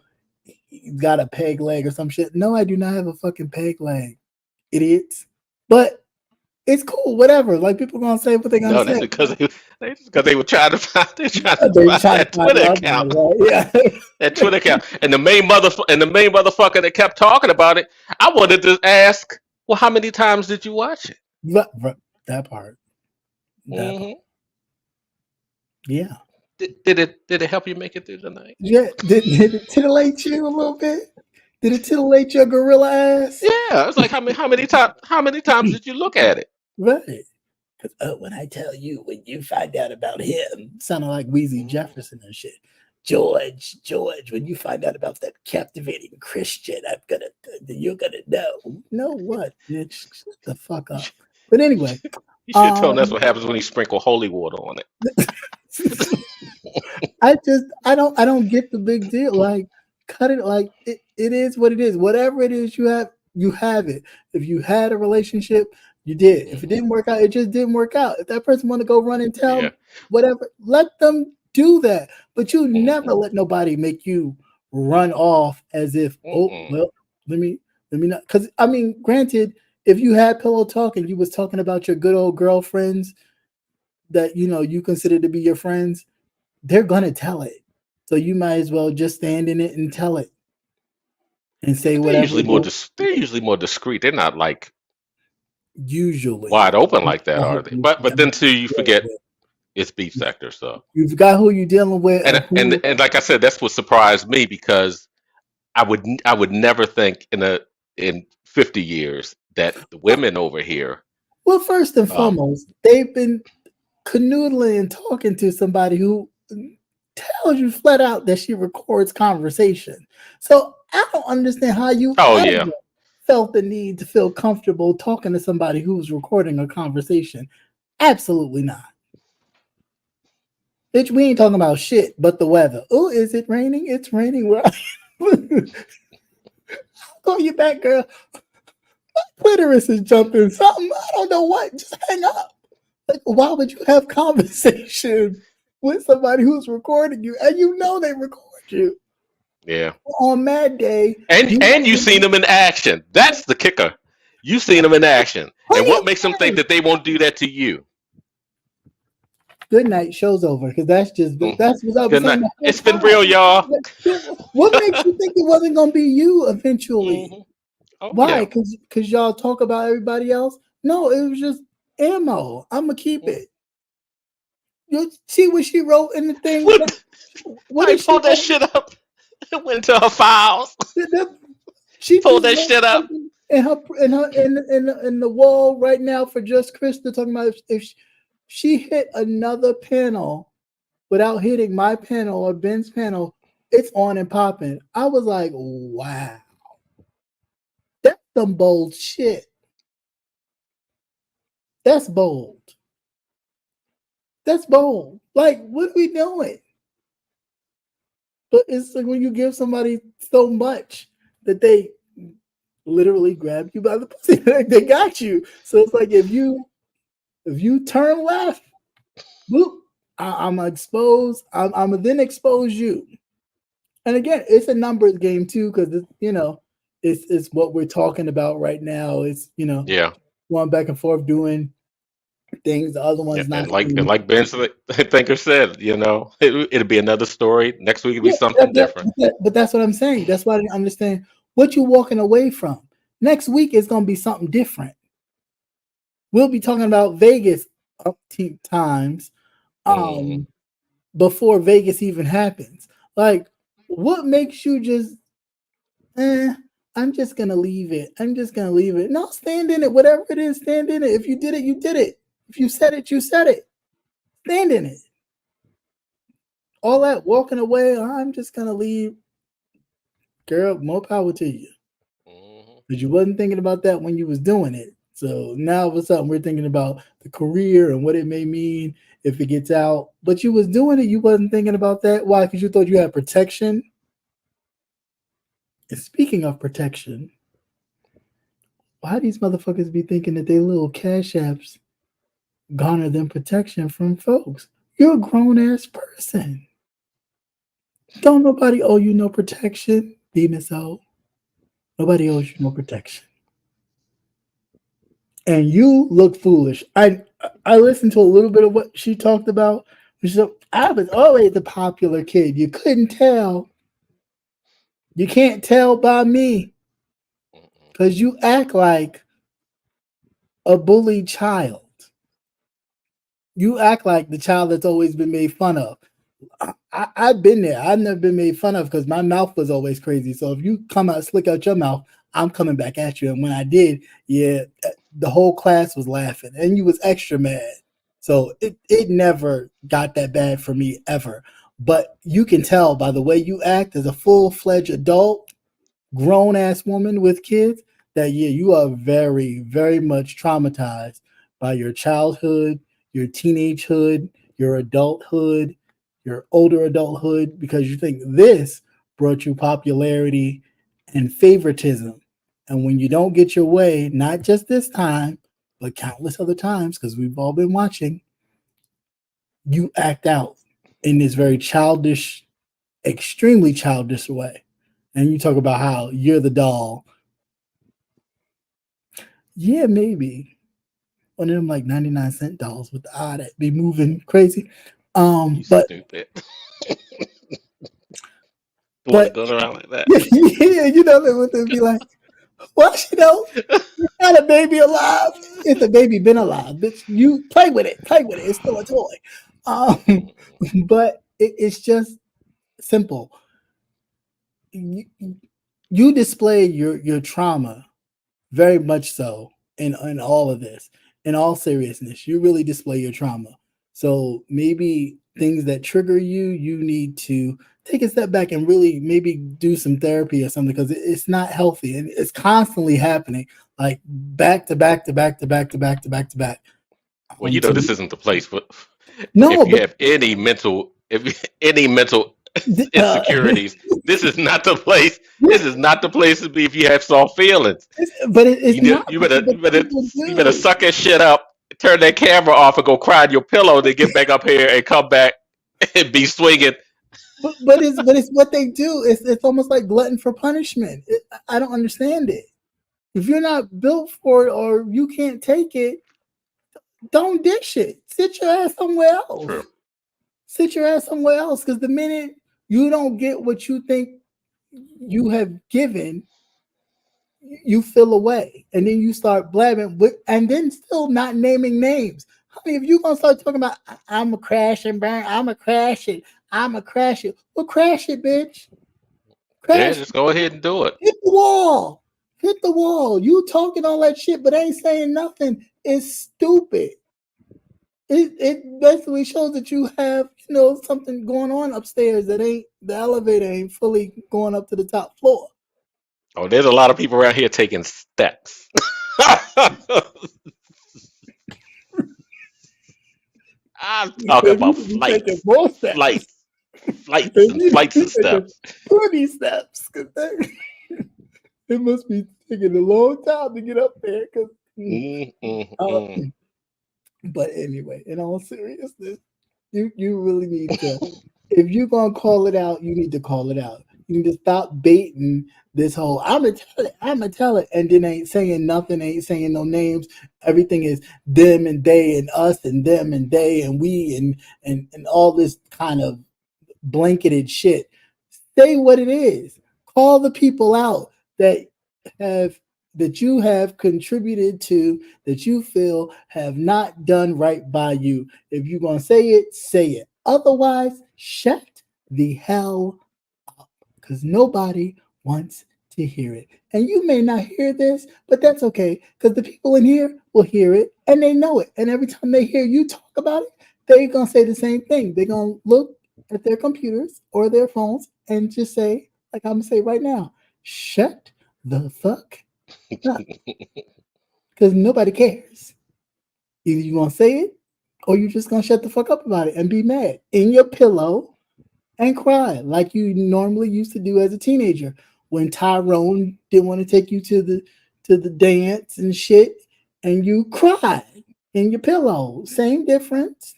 you got a peg leg or some shit." No, I do not have a fucking peg leg, idiots. But it's cool, whatever. Like people gonna say what they gonna No, say. that's because they were trying to find They trying to that find Twitter love, account. right? That Twitter account. And the main motherfucker that kept talking about it, I wanted to ask, well, how many times did you watch it? That part. That part. Hmm. Yeah. Did it help you make it through the night? Yeah. Did it titillate you a little bit? Did it titillate your gorilla ass? Yeah, it's like how many times did you look at it? Right. Because when I tell you, when you find out about him, sounding like Weezy Mhm. Jefferson and shit. George, when you find out about that captivating Christian, you're gonna know what, bitch? Shut the fuck You up. should, But you anyway, should you should have told them that's um, what happens when you sprinkle holy water on it. I don't get the big deal. Like, cut it. Like it is what it is. Whatever it is you have it. If you had a relationship, you did. If it Hmm. didn't work out, it just didn't work out. If that person want to go run and Yeah. tell whatever, let them do that. But you never Hmm. let nobody make you run off as if, oh Mm-mm. well, let me not. Because I mean, granted, if you had pillow talk and you was talking about your good old girlfriends that you consider to be your friends, they're gonna tell it. So you might as well just stand in it and tell it and Yeah, say but whatever. they're usually more discreet. They're not like Usually, wide open like I that, are hope they? you But then too, you forget yeah. It's beef sector. So You've got who you're dealing with, and who. and like I said, that's what surprised me because I would never think in 50 years that the women over here. Well, first and Um, foremost, they've been canoodling and talking to somebody who tells you flat out that she records conversation. So I don't understand how you oh ever yeah, felt the need to feel comfortable talking to somebody who's recording a conversation. Absolutely not. Bitch, we ain't talking about shit but the weather. Oh, is it raining? It's raining. Where I'll call you back, girl. My clitoris is jumping. Something. I don't know what. Just hang up. Like, why would you have conversation with somebody who's recording you and you know they record you yeah. on Mad Day? And you seen them in action. That's the kicker. You seen them in action, and what makes them think that they won't do that to you? Good night. Show's over because that's what I was Good night. saying. It's been real, y'all. What makes you think it wasn't gonna be you eventually? Mhm. Oh Why? yeah. Because y'all talk about everybody else? No, it was just ammo. I'm gonna keep it. You see what she wrote in the thing? What? I did she pulled that write? shit up. It went to her files. She Pulled just that wrote shit up. something in the wall right now for Just Krista talking about if she hit another panel without hitting my panel or Ben's panel, it's on and popping. I was like, wow, that's some bold shit. That's bold. That's bold. Like, what are we doing? But it's like when you give somebody so much that they literally grab you by the pussy, like they got you. So it's like if you turn left, boop, I'm exposed. I'm gonna then expose you. And again, it's a numbers game too, because it's what we're talking about right now. It's Yeah. going back and forth doing things the other Yeah, one's not and doing. like Ben Thinker said, it'll be another story. Next week it'll be something different. But that's what I'm saying. That's why I didn't understand what you're walking away from. Next week is going to be something different. We'll be talking about Vegas umpteen times Mhm. before Vegas even happens. Like, what makes you just, I'm just going to leave it. I'm just going to leave it. No, stand in it. Whatever it is, stand in it. If you did it, you did it. If you said it, you said it. Stand in it. All that walking away, I'm just going to leave. Girl, more power to you. Mhm. But you wasn't thinking about that when you was doing it. So now all of a sudden we're thinking about the career and what it may mean if it gets out. But you was doing it, you wasn't thinking about that. Why? Because you thought you had protection. And speaking of protection, why these motherfuckers be thinking that they little cash apps garner them protection from folks? You're a grown-ass person. Don't nobody owe you no protection, Miss O. Nobody owes you no protection. And you look foolish. I listened to a little bit of what she talked about. So I was always the popular kid. You couldn't tell. You can't tell by me because you act like a bullied child. You act like the child that's always been made fun of. I've been there. I've never been made fun of because my mouth was always crazy. So if you come out, slick out your mouth, I'm coming back at you. And when I did, yeah, the whole class was laughing and you was extra mad. So it never got that bad for me ever. But you can tell by the way you act as a full-fledged adult, grown-ass woman with kids that, yeah, you are very, very much traumatized by your childhood, your teenagehood, your adulthood, your older adulthood, because you think this brought you popularity and favoritism. And when you don't get your way, not just this time, but countless other times, because we've all been watching, you act out in this very childish, extremely childish way. And you talk about how you're the doll. Yeah, maybe. One of them like 99-cent dolls with the eye that be moving crazy. You But stupid. The one that goes around like that. yeah, you know what they'd be like. Well, it's not a baby alive. It's a baby been alive. Bitch, you play with it. Play with it. It's still a toy. Um, but it's just simple. You, you display your trauma very much so in all of this. In all seriousness, you really display your trauma. So maybe things that trigger you, you need to take a step back and really maybe do some therapy or something because it's not healthy and it's constantly happening, like back to back to back to back to back to back to back. Well, you know, So this isn't the place for no, if you but have any mental uh, insecurities. This is not the place. This is not the place to be if you have soft feelings. but it's You know, not because people you better do. suck that shit up, turn that camera off, and go cry in your pillow. Then get back up here and come back and be swinging. But it's what they do. It's almost like glutton for punishment. I don't understand it. If you're not built for it or you can't take it, don't dish it. Sit your ass somewhere else. True. Sit your ass somewhere else. Because the minute you don't get what you think you have given, you feel away, and then you start blabbing with, and then still not naming names. Honey, if you gonna start talking about I'm a crash and burn, I'm a crash it, I'm a crash it. Well, crash it, bitch. Yeah, Crash. just go ahead and do it. Hit the wall. Hit the wall. You talking all that shit, but ain't saying nothing. It's stupid. It basically shows that you have, something going on upstairs that ain't the elevator ain't fully going up to the top floor. Oh, there's a lot of people around here taking steps. I'm talking about You be taking flights, more steps. flights, They and need flights to and be taking steps. 20 steps. It must be taking a long time to get up there. Mm. But anyway, in all seriousness, you really need to, if you're going to call it out, you need to call it out. You need to stop baiting this whole, I'm going to tell it, and then ain't saying nothing, ain't saying no names. Everything is them and they and us and them and they and we and all this kind of blanketed shit. Say what it is. Call the people out that you have contributed to, that you feel have not done right by you. If you're gonna say it, say it. Otherwise, shut the hell up. Because nobody wants to hear it. And you may not hear this, but that's okay. Because the people in here will hear it and they know it. And every time they hear you talk about it, they're gonna say the same thing. They're gonna look at their computers or their phones and just say, like I'm gonna say right now, shut the fuck up. Because nobody cares. Either you're gonna say it or you're just gonna shut the fuck up about it and be mad in your pillow and cry like you normally used to do as a teenager when Tyrone didn't want to take you to the dance and shit, and you cried in your pillow. Same difference,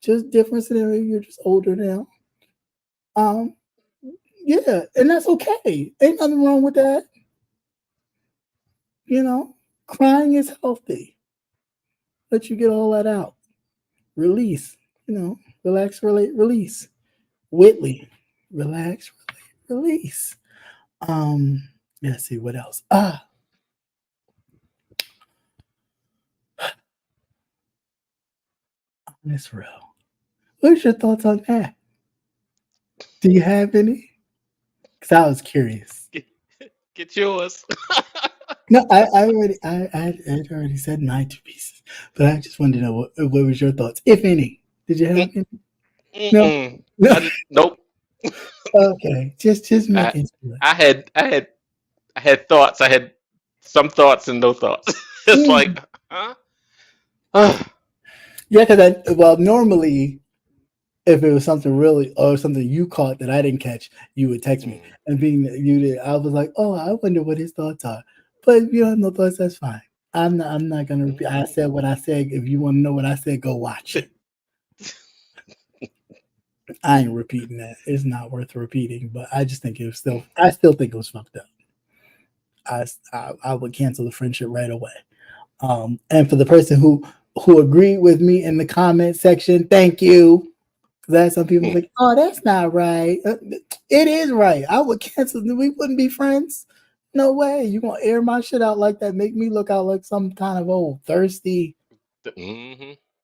just different scenario. You're just older now. Yeah, and that's okay. Ain't nothing wrong with that. Crying is healthy. Let you get all that out. Release. Relax, relate, release. Whitley, relax, relate, release. Let's see what else. Miss Real. What's your thoughts on that? Do you have any? Because I was curious. Get yours. No, I had already said 90 pieces, but I just wanted to know what was your thoughts, if any. Did you have any? No. Nope. Okay, just I, making sure. I had thoughts. I had some thoughts and no thoughts. It's like, huh? Yeah, because normally if it was something really or something you caught that I didn't catch, you would text me. And being that you did, I was like, oh, I wonder what his thoughts are. But if you have no thoughts, that's fine. I'm not gonna repeat. I said what I said. If you want to know what I said, go watch it. I ain't repeating that. It's not worth repeating. But I just think I still think it was fucked up. I would cancel the friendship right away. And for the person who agreed with me in the comment section, thank you. That some people like, oh, that's not right. It is right. I would cancel. We wouldn't be friends. No way. You gonna air my shit out like that? Make me look out like some kind of old thirsty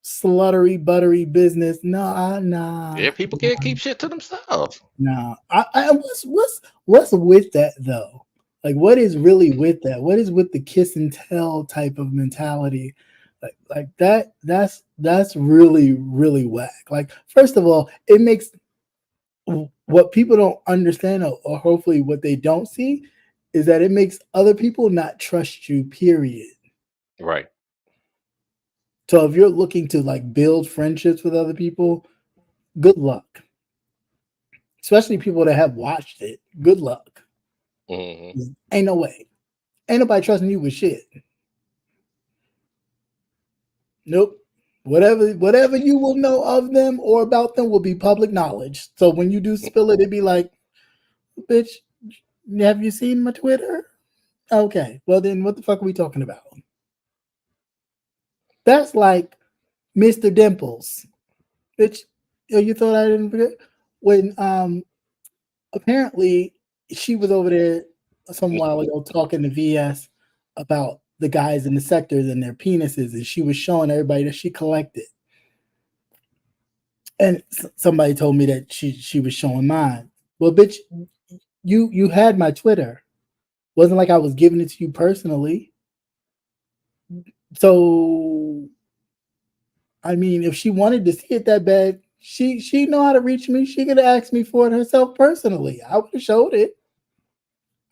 sluttery, buttery business. Nah. Yeah, people can't keep shit to themselves. No, what's with that though? Like, what is really with that? What is with the kiss and tell type of mentality? Like that. That's really whack. Like, first of all, it makes what people don't understand, or hopefully what they don't see, is that it makes other people not trust you. Period. Right. So if you're looking to like build friendships with other people, good luck. Especially people that have watched it. Good luck. Mm-hmm. Ain't no way. Ain't nobody trusting you with shit. Nope. Whatever you will know of them or about them will be public knowledge. So when you do spill it, it'd be like, bitch, have you seen my Twitter? Okay. Well then what the fuck are we talking about? That's like Mr. Dimples. Bitch, you thought I didn't forget? When apparently she was over there some while ago talking to VS about the guys in the sectors and their penises, and she was showing everybody that she collected. And somebody told me that she was showing mine. Well, bitch, you had my Twitter. Wasn't like I was giving it to you personally. So, I mean, if she wanted to see it that bad, she know how to reach me. She could have asked me for it herself personally. I would have showed it.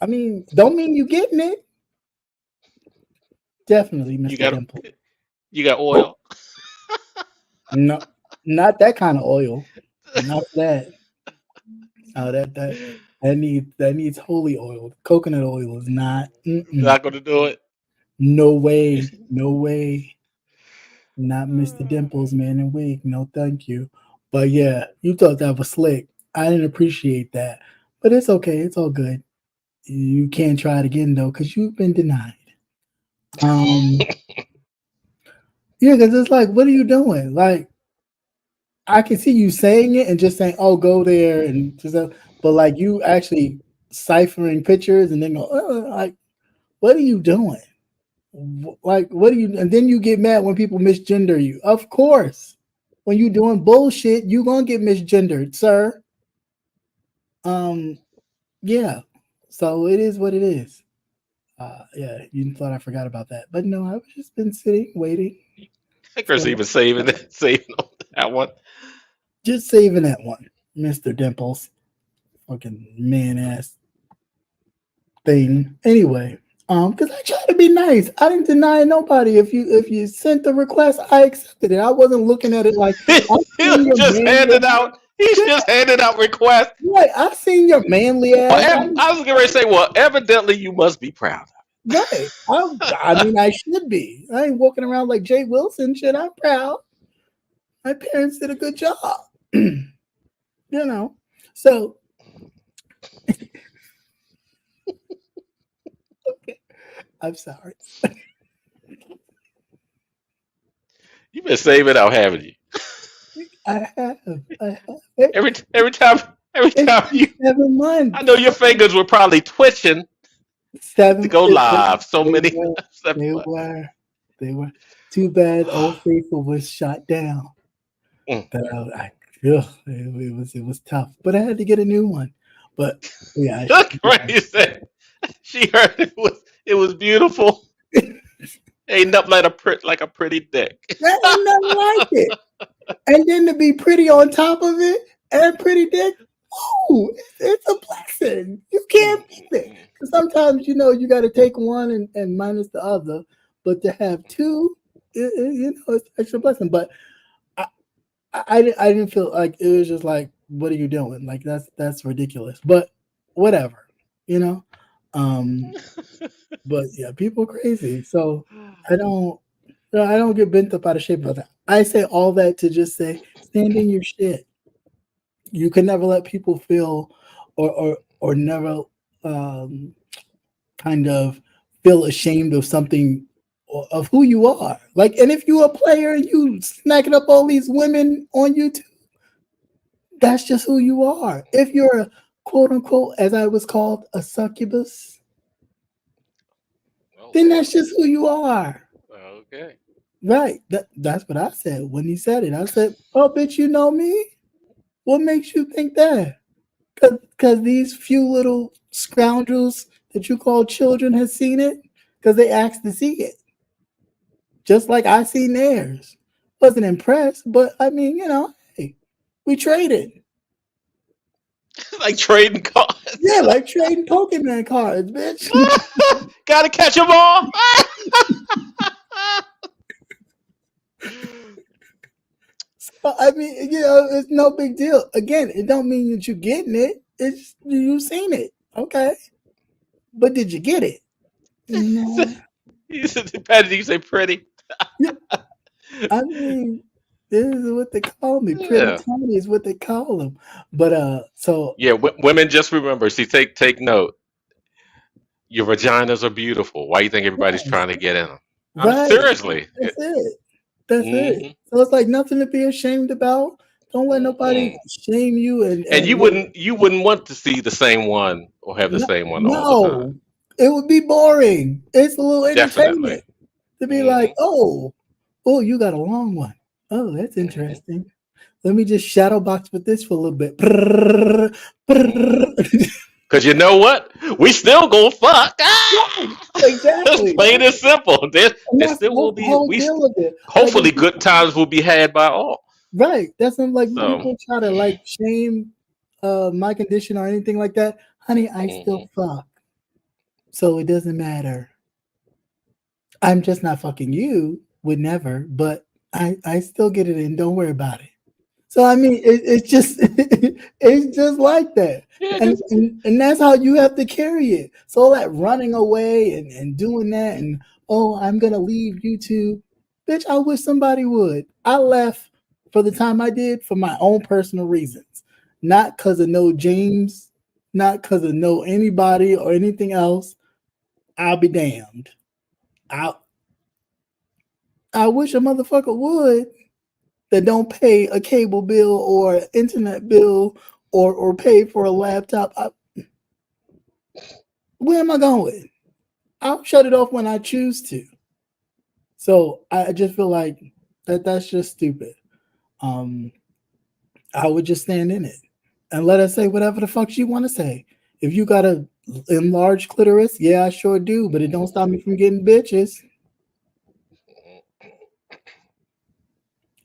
I mean, don't mean you getting it. Definitely, Mr. Dimple. You got oil? No, not that kind of oil. Not that. Oh, that needs holy oil. Coconut oil is not. Not going to do it. No way. No way. Not Mr. Dimples, man and wig. No, thank you. But yeah, you thought that was slick. I didn't appreciate that. But it's okay. It's all good. You can't try it again though, because you've been denied. Yeah, because it's like, what are you doing? Like, I can see you saying it and just saying, "Oh, go there," and just, but like you actually ciphering pictures and then go, like, what are you doing? Like, what do you? And then you get mad when people misgender you. Of course, when you doing bullshit, you gonna get misgendered, sir. Yeah. So it is what it is. Yeah, you thought I forgot about that, but no, I've just been sitting, waiting. I think there's even saving on that one. Just saving that one, Mr. Dimples. Fucking man ass thing. Anyway, because I try to be nice. I didn't deny nobody. If you sent the request, I accepted it. I wasn't looking at it like He's just handing out. He's just handing out requests. Right, I seen your manly ass. I was going to say, well, evidently you must be proud. Right. I mean, I should be. I ain't walking around like Jay Wilson. Shit, I'm proud. My parents did a good job. You know. So okay. I'm sorry. You've been saving out, haven't you? I have. Every time you. 7 months. I know your fingers were probably twitching to go live. So many. They were. Too bad Old Faithful was shot down. It was tough, but I had to get a new one. But yeah, You said she heard it was beautiful. Ain't nothing like a pretty dick. That ain't nothing like it. And then to be pretty on top of it and pretty dick, ooh, it's a blessing. You can't beat it. Because sometimes you got to take one and minus the other, but to have two, it's an extra blessing. But I didn't feel like it was just like, what are you doing? Like that's ridiculous. But whatever, But yeah, people crazy. So I don't get bent up out of shape about that. I say all that to just say, stand in your shit. You can never let people feel or never kind of feel ashamed of something of who you are. Like, and if you're a player and you snacking up all these women on YouTube, that's just who you are. If you're a quote unquote, as I was called, a succubus, then that's just who you are. Okay. Right. That's what I said when he said it. I said, "Oh, bitch, you know me? What makes you think that? Because these few little scoundrels that you call children has seen it because they asked to see it, just like I seen theirs. Wasn't impressed, but I mean, hey, we traded. Like trading cards. Yeah, like trading Pokemon cards, bitch. Gotta catch them all. So, I mean, it's no big deal. Again, it don't mean that you're getting it. It's you seen it, okay? But did you get it? No. You said, Patty, you say pretty. I mean, this is what they call me. Pretty Yeah. Tony is what they call them. But so Yeah, women, just remember. See, take note. Your vaginas are beautiful. Why you think everybody's yes, trying to get in them? right. Seriously. That's it. That's it. Hmm. So it's like nothing to be ashamed about. Don't let nobody Hmm. shame you And and make you wouldn't want to see the same one or have the no, same one all the time. no. It would be boring. It's a little Definitely. entertainment to be Hmm. like, oh, you got a long one. Oh, that's Hmm. interesting. Let me just shadow box with this for a little bit. Brrr, brrr. Because you know what? We still gonna fuck. Ah! It's Exactly. plain and simple. And There that's still will the be. whole deal of it. Like Hopefully, good times will be had by all. right. That's when like when So, people try to like shame my condition or anything like that. Honey, I still mhm. fuck. So it doesn't matter. I'm just not fucking you, would never, but I still get it in. Don't worry about it. So I mean it's just it's just like that. Yeah, And that's how you have to carry it. So all that running away and doing that and oh I'm gonna leave YouTube. Bitch, I wish somebody would. I left for the time I did for my own personal reasons. Not because of no James, not because of no anybody or anything else. I'll be damned. I I wish a motherfucker would that don't pay a cable bill or internet bill or pay for a laptop. Where am I going? I'll shut it off when I choose to. So I just feel like that's just stupid. Um, I would just stand in it and let her say whatever the fuck she want to say. If you got a enlarged clitoris, yeah, I sure do, but it don't stop me from getting bitches.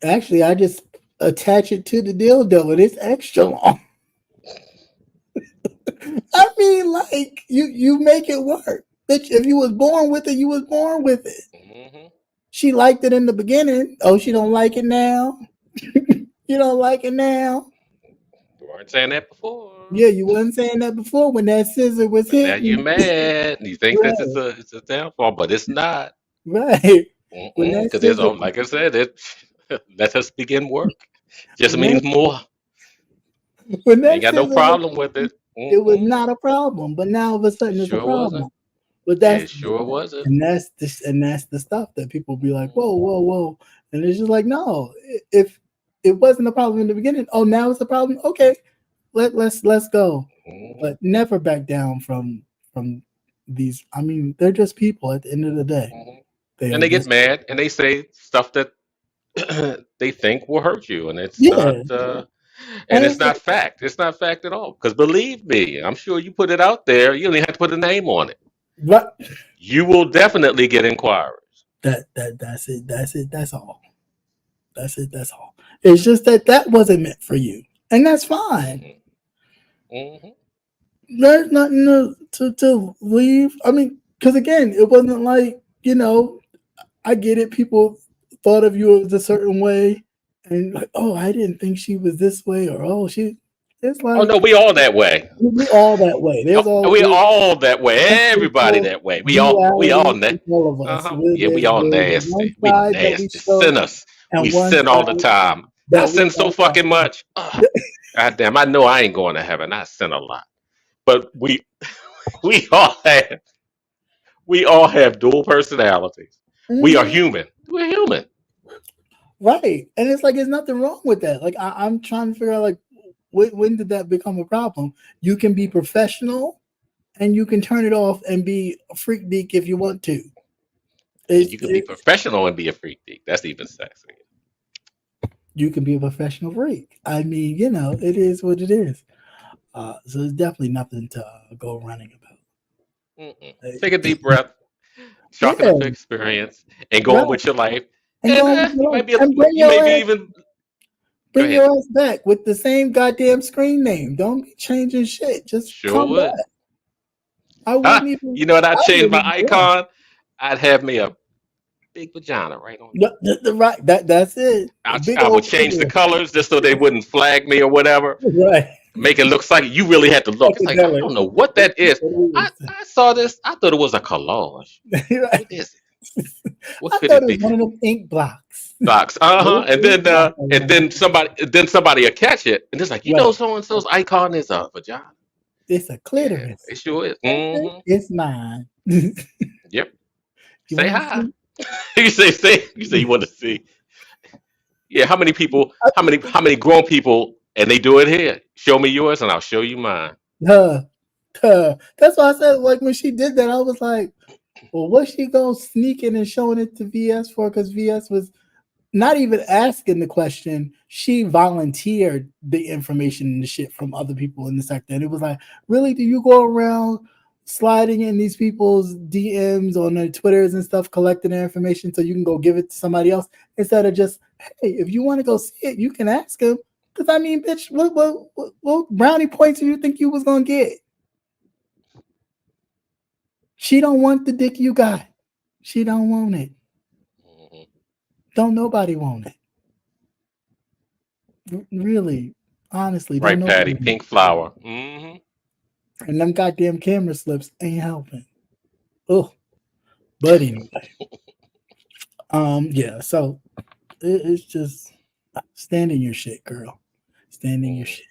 Actually, I just attach it to the dildo and it's extra long. I mean, like you make it work. Bitch, if you was born with it, you was born with it. Mhm. She liked it in the beginning. Oh, she don't like it now. You don't like it now. You weren't saying that before. Yeah, you wasn't saying that before when that scissor was But now you hitting. mad. You think that Right, it's a downfall, but it's not. right. When that Because there's, scissor, like I said, it let us begin work. Just when that, means more. when Ain't that got no scissor was, problem with it. it was Mm-mm. not a problem. But now all of a It sudden it's a sure wasn't. problem. But It sure wasn't. that's the stuff that people be like, whoa, Mhm. whoa, whoa. And it's just like, no, if it wasn't a problem in the beginning, oh now it's a problem. Okay, let's go. Mhm. But never back down from these. I mean, they're just people at the end of the day. Mhm. They And are they get just mad and they say stuff that they think will hurt you, and yeah. And it's it's like not fact. It's not fact at all. Because believe me, I'm sure you put it out there. You don't even have to put a name on it. what You will definitely get inquiries. that's it. That's it. That's all. That's it. That's all. It's just that wasn't meant for you, and that's fine. Hmm. Hmm. There's nothing to leave. I mean, because again, it wasn't like I get it. People thought of you as a certain way, and like, oh, I didn't think she was this way, or oh, she. It's Oh like no, we all that way. we all that way. Oh, There's all we all that way. that's what's Everybody called that way. We all duality in all of us. Yeah, we all There's the one nasty. We side that we nasty. show Sin us. We and one sin all the side time. I that we sin so don't fucking have. much. Ugh. God damn, I know I ain't going to heaven. I sin a lot. But we all have we all have dual personalities. We are Mhm. human. We're human. Right, and it's like there's nothing wrong with that. Like I'm trying to figure out like when did that become a problem? You can be professional and you can turn it off and be a freak deek if you want to. It's, You can be professional and be a freak geek. That's even sexy. you can be a professional freak. I mean, you know, it is what it is. So it's definitely nothing to go running about. Take a deep breath, chalk it Yeah, up to experience, and go right. on with your life. And And go on with you your life. might be, And bring you may your be ass, even. Go ahead. back with the same goddamn screen name. Don't be changing shit. Just Sure come back. would. I wouldn't even. You know what? I'd I change my wouldn't even. Yeah. icon. I'd have me a big vagina right on there. Right. That's it. A big I would old change the figure. colors just so they wouldn't flag me or whatever. Right. Make it look like you really had to look. It's like, I Psychedelic. don't know what that is. It I saw this. I thought it was a collage. is. Right. What is it? What I could thought it it was be? one of them ink blocks. Box. And then somebody will catch it, and it's like, you know, Right. so and so's icon is a vagina. It's a Yeah, clitoris. it sure is. Hmm. It's mine. You Yep. Say wanna hi. see? You say you want to see. Yeah. How many people? How many grown people? And they do it here. Show me yours, and I'll show you mine. Huh. That's why I said, like, when she did that, I was like, well, what's she going sneaking and showing it to VS for? Because VS was not even asking the question. She volunteered the information and the shit from other people in the sector. And it was like, really? Do you go around sliding in these people's DMs on their Twitters and stuff, collecting their information so you can go give it to somebody else instead of just, hey, if you want to go see it, you can ask him. Because, I mean, bitch, what brownie points do you think you was going to get? She don't want the dick you got. She don't want it. Mhm. Don't nobody want it. Really, honestly, don't Right, Patty. nobody want Pink flower. Hmm. it. And them goddamn camera slips ain't helping. Oh, but anyway. Yeah, so it's just stand in your shit, girl. Stand in your shit.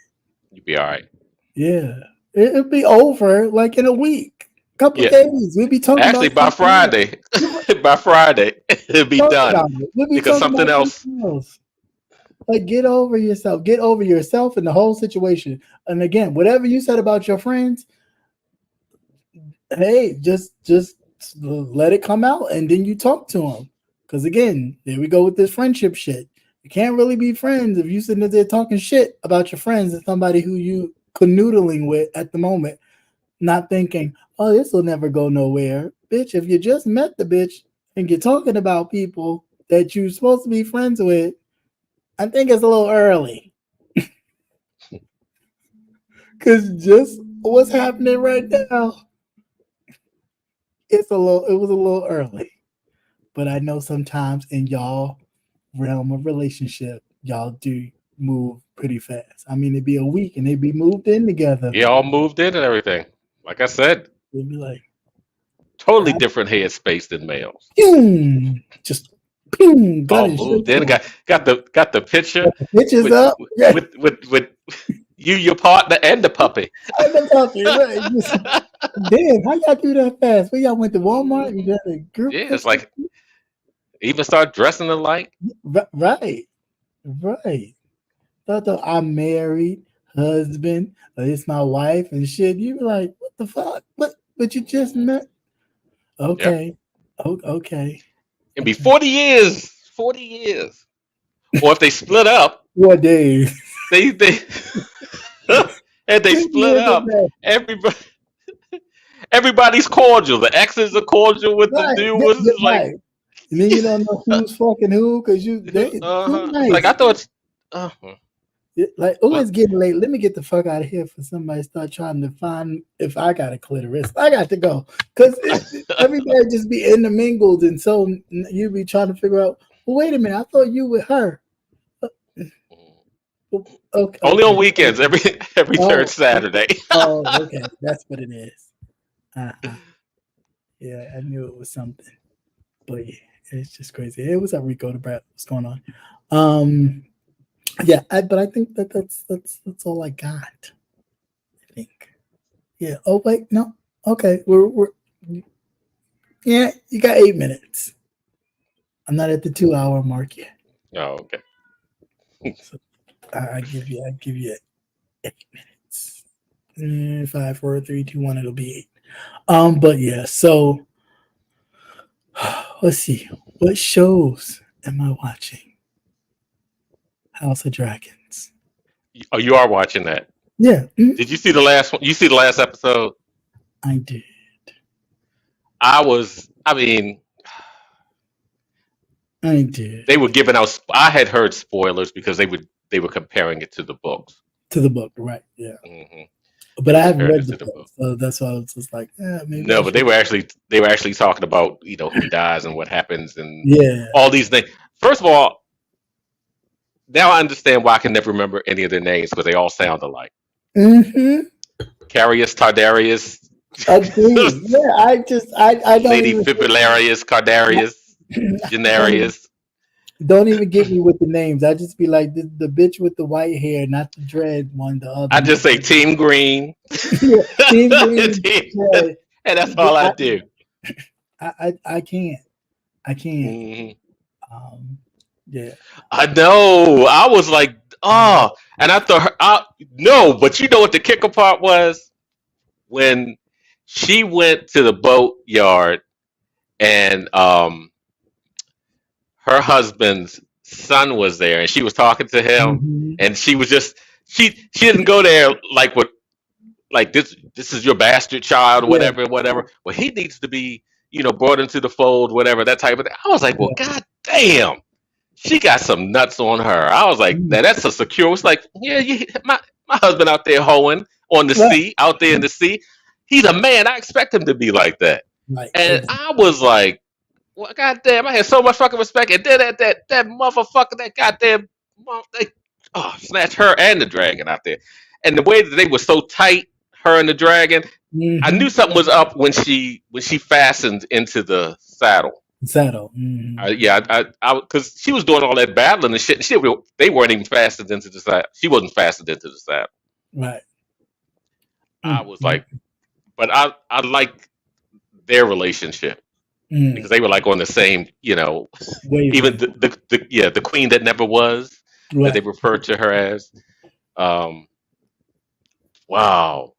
You'll be all right. Yeah. It'll be over like in a week. Couple Yeah. days. We'll be talking Actually, about by something Friday, by Friday, it'll be else. done About it. We'll be because talking something about else. something else. Like, get over yourself. Get over yourself and the whole situation. And again, whatever you said about your friends, hey, just let it come out and then you talk to them. Because again, there we go with this friendship shit. You can't really be friends if you sitting there talking shit about your friends and somebody who you canoodling with at the moment, not thinking, oh, this will never go nowhere. Bitch, if you just met the bitch and you're talking about people that you're supposed to be friends with, I think it's a little early. Because just what's happening right now, it was a little early. But I know sometimes in y'all realm of relationship, y'all do move pretty fast. I mean, it'd be a week and they'd be moved in together. Yeah, all moved in and everything. Like I said, They'd be like, totally different headspace than males. boom, just boom, got All it. moved in. Got the picture Bitches with up. Yeah, with you, your partner, and the puppy. and the puppy, right. Damn, how y'all do that fast? Well, y'all went to Walmart and got a group. Yeah, it's like even start dressing alike. Right. Thought I'm married, husband, or it's my wife and shit. You be like, what the fuck? But you just met. Okay. Okay. It'd be 40 years. 40 years. Or if they split up, 4 days. they and they split up. Everybody's cordial. The exes are cordial with the new. It's like, Right. And then you don't know who's fucking who because they too nice. like I thought. Like, oh, it's getting late. Let me get the fuck out of here for somebody to start trying to find if I got a clitoris. I got to go because everybody just be intermingled, and so you be trying to figure out. Well, wait a minute, I thought you with her. Okay. Only on weekends, every third Saturday. Oh, okay, that's what it is. Uh-huh. Yeah, I knew it was something, but yeah, it's just crazy. Hey, what's up, Rico the Brat? What's going on? Yeah, but I think that's all I got. I think. Yeah. Oh wait, no. Okay, we're. Yeah, you got 8 minutes. I'm not at the 2-hour mark yet. Oh, okay. So I give you 8 minutes. 5, 4, 3, 2, 1. It'll be 8. But yeah. So Let's see. What shows am I watching? House of Dragons. Oh, you are watching that. Yeah, Did you see the last one? You see the last episode? I did. I mean, I did. they were giving out. I had heard spoilers because they were comparing it to the books. To the book, right? Yeah. hmm But I haven't Comparing read it the to the book, book. so that's why I was just like, maybe. No, I but they should. were actually talking about who dies and what happens and Yeah. all these things. First of all, now I understand why I can never remember any of their names because they all sound alike. Mm-hmm. Carius Tardarius, Agreed. Yeah, I don't Lady even Fibrillarius, Cardarius, Genarius. don't even get me with the names. I just be like the bitch with the white hair, not the dread one. The other. I just say Team Green, Yeah, Team Green. Yeah, and that's all I do. I can't. I can't. Mhm. Yeah. I know. I was like, oh, and I thought, no, but you know what the kicker part was when she went to the boat yard and her husband's son was there and she was talking to him Mhm. and she was just she didn't go there like what like this is your bastard child or Yeah. whatever. Well, he needs to be brought into the fold, whatever that type of thing. I was like, well, god damn, she got some nuts on her. I was like, Mm. now that's a secure. It's like, yeah, my husband out there hoeing on the Right. sea, out there in the sea. He's a man. I expect him to be like that. Right. And I was like, well, goddamn, I had so much fucking respect. And then that motherfucker, that goddamn, they snatched her and the dragon out there. And the way that they were so tight, her and the dragon, I Mhm. knew something was up when she fastened into the saddle. Saddle. Mhm. Yeah, because she was doing all that battling and shit. And they weren't even fastened into the saddle. She wasn't fastened into the saddle. Right. I was like, but I like their relationship Mm. because they were like on the same, Wave. even the queen that never was that they Right. referred to her as. Wow,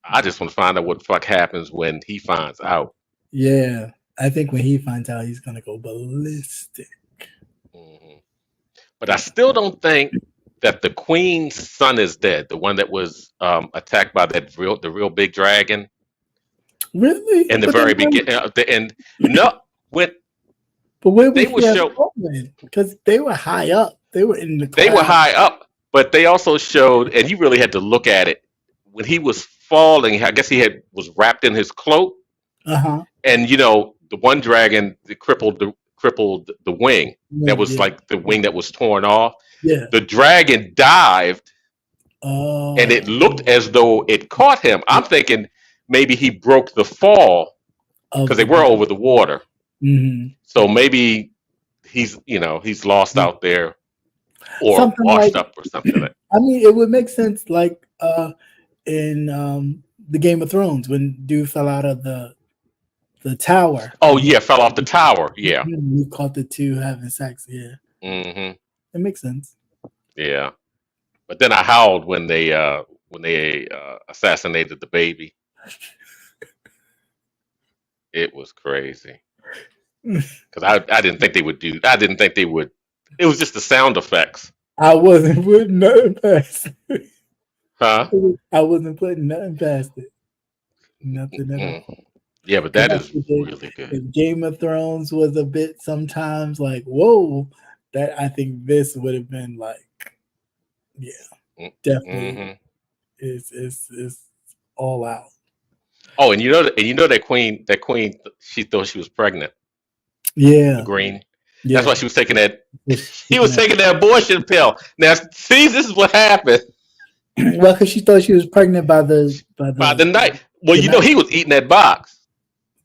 I just want to find out what the fuck happens when he finds out. Yeah. I think when he finds out, he's gonna go ballistic. hmm But I still don't think that the queen's son is dead. The one that was attacked by the real big dragon Really? in the But very then when, beginning. The end. No, when but where they was were she show, going? Because they were high up. They were in the they were clouds. high up, but they also showed, and you really had to look at it when he was falling. I guess was wrapped in his cloak, Uh-huh. and the one dragon that crippled the wing. That was Yeah. like the wing that was torn off. Yeah. The dragon dived, and it Oh. looked as though it caught him. I'm thinking maybe he broke the fall because Of they the were over the water. Mhm. So maybe he's lost out there or Something washed like, up or something. I mean, it would make sense like in the Game of Thrones when dude fell out of the tower. Oh yeah, fell off the tower. Yeah. You caught the two having sex. Yeah. hmm It makes sense. Yeah. But then I howled when they assassinated the baby. It was crazy because I didn't think they would do. I didn't think they would. It was just the sound effects, I wasn't putting nothing past it. huh? I wasn't putting nothing past it. Nothing at all. Mm. Yeah, but that is really good. If Game of Thrones was a bit sometimes like, whoa, that I think this would have been like, yeah, Mm, definitely mhm. is all out. Oh, and that queen, she thought she was pregnant. Yeah, Green. yeah. That's why she was taking that. She He was taking that abortion pill. Now, see, this is what happened well, because she thought she was pregnant by the by the night. Well, the night. he was eating that box.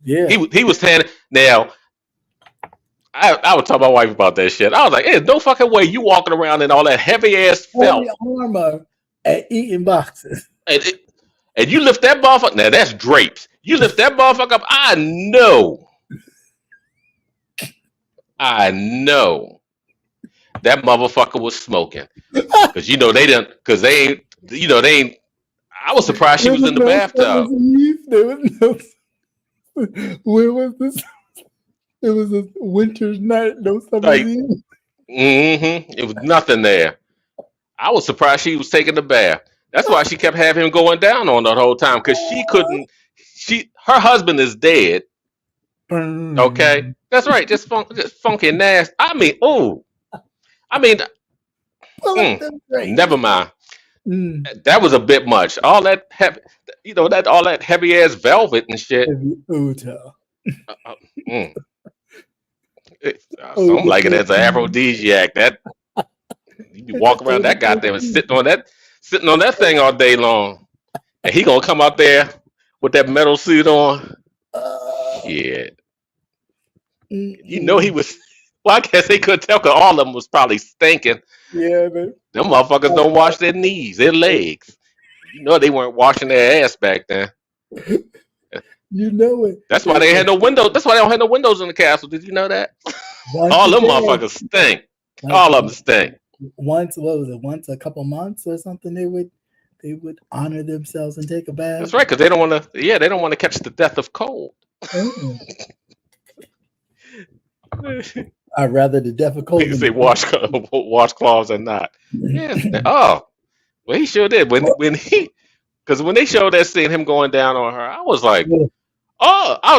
Yeah, He was standing. Now, I would talk to my wife about that shit. I was like, "There's no fucking way you walking around in all that heavy ass felt, heavy armor at eating boxes. and you lift that motherfucker. Now that's drapes. You lift that motherfucker up. I know that motherfucker was smoking because they didn't. Because they ain't. They ain't. I was surprised she was in the bathtub. There was no. Where was this? It was a winter's night, no summer's Like, eve. It was nothing there. I was surprised she was taking the bath. That's why she kept having him going down on her the whole time because she couldn't. Her husband is dead. Okay, that's right. Just funky and nasty. I mean, Well, mm, that's great. never mind. Mm. That was a bit much. All that heavy, all that heavy ass velvet and shit. Uta. Mm. So I'm like it as an aphrodisiac. That you be walking around that goddamn sitting on that thing all day long, and he gonna come out there with that metal suit on. Shit, you know he was. Well, I guess they couldn't tell because all of them was probably stinking. Yeah, man. Them motherfuckers don't wash their knees, their legs. You know they weren't washing their ass back then. You know it. That's why they had no windows. That's why they don't have no windows in the castle. Did you know that? All them motherfuckers stink. All of them stink. Once, what was it? Once a couple months or something, they would honor themselves and take a bath. That's right, because they don't want to. Yeah, they don't want to catch the death of cold. Mm. I'd rather the death of cold. They say washcloths or not. Yeah. Oh, well, he sure did. When they showed that scene, him going down on her, I was like, oh, I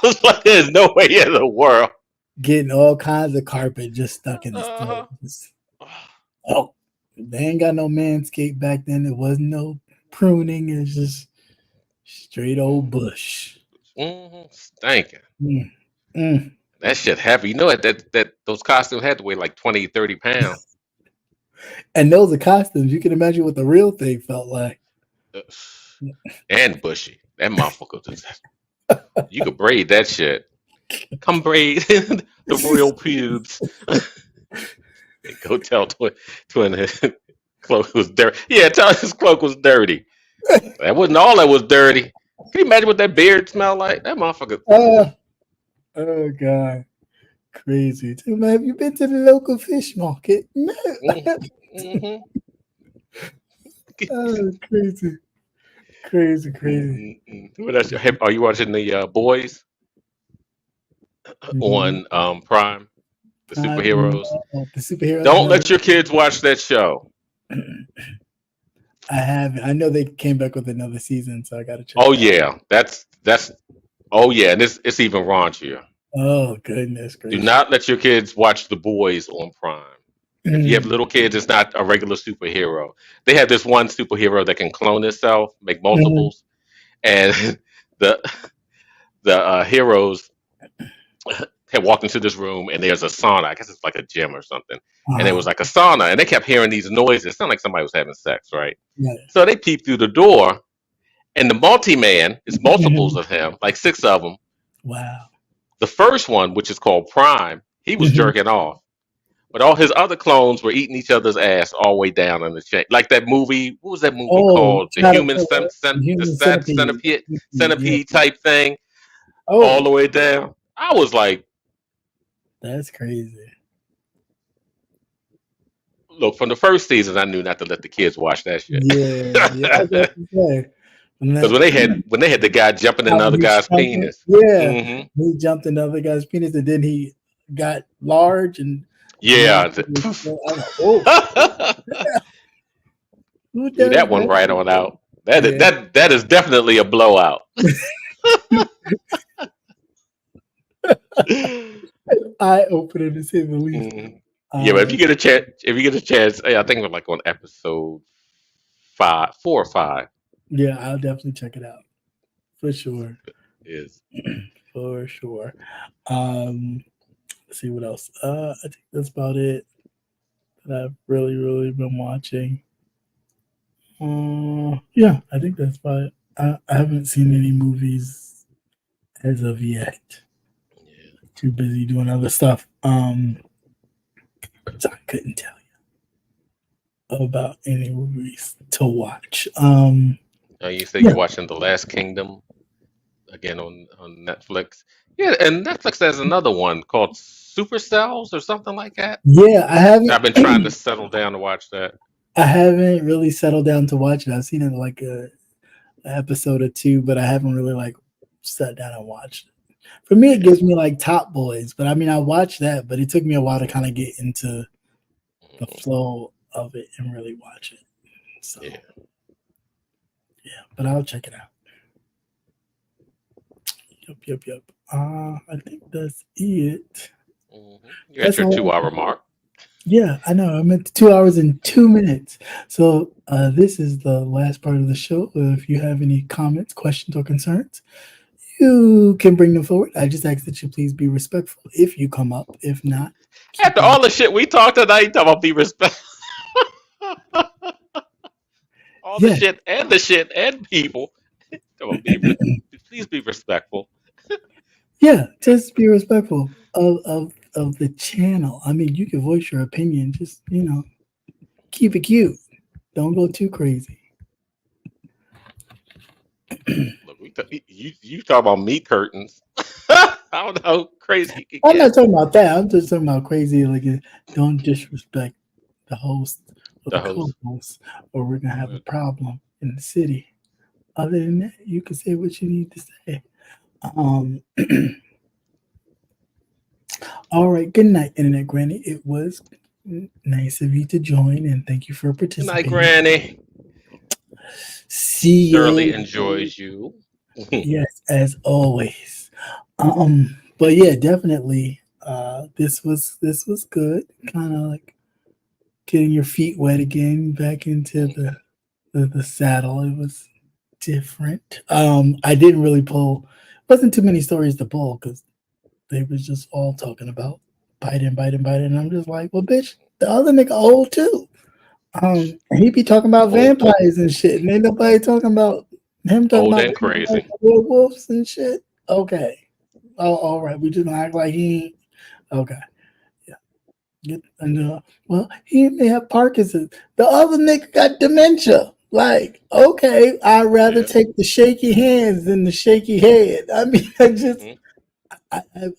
was like, there's no way in the world. Getting all kinds of carpet just stuck in his throat. Oh, they ain't got no manscape back then. There wasn't no pruning. It's just straight old bush. Stinking. That shit heavy. You know that those costumes had to weigh like 20, 30 pounds. And those are costumes. You can imagine what the real thing felt like. And bushy. That motherfucker just. You could braid that shit. Come braid the royal pubes. Go tell Twin his cloak was dirty. Yeah, tell his cloak was dirty. That wasn't all that was dirty. Can you imagine what that beard smelled like? That motherfucker. Oh God, crazy. Man, have you been to the local fish market? No. Mm-hmm. Oh, crazy. What else? Are you watching the Boys on Prime? The superheroes. The superheroes. Don't let your kids watch that show. I haven't. I know they came back with another season, so I got to check. Oh yeah, that's. Oh yeah, and it's even raunchier. Oh goodness gracious! Do not let your kids watch The Boys on Prime. If you have little kids, it's not a regular superhero. They have this one superhero that can clone itself, make multiples, and the heroes had walked into this room and there's a sauna. I guess it's like a gym or something. And it was like a sauna, and they kept hearing these noises. It sounded like somebody was having sex, right? So they peeped through the door, and the multi-man is multiples of him, like 6 of them. Wow. The first one, which is called Prime, he was jerking off. But all his other clones were eating each other's ass all the way down in the chain. Like that movie, what was that movie called? The centipede type thing. All the way down. I was like, that's crazy. Look, from the first season, I knew not to let the kids watch that shit. Yeah. Because when they had the guy jumping in the other guy's penis. Yeah. He jumped in the other guy's penis, and then he got large and. Yeah. Threw that one right on out. That is definitely a blowout. Eye-opener to say the least. Yeah, but if you get a chance, I think we're like on episode 4 or 5. Yeah, I'll definitely check it out for sure. Yes, for sure. Let's see what else. I think that's about it that I've really been watching. Yeah, I think that's about it. I haven't seen any movies as of yet. Yeah. Too busy doing other stuff. So I couldn't tell you about any movies to watch. You say you're watching The Last Kingdom again on Netflix. Yeah, and Netflix has another one called Supercells or something like that. Yeah, I haven't. I've been trying to settle down to watch that. I haven't really settled down to watch it. I've seen it like an episode or 2, but I haven't really like sat down and watched it. For me, it gives me like Top Boys, but I mean, I watched that, but it took me a while to kind of get into the flow of it and really watch it. So, Yeah. but I'll check it out. Yep. I think that's it. You're at your 2-hour mark. Yeah, I know. I'm at 2 hours and 2 minutes. So this is the last part of the show. If you have any comments, questions, or concerns, you can bring them forward. I just ask that you please be respectful if you come up. If not, After all the shit we talked tonight, you talking about be respectful. All the shit and people. Please be respectful. Yeah, just be respectful of the channel. I mean, you can voice your opinion. Just keep it cute. Don't go too crazy. Look, you talk about meat curtains. I don't know, crazy. I'm not talking about that. I'm just talking about crazy. Like, don't disrespect the host or the co-host, or we're gonna have a problem in the city. Other than that, you can say what you need to say. All right. Good night, Internet Granny. It was nice of you to join, and thank you for participating. Good night, Granny. See you. Thoroughly enjoys you. Yes, as always. But yeah, definitely. This was good. Kind of like getting your feet wet again, back into the saddle. It was different. I didn't really pull. Wasn't too many stories to pull because they was just all talking about Biden. And I'm just like, well, bitch, the other nigga old too. He be talking about vampires and shit, and ain't nobody talking about him talking old about and crazy werewolves and shit. Okay. Oh, all right. We just gonna act like he ain't. Okay. Yeah. Well, he may have Parkinson's. The other nigga got dementia. Like, okay, I'd rather take the shaky hands than the shaky head. I mean,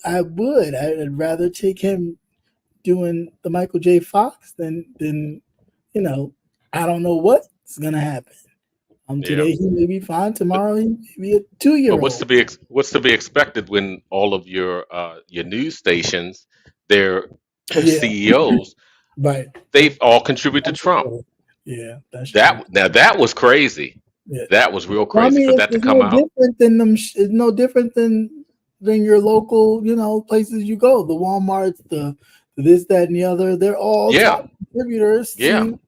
I would. I'd rather take him doing the Michael J. Fox than I don't know what's gonna happen. Today he may be fine. Tomorrow he may be a 2-year-old. But what's to be expected when all of your news stations, their CEOs, right? They've all contributed to Trump. Yeah, that's true. Now that was crazy. Yeah. That was real crazy for that to come out. Different than them. It's no different than your local, places you go. The Walmarts, the this, that, and the other. They're all top contributors to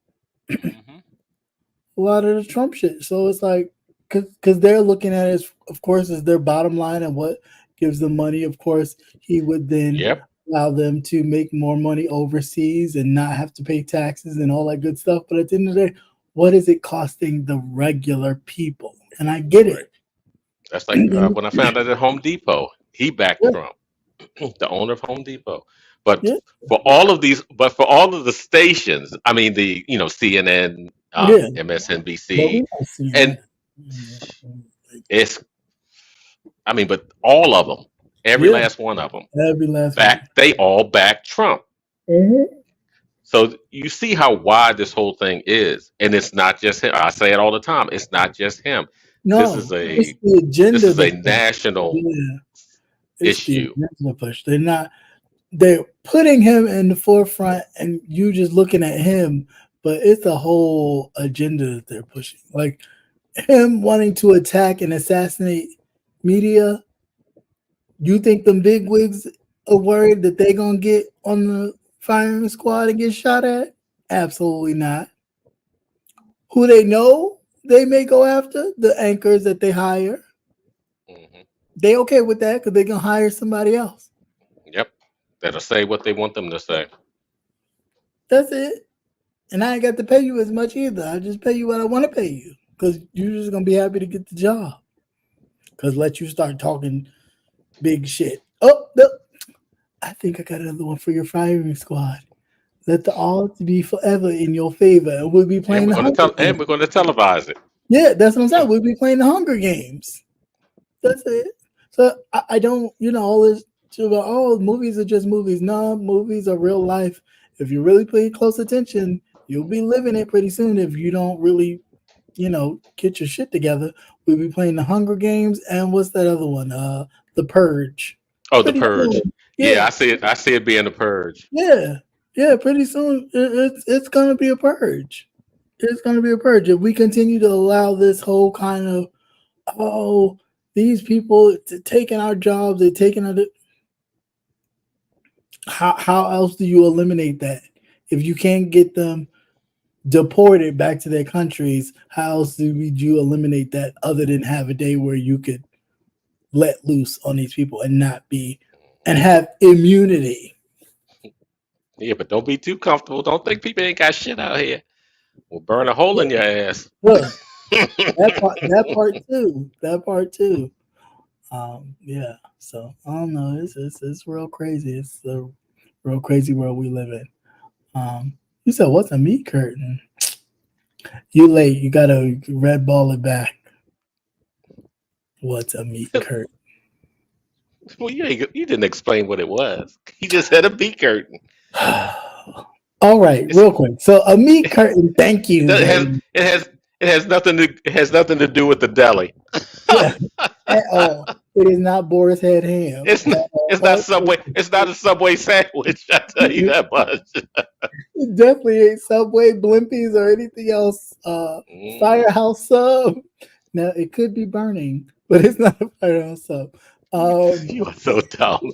a lot of the Trump shit. So it's like, because they're looking at it, of course, as their bottom line and what gives them money. Of course, he would then allow them to make more money overseas and not have to pay taxes and all that good stuff. But at the end of the day, what is it costing the regular people? And I get it. That's like when I found out at Home Depot, he backed Trump, the owner of Home Depot. But for all of the stations, I mean the CNN, MSNBC, and it's, but all of them, every last one of them, they all back Trump. So you see how wide this whole thing is, and it's not just him. I say it all the time. It's not just him. No, this is a national issue. Push. They're putting him in the forefront, and you just looking at him, but it's a whole agenda that they're pushing. Like him wanting to attack and assassinate media. You think them bigwigs are worried that they're gonna get on the firing squad and get shot at? Absolutely not. Who they know they may go after? The anchors that they hire. They okay with that because they're gonna hire somebody else. Yep. That'll say what they want them to say. That's it. And I ain't got to pay you as much either. I just pay you what I want to pay you because you're just going to be happy to get the job. Because let you start talking big shit. Oh, no. I think I got another one for your firing squad. Let the odds be forever in your favor. And we'll be playing and we're going to televise it. Yeah, that's what I'm saying. We'll be playing the Hunger Games. That's it. So I don't, all this. Movies are just movies. No, movies are real life. If you really pay close attention, you'll be living it pretty soon. If you don't really, get your shit together, we'll be playing the Hunger Games and what's that other one? The The Purge. Oh, The Pretty Purge. soon, Yeah, yeah, I see it. I see it being The Purge. yeah, yeah. Pretty soon, it's gonna be a purge. It's gonna be a purge if we continue to allow this whole kind of these people taking our jobs, they're taking our. How else do you eliminate that if you can't get them deported back to their countries? How else would you eliminate that other than have a day where you could let loose on these people and not be and have immunity? Yeah, but don't be too comfortable. Don't think people ain't got shit out here. We'll burn a hole in your ass. Look, that part too. Yeah. So I don't know. It's real crazy. It's a real crazy world we live in. You said what's a meat curtain? You late. You gotta red ball it back. What's a meat curtain? Well, you didn't explain what it was. You just had a meat curtain. All right, real quick. So a meat curtain. Thank you. It has nothing to do with the deli. Yeah, at all. It is not Boar's Head ham. It's not Subway. It's not a Subway sandwich. I tell you that much. It definitely ain't Subway, Blimpies, or anything else. Firehouse sub. Now it could be burning, but it's not a firehouse sub. You are so dumb.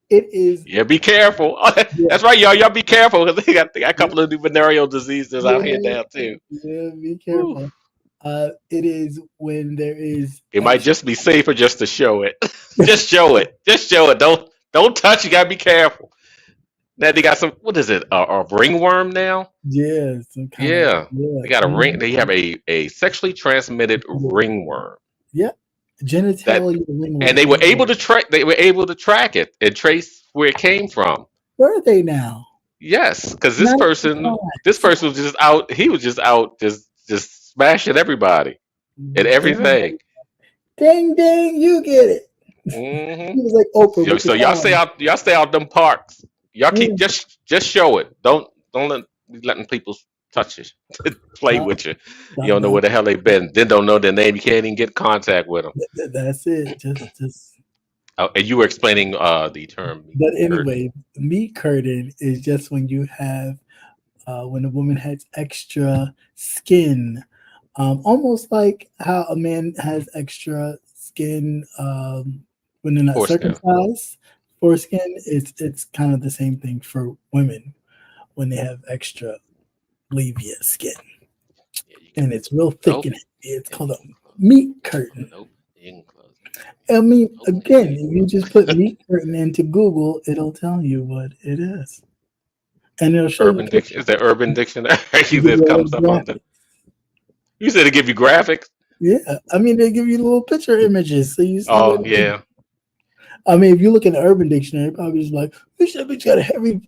It is. Yeah, be careful. That's right, y'all. Y'all be careful because they got a couple of new venereal diseases out here now too. Yeah, be careful. It is when there is. It might just be safer just to show it. Just show it. Just show it. Don't touch. You gotta be careful. Now they got some. What is it? A ringworm now? Yeah. They got a ring. They have a sexually transmitted ringworm. Yeah. Genitalia ringworm. And they were able to track. They were able to track it and trace where it came from. Where are they now? Yes, because this person was just out. He was just out, just smashing everybody and everything. Ding ding, you get it. Mm-hmm. He was like Oprah. So y'all stay out them parks. Y'all keep just show it. Don't be letting people touch it, play with you. You don't know where the hell they've been. Then don't know their name. You can't even get in contact with them. That's it. Just. Oh, and you were explaining the term. But anyway, meat curtain is just when you have when a woman has extra skin, almost like how a man has extra skin when they're not circumcised. Foreskin, it's kind of the same thing for women when they have extra labia skin, and it's real thick in it. It's called a meat curtain. I mean, again, if you just put meat curtain into Google, it'll tell you what it is, and it'll show you. Is there Urban Dictionary that comes up on the? You said to give you graphics. Yeah, I mean they give you little picture images, so you see. Oh yeah. I mean, if you look in the Urban Dictionary, probably just like this bitch got a heavy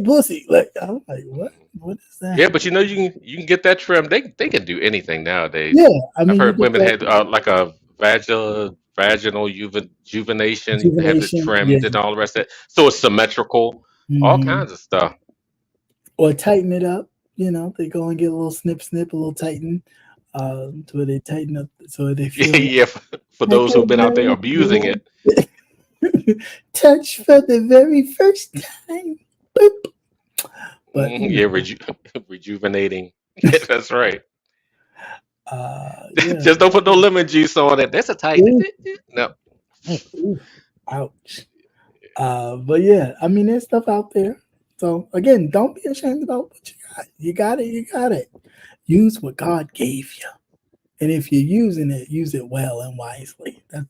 pussy. Like I'm like, what? What is that? Yeah, but you know you can get that trimmed. They can do anything nowadays. Yeah, I mean, I've heard women had like a vaginal rejuvenation, have it trimmed and all the rest of it, so it's symmetrical. All kinds of stuff. Or tighten it up. You know, they go and get a little snip, a little tighten, to where they tighten up, so they feel. Yeah, for those who've been out there abusing it. Touch for the very first time. Boop. But yeah, rejuvenating. That's right. Yeah. Just don't put no lemon juice on it. That's a tight. No. Ooh, ouch. But yeah, I mean, there's stuff out there. So again, don't be ashamed about what you got. You got it. You got it. Use what God gave you, and if you're using it, use it well and wisely. That's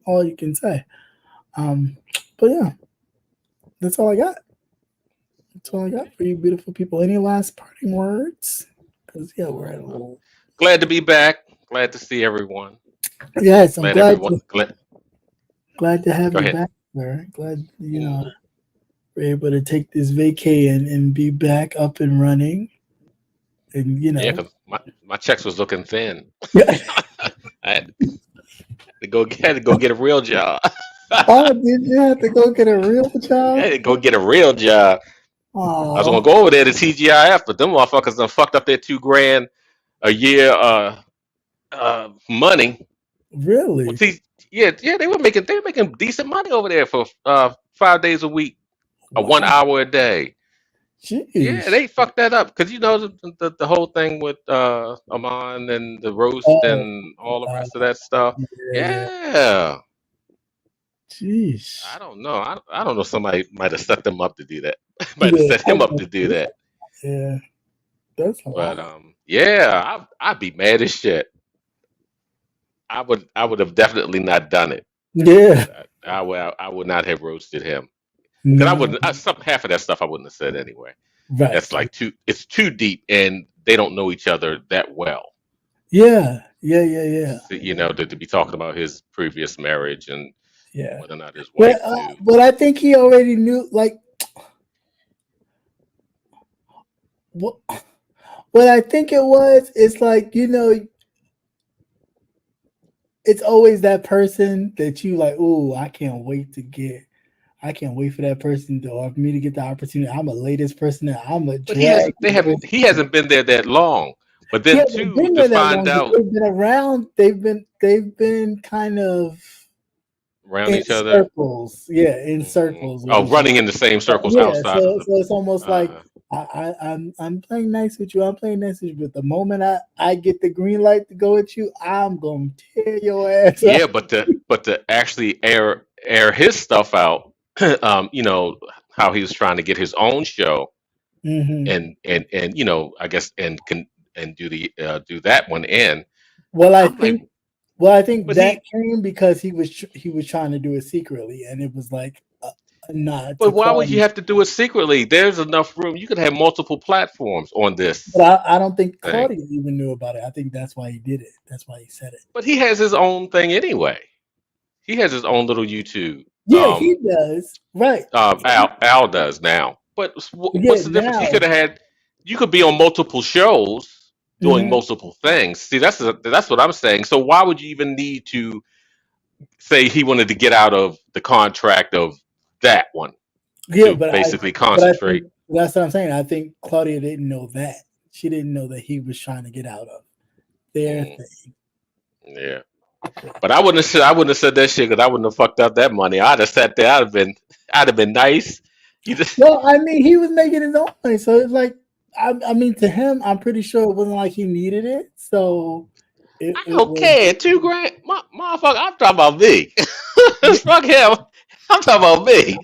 all you can say. But yeah, that's all I got. That's all I got for you, beautiful people. Any last parting words? Because yeah, we're at a little. Glad to be back. Glad to see everyone. Yes, I'm glad to have Go you ahead. back, sir. Glad we're able to take this vacay and be back up and running. And Yeah, because my checks was looking thin. I had to go get a real job. Oh, did you have to go get a real job? I had to go get a real job. I was gonna go over there to TGIF, but them motherfuckers done fucked up their $2,000 a year money. Really? See, yeah, they were making decent money over there for 5 days a week, a one Wow. hour a day. Yeah, Jeez. they fucked that up because the whole thing with Amon and the roast Oh, and all the uh, rest of that stuff. yeah, yeah. Yeah, Jeez. I don't know. I don't know. Somebody might have set them up to do that. Might have Yeah, set I him up know. to do that. Yeah, that's a But lot. yeah, I'd be mad as shit. I would have definitely not done it. Yeah. I would not have roasted him because I No. wouldn't. Half of that stuff I wouldn't have said anyway. Right. That's like it's too deep, and they don't know each other that well. Yeah. Yeah. Yeah. Yeah. To be talking about his previous marriage and Yeah. whether or not his But wife knew. but I think he already knew. Like what? What I think it was. It's like it's always that person that you like. Oh, I can't wait to get. I can't wait for that person to, or for me to get the opportunity. I'm gonna lay this person in. I'm gonna But he drag hasn't. They this haven't. person. He hasn't been there that long. But He then hasn't too been to there that find long, but out they've been around. They've been kind of around in each other. circles. Yeah, in Mhm. circles, Oh, which is running like in the same circles yeah. outside of So the. so it's almost like Uh, I'm playing nice with you. I'm playing nice with you. But the moment I get the green light to go at you, I'm gonna tear your ass up. yeah, but to actually air his stuff out, how he was trying to get his own show Hmm. and I guess and do that one in. Well, I I'm like, think Well, I think but that he. came because he was trying to do it secretly, and it was like a nod to But why would you Claudia. have to do it secretly? There's enough room. You could have multiple platforms on But this I don't think thing. Claudia even knew about it. I think that's why he did it. That's why he said it. But he has his own thing anyway. He has his own little YouTube. Yeah, he does. Right. Al does now. But Yeah. what's the difference? He Now. could have had. You could be on multiple shows doing Hmm. multiple things. See, that's what I'm saying. So why would you even need to say he wanted to get out of the contract of that one Yeah, to basically but I think concentrate? that's what I'm saying. I think Claudia didn't know that. She didn't know that he was trying to get out of their Mm, thing. yeah. But I wouldn't have said that shit because I wouldn't have fucked up that money. I'd have sat there. I'd have been nice. You just, Well, I mean, he was making his own money, so it's like, I mean, to him, I'm pretty sure it wasn't like he needed it. So I it don't was, care. 2 grand, motherfucker. I'm talking about me. Fuck him. I'm talking about me.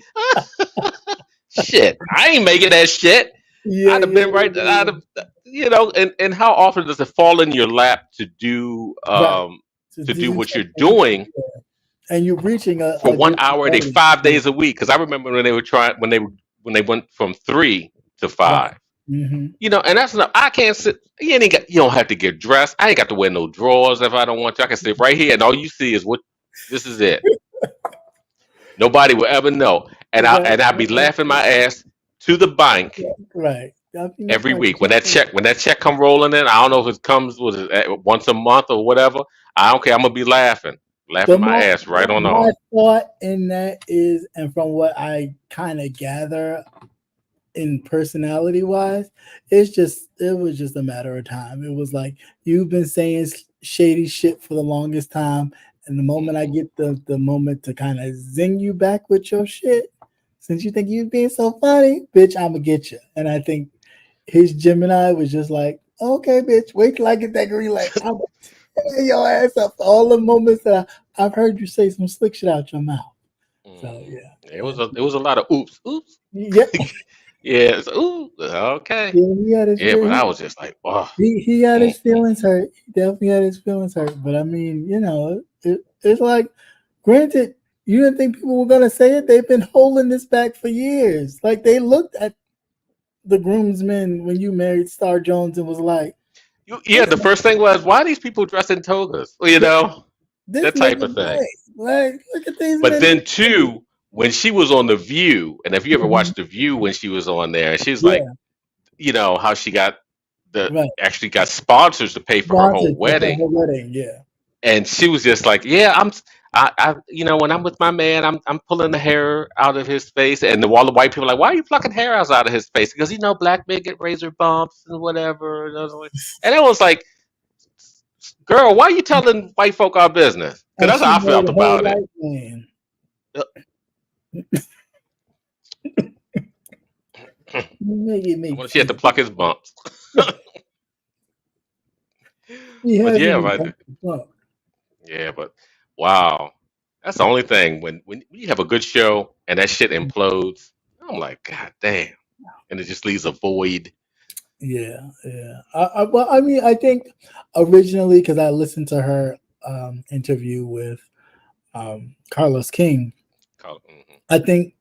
Shit, I ain't making that shit. yeah, I'd have yeah, been right. I'd yeah, have, and how often does it fall in your lap to do yeah. Right. To to do do what you're something, doing and you're reaching for a one different hour a day, audience. 5 days a week? Because I remember when they were trying when they went from 3 to 5. Right. Hmm. And that's enough. I can't sit. You don't have to get dressed. I ain't got to wear no drawers if I don't want to. I can sit right here, and all you see is what. This is it. Nobody will ever know, and I'd be laughing my ass to the bank Right. I mean, that's every like week when that check come rolling in. I don't know if it comes once a month or whatever. I don't care. I'm gonna be laughing so my ass right on my off. thought in that is, and from what I kind of gather in personality wise, it was just a matter of time. It was like you've been saying shady shit for the longest time, and the moment I Mhm. get the moment to kind of zing you back with your shit, since you think you're being so funny, bitch, I'ma get you. And I think his Gemini was just like, okay, bitch, wait till I get that green light. I'm gonna tear your ass up for all the moments that I've heard you say some slick shit out your mouth. So Mhm. yeah, It was a lot of oops. yeah, Yeah. Ooh. Okay. yeah, he had his Yeah, but I he, was just like, oh. he had his Mm-mm. feelings hurt. He definitely had his feelings hurt. But I mean, it's like, granted, you didn't think people were gonna say it. They've been holding this back for years. Like they looked at the groomsmen when you married Star Jones and was like, Yeah, this the first thing was, why are these people dressed in togas? this That type nigga of thing. gay. Like, look at these But men. then too, when she was on The View, and if you ever Mhm. watched The View when she was on there, and she's like, Yeah, how she got right. actually got sponsors to pay for her whole Sponsored for wedding, her wedding. Yeah. and she was just like, yeah, when I'm with my man, I'm pulling the hair out of his face, and all the white people are like, why are you plucking hair out of his face? Because black men get razor bumps and whatever, and it was like, Girl, why you telling white folk our business? And Because that's she how I married felt a whole about it. white man. Make it make Well, she had to sense. pluck his bumps. He But hasn't yeah, even right. got the fuck. Yeah, but wow. That's the only thing. When you have a good show and that shit implodes, I'm like, God damn. And it just leaves a void. Yeah, yeah. Well, I mean, I think originally because I listened to her interview with Carlos King, Mhm. I think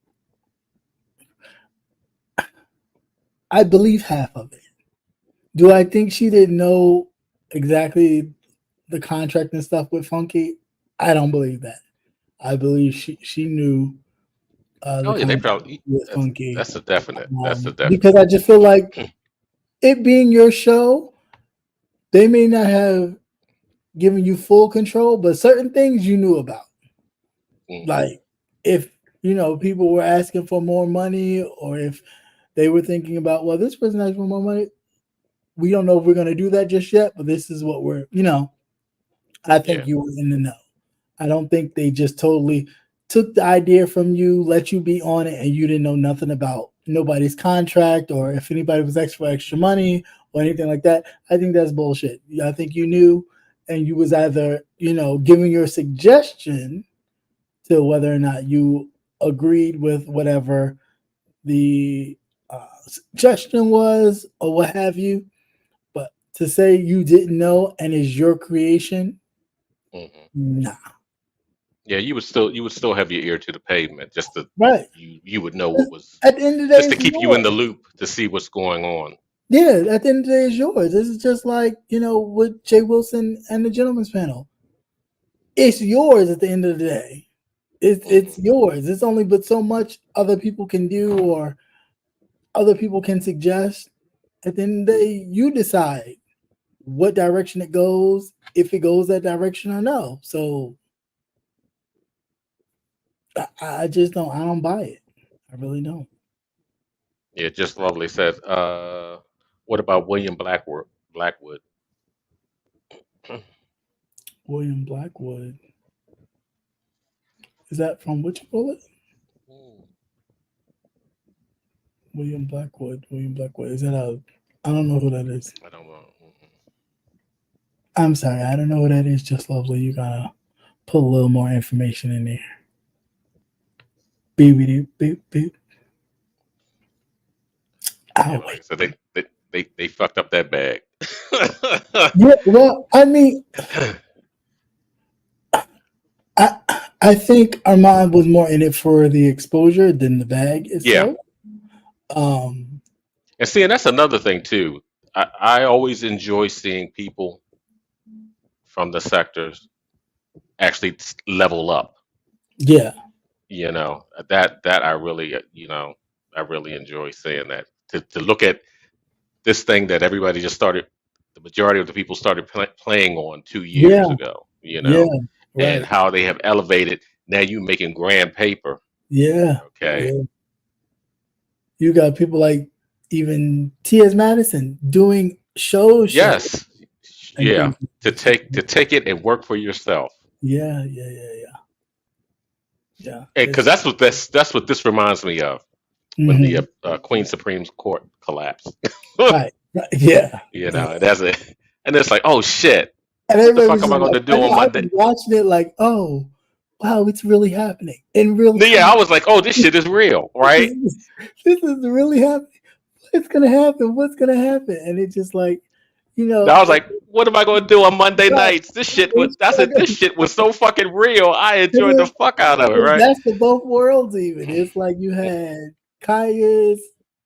I believe half of it. Do I think she didn't know exactly the contract and stuff with Funky? I don't believe that. I believe she knew the Oh yeah, they contract probably with Funky that's a definite. That's a because definite. I just feel like it being your show, they may not have given you full control, but certain things you knew about. Mhm. Like if people were asking for more money, or if they were thinking about, well, this person asked for more money. We don't know if we're going to do that just yet, but this is what I think Yeah. you were in the know. I don't think they just totally took the idea from you, let you be on it, and you didn't know nothing about nobody's contract or if anybody was asking for extra money or anything like that. I think that's bullshit. I think you knew, and you was either giving your suggestion to whether or not you agreed with whatever the suggestion was or what have you. But to say you didn't know and is your creation, Hmm. nah. Yeah, you would still have your ear to the pavement, just to Right. you would know what was, At the end of the day, just to it's keep you in the yours. loop to see what's going on. Yeah, at the end of the day, it's yours. This is just like, with Jay Wilson and the Gentleman's Panel. It's yours at the end of the day. It's Hmm. yours. It's only but so much other people can do or other people can suggest. At the end of the day, you decide what direction it goes, if it goes that direction or no. So I just I don't buy it. I really don't. Yeah, just lovely says. What about William Blackwood? Blackwood. William Blackwood. Is that from which bullet? William Blackwood. William Blackwood. Is that a? I don't know who that is. I don't know. I'm sorry, I don't know who that is. Just lovely. You gotta put a little more information in there. Beep beep beep beep. Yeah, I'll like I wait. said, they fucked up that bag. Yeah. Well, I mean, I I think Armand was more in it for the exposure than the bag Yeah, itself. Um. and see, and that's another thing too. I always enjoy seeing people from the sectors actually level up. Yeah. That I really I really enjoy seeing that. To look at this thing that everybody just started, the majority of the people started playing on 2 years Yeah. ago. Yeah. And Right. how they have elevated. Now you making grand paper. Yeah. Okay. Yeah. You got people like even T.S. Madison doing shows Yes. and Yeah. things. To take it and work for yourself. Yeah, yeah, yeah, yeah. Yeah. Because that's what this reminds me of when the Mhm. Queen Supreme Court collapsed. Right. Right. Yeah. Yeah. And it's like, oh shit, And what the everybody fuck was am just I going like, to do on I Monday? was watching it like, oh, wow, it's really happening in real Yeah, time. I was like, oh, this shit is real, This right? is, this is really happening. What's gonna happen? What's gonna happen? And it's just like, I was like, what am I going to do on Monday right. nights? This shit was, It's I like said, this shit was so fucking real. I enjoyed the a- fuck out of it, right? that's the both worlds. Even it's like you had Kaya's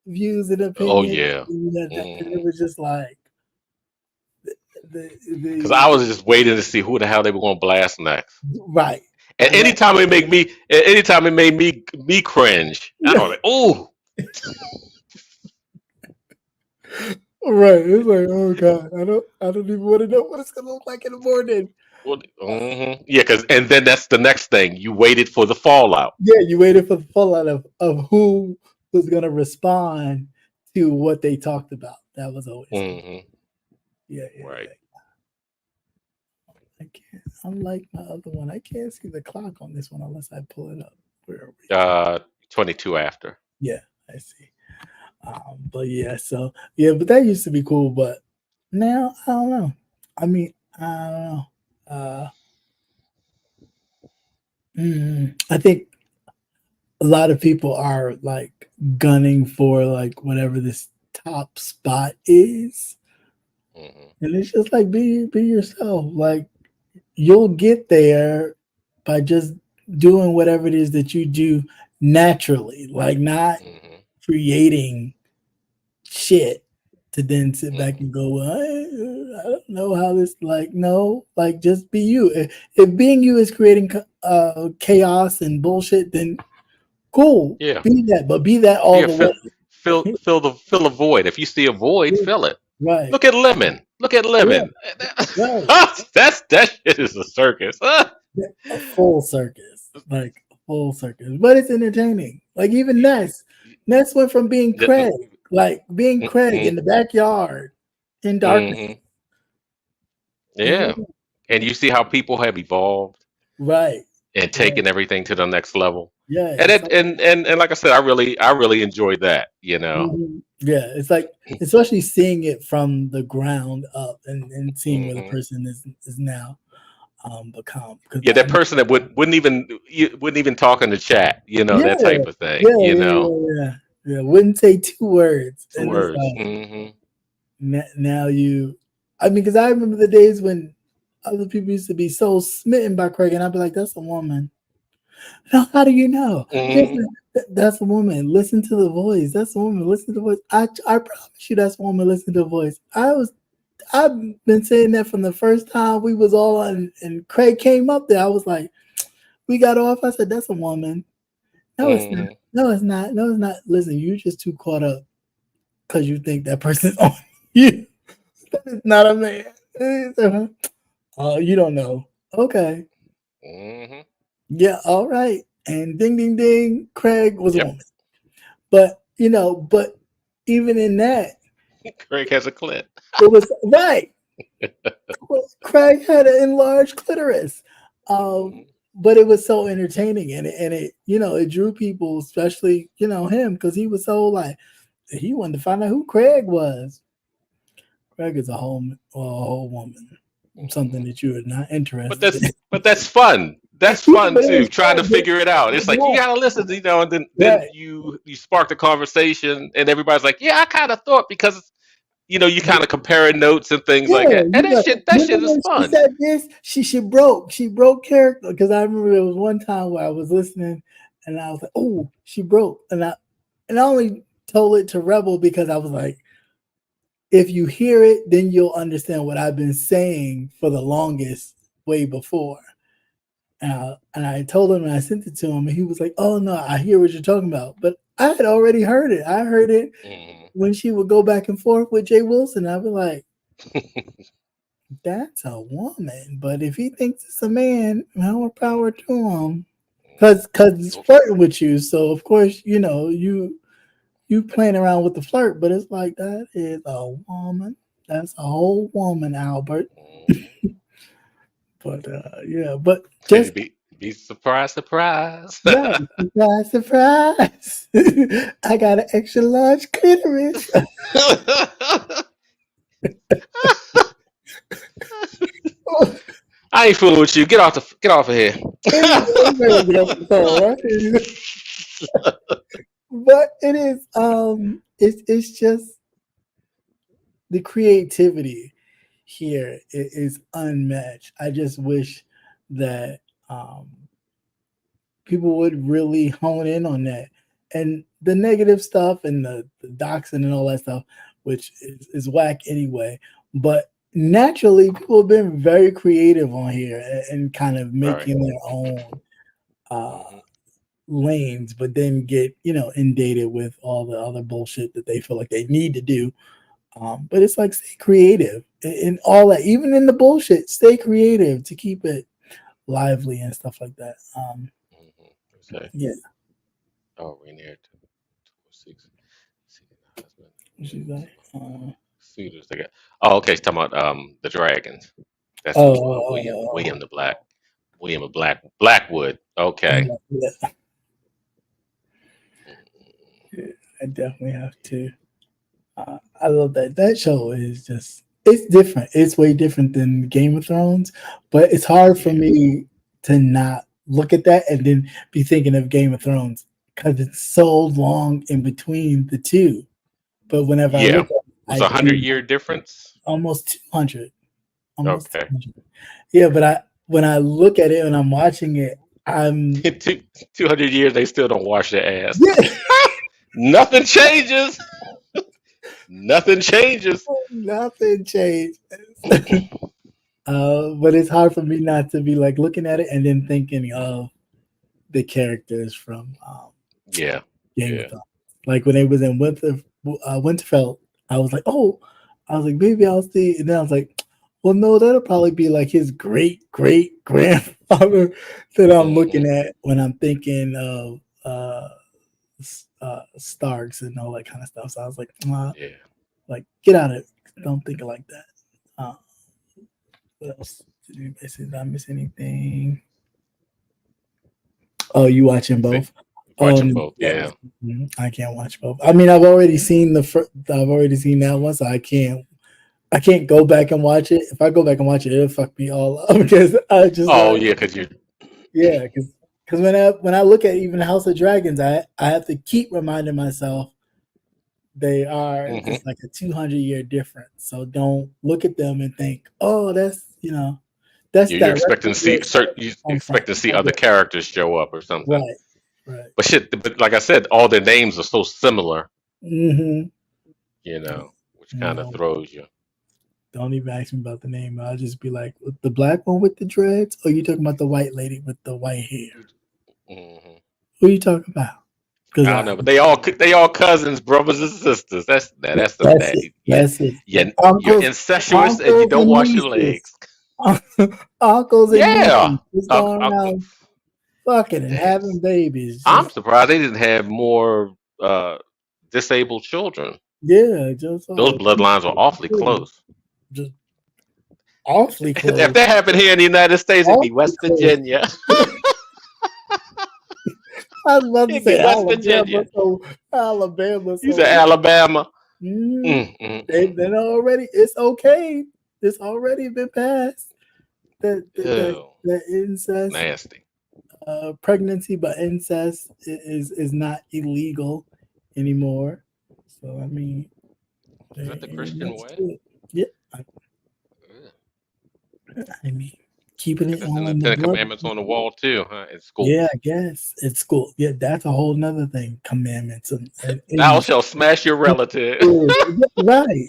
views and Oh opinions, yeah. and you had that, and it was just like Because I the was just waiting to see who the hell they were going to blast next. right. And And that, anytime it made me cringe, I was like, ooh. right. It's like, oh god, I don't even want to know what it's gonna look like in the morning. Well, yeah, and then that's the next thing. You waited for the fallout. Yeah, you waited for the fallout of who was gonna respond to what they talked about. That was always Hmm. yeah, yeah, Right. yeah. I can't. Unlike my other one, I can't see the clock on this one unless I pull it up. Where are we? 22 after. Yeah, I see. But yeah, so yeah, but that used to be cool. But now I don't know. I mean, I don't know. Uh, I think a lot of people are like gunning for like whatever this top spot is, Hmm. and it's just like be yourself. Like you'll get there by just doing whatever it is that you do naturally, like not Hmm. creating shit to then sit back Hmm. and go, well, I don't know how this, like, no, like, just be you. If being you is creating chaos and bullshit, then cool, Yeah. be that, but be that all Yeah. the way. Fill the void. If you see a void, Yeah, fill it. right, Look at Lemon. Look at yeah, Lemon. right. That shit is a circus. Yeah, a full circus, like a full circus, but it's entertaining. Like even Ness went from being Craig, like being Craig in the backyard in darkness. Hmm. And Yeah. And you see how people have evolved right, and right, taken everything to the next level. yeah, And it's it like, and like I said, I really enjoyed that, you know. yeah, it's like especially seeing it from the ground up and seeing where the Hmm. person is now become because Yeah, that person that wouldn't even talk in the chat, you know, yeah, that type of yeah, thing, you yeah, know. yeah, yeah, yeah. Wouldn't say two words, Two and it's words. like Hmm. now you. I mean, because I remember the days when other people used to be so smitten by Craig, and I'd be like, "That's a woman." No, how do you know? Hmm. That's a woman. Listen to the voice. That's a woman. Listen to the voice. I promise you, that's a woman. Listen to the voice. I've been saying that from the first time we was all on, and Craig came up there. I was like, we got off. I said, that's a woman. No, it's not. Hmm. No, it's not. No, it's not. Listen, you just too caught up because you think that person's on you. It's not a man. Oh, you don't know. Okay. Hmm. Yeah, all right. And ding ding ding, Craig was a Yep. woman. But but even in that, Craig has a clit. it was right. Craig had an enlarged clitoris. Hmm. But it was so entertaining and it it drew people, especially him, because he was so like he wanted to find out who Craig was. Craig is a whole woman, something Hmm. that you are not But interested that's in. but that's fun. That's Yeah, fun but it too. was Trying to fun. figure it out. It's like you Yeah, gotta listen, you know, and then right. you spark the conversation, and everybody's like, "Yeah, I kind of thought," because you kind of comparing notes and things Yeah, like that, and that remember shit is when she fun. said this? She broke character because I remember there was one time where I was listening and I was like, oh, she broke, and I only told it to Rebel because I was like, if you hear it, then you'll understand what I've been saying for the longest way before. And I told him and I sent it to him, and he was like, oh no, I hear what you're talking about, but I had already heard it. I heard it Hmm. when she would go back and forth with Jay Wilson. I'd be like, that's a woman, but if he thinks it's a man, more power to him. Cause he's flirting with you, so of course you playing around with the flirt, but it's like that is a woman. That's a whole woman, Albert. But yeah, but just Be surprised, surprise. right, surprise, surprise. I got an extra large clitoris. I ain't fooling with you. Get off of here. But it is it's just the creativity here is unmatched. I just wish that people would really hone in on that. And the negative stuff and the doxing and all that stuff, which is whack anyway. But naturally, people have been very creative on here and kind of Right. making their own Hmm. lanes, but then get inundated with all the other bullshit that they feel like they need to do. But it's like stay creative in all that, even in the bullshit. Stay creative to keep it lively and stuff like that. Okay. Yeah, Oh, Rainier 206. she's like, Suitors. They got. Oh, okay. It's talking about the dragons. That's who William Oh, the Black. William of Blackwood. Okay. yeah, I definitely have to. I love that. That show is just it's different. It's way different than Game of Thrones, but it's hard for Yeah. me to not look at that and then be thinking of Game of Thrones because it's so long in between the two. But whenever I Yeah. look at it, Was I a hundred do year difference? almost 200. Almost Okay. 200. Yeah, but when I look at it and I'm watching it, I'm 200 years, they still don't wash their ass. yeah, Nothing changes. Nothing changes. nothing changed. But it's hard for me not to be like looking at it and then thinking of the characters from Yeah. Game Yeah. of Thrones. Like when it was in Winterfell, I was like, maybe I'll see. And then I was like, well, no, that'll probably be like his great great grandfather that I'm looking Mhm. at when I'm thinking of Starks and all that kind of stuff. So I was like, Yeah. like get out of it. Don't think it like that. Uh, what else? Did I miss anything? Oh, you watching See, both? watching Oh, both. Yeah. I can't watch both. I mean, I've already seen I've already seen that one, so I can't go back and watch it. If I go back and watch it, it'll fuck me all up because I just Oh yeah, because you. yeah, because when I look at even House of Dragons, I have to keep reminding myself they are Mhm. it's like a 200-year difference. So don't look at them and think, oh, that's that's You're that expecting to see you expect to see other characters show up or something. right. But shit, but like I said, all their names are so similar, Mm-hmm. which kind of throws you. Don't even ask me about the name. I'll just be like, the black one with the dreads, or you talking about the white lady with the white hair? Hmm. Who are you talking about? I don't know, but they all cousins, brothers and sisters. That's that's that. it. That's it. You're Uncles, incestuous and you don't wash your nieces. legs. Uncles and Yeah. nieces just going around fucking and Damn. having babies. I'm Just, surprised they didn't have more disabled children. yeah, just Those bloodlines were awfully close. just awfully close. If that happened here in the United States, it'd be Awfully West close. Virginia. I was about to It'd be say West Alabama. Virginia. So Alabama. You said Alabama. Then already it's okay. It's already been passed. That incest, Nasty. pregnancy by incest is not illegal anymore. So I mean, Is that the Christian way? Yeah, I mean, keeping it That's in the on the Ten blood. Commandments on the wall too, huh? At school. Yeah, I guess it's school. Yeah, that's a whole nother thing. Commandments and Thou shalt smash your relative. right.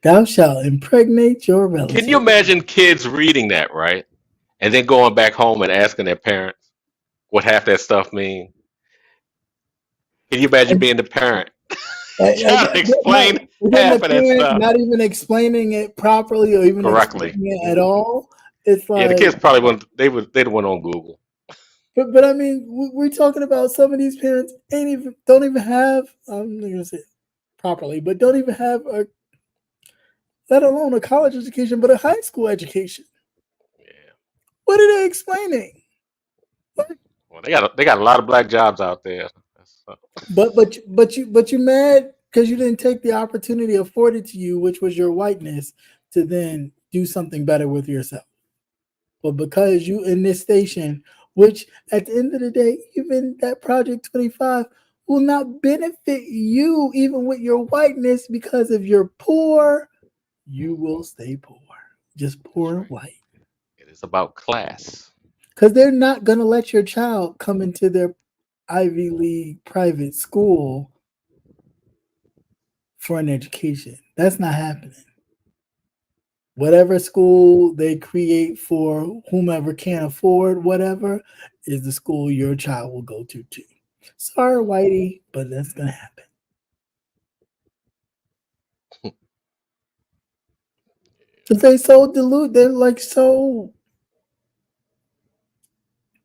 Thou shalt impregnate your relative. Can you imagine kids reading that, right? And then going back home and asking their parents what half that stuff mean? Can you imagine being the parent? Trying to explain half of that stuff. Not even explaining it properly or even correctly explaining it at all. It's like, yeah, the kids probably wouldn't. They'd went on Google. but I mean, we're talking about some of these parents don't even have. I'm not gonna say it properly, but don't even have let alone a college education, but a high school education. Yeah. What are they explaining? Well, they got a lot of black jobs out there. But you mad because you didn't take the opportunity afforded to you, which was your whiteness, to then do something better with yourself. But because you in this station, which at the end of the day, even that Project 25 will not benefit you, even with your whiteness, because if you're poor, you will stay poor. Just poor and white. It is about class. Because they're not going to let your child come into their Ivy League private school for an education. That's not happening. Whatever school they create for whomever can't afford whatever is the school your child will go to too. Sorry, Whitey, but that's going to happen. Because they so dilute, they're like so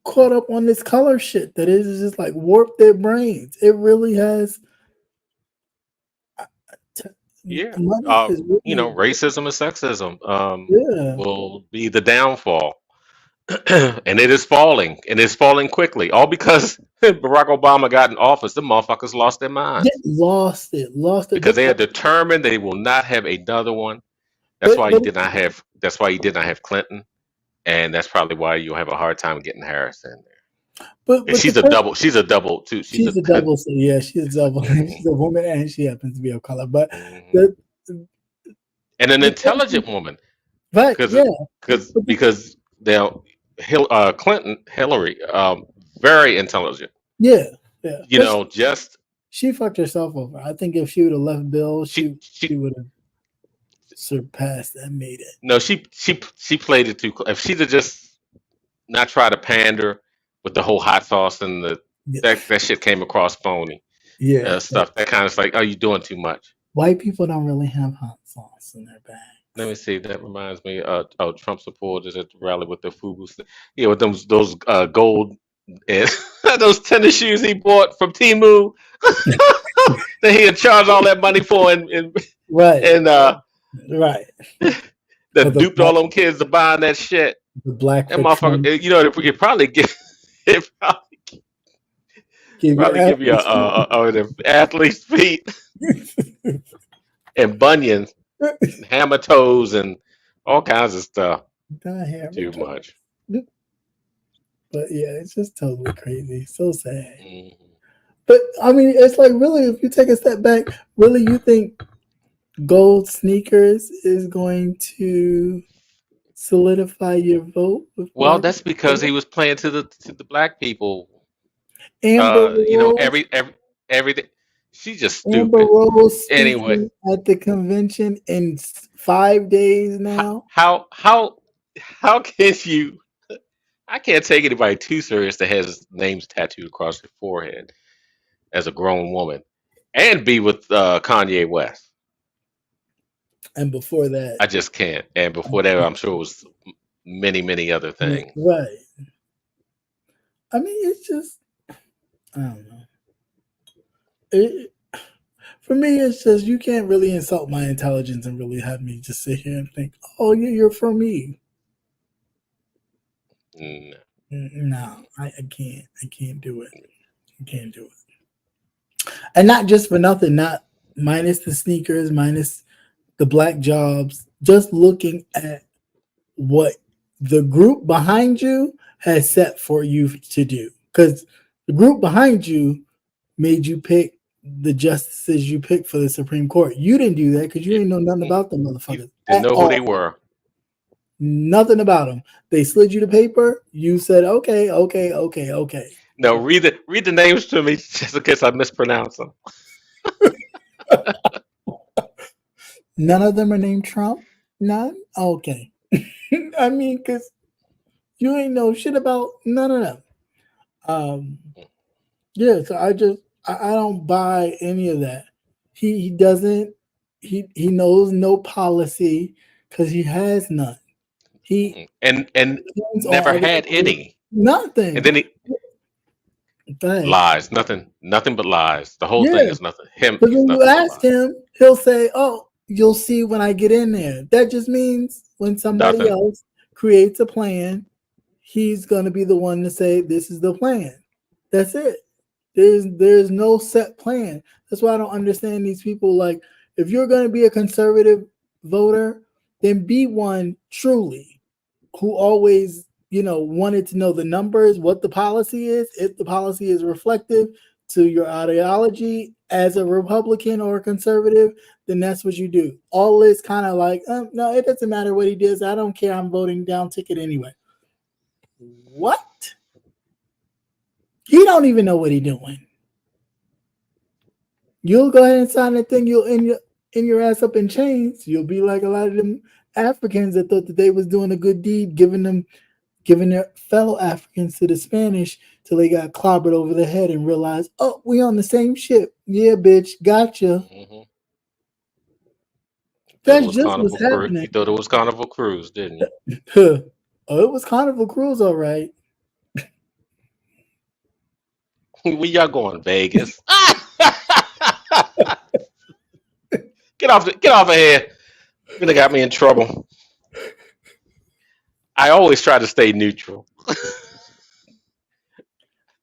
caught up on this color shit that it is just like warped their brains. It really has. Yeah. Money is really, Racism and sexism yeah. will be the downfall. And it is falling, and it's falling quickly. All because Barack Obama got in office, the motherfuckers lost their They minds lost it. because they are determined they will not have another one. That's But why you did not have. That's why you did not have Clinton, and that's probably why you'll have a hard time getting Harris in there. but And but the she's a person, double. She's a double too. she's a double. So yeah, she's a double. She's a woman and she happens to be of color. But Mhm. the And an the intelligent woman, but because yeah, because but because they'll Hillary, very intelligent. yeah, yeah. But Just she fucked herself over. I think if she would have left Bill, she she would have surpassed and made it. no she played it too. If she'd have just not try to pander with the whole hot sauce and Yeah, that shit came across phony yeah. stuff. That kind of like, oh, you doing too much. White people don't really have hot sauce in their bag. Let me see. That reminds me. Trump supporters at the rally with the FUBU. Yeah, with those gold and those tennis shoes he bought from Temu that he had charged all that money for, and Right, right. that For the duped all them kids to buying that shit. black That motherfucker. If we could probably get it, probably give you an athlete's feet and bunions, and hammer toes, and all kinds of stuff. Too much. But yeah, it's just totally crazy. So sad. Mhm. But I mean, it's like, really, if you take a step back, really, you think gold sneakers is going to solidify your vote? With Well, black that's because people? he was playing to the black people. Amber Rose, Everything. She's just Amber stupid. Rose Anyway, speaking at the convention in 5 days now. how can you? I can't take anybody too serious that has names tattooed across their forehead as a grown woman, and be with Kanye West. And before that, I just can't. And before that, I'm sure it was many other things. right. I mean, it's just, I don't know. For me, it's just, you can't really insult my intelligence and really have me just sit here and think, oh, yeah, you're for me. No. No, I can't. I can't do it. I can't do it. And not just for nothing, not minus the sneakers, minus the black jobs, just looking at what the group behind you has set for you to do. Because the group behind you made you pick the justices you picked for the Supreme Court. You didn't do that because you didn't know nothing about them motherfuckers. Didn't know who all. they were. Nothing about them. They slid you the paper. You said, okay. No, read the names to me just in case I mispronounce them. None of them are named Trump? None? Okay. I mean, because you ain't know shit about none of them. Yeah, so I don't buy any of that. He doesn't, he knows no policy because he has none. He and depends on never other had people. any. Nothing. And then he Thanks. lies. Nothing but lies. The whole Yeah. thing is nothing. Him. But he's when you nothing but ask lies. him, he'll say, oh, you'll see when I get in there. That just means when somebody Nothing. else creates a plan, he's going to be the one to say, this is the plan. That's it. There's no set plan. That's why I don't understand these people. Like, if you're going to be a conservative voter, then be one truly who always, wanted to know the numbers, what the policy is, if the policy is reflective to your ideology as a Republican or a conservative, then that's what you do. All this kind of like, no, it doesn't matter what he does. I don't care. I'm voting down ticket anyway. What? He don't even know what he's doing. You'll go ahead and sign that thing. You'll end your ass up in chains. You'll be like a lot of them Africans that thought that they was doing a good deed, giving their fellow Africans to the Spanish till they got clobbered over the head and realized, oh, we on the same ship. Yeah, bitch, gotcha. Mm-hmm. That's just what's happening. You thought it was Carnival Cruise, didn't you? Oh, it was Carnival Cruise, all right. Where y'all going? Vegas? Get off of here. Really got me in trouble. I always try to stay neutral.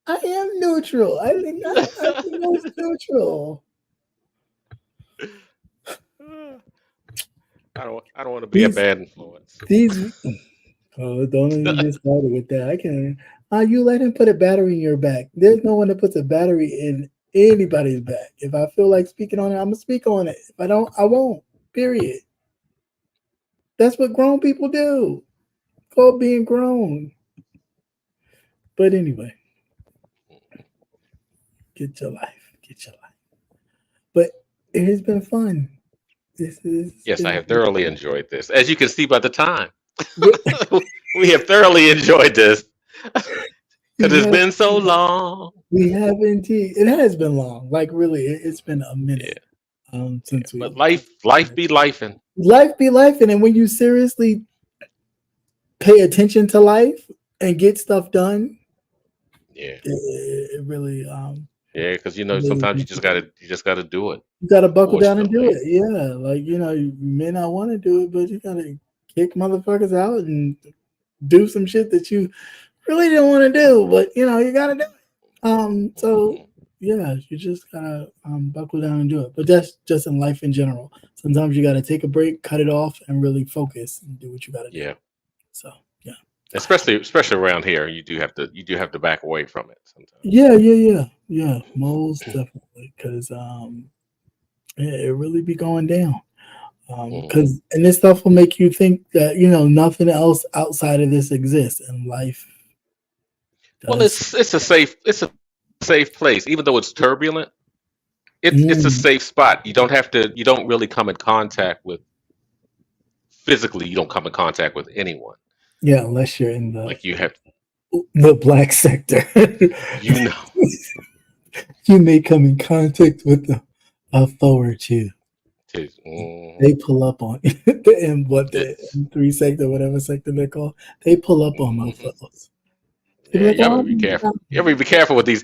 I am neutral. I think that's neutral. I don't want to be a bad influence. Don't even get started with that. I can't. You let him put a battery in your back. There's no one that puts a battery in anybody's back. If I feel like speaking on it, I'm gonna speak on it. If I don't, I won't. Period. That's what grown people do. It's called being grown. But anyway, get your life. But it has been fun. Yes, I have thoroughly enjoyed this. As you can see by the time, we have thoroughly enjoyed this. Because it's been so long. We have indeed. It has been long. Like really, it's been a minute. Since we. But life be lifing. Life be lifing, and when you seriously pay attention to life and get stuff done, it really. Because sometimes you just gotta do it. You gotta buckle down and do it. Yeah, like you may not want to do it, but you gotta kick motherfuckers out and do some shit that you really didn't want to do, but you gotta do it. So yeah, you just gotta buckle down and do it. But that's just in life in general. Sometimes you gotta take a break, cut it off, and really focus and do what you gotta do. Yeah. So yeah. Especially around here, you do have to back away from it sometimes. Yeah, most definitely, because it really be going down. Because and this stuff will make you think that nothing else outside of this exists in life. Well, it's a safe place, even though it's turbulent. It's a safe spot. You don't really come in contact with physically. You don't come in contact with anyone. Yeah, unless you're in the black sector. You you may come in contact with the authority. They pull up on the M3 sector, whatever sector they're called. They pull up on those fellows. Yeah, you gotta be careful. You gotta be careful with these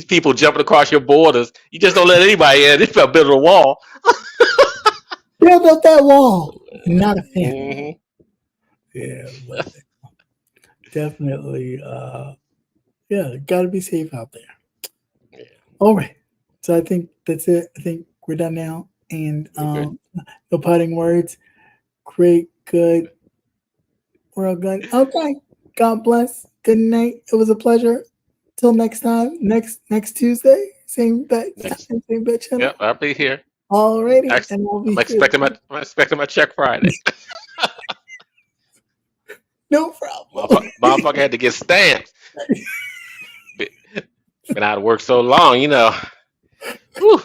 people jumping across your borders. You just don't let anybody in. It's a bit of a wall. Build up that wall. Not a fan. Yeah, but definitely. Gotta be safe out there. Yeah. All right. So I think that's it. I think we're done now. And no parting words. Great, good. We're all good. Okay. God bless. Good night. It was a pleasure. Till next time. Next Tuesday. Same bed channel. Yep, I'll be here. Alrighty. I'm expecting my check Friday. No problem. Motherfucker had to get stamped. Been out of work so long, Whew.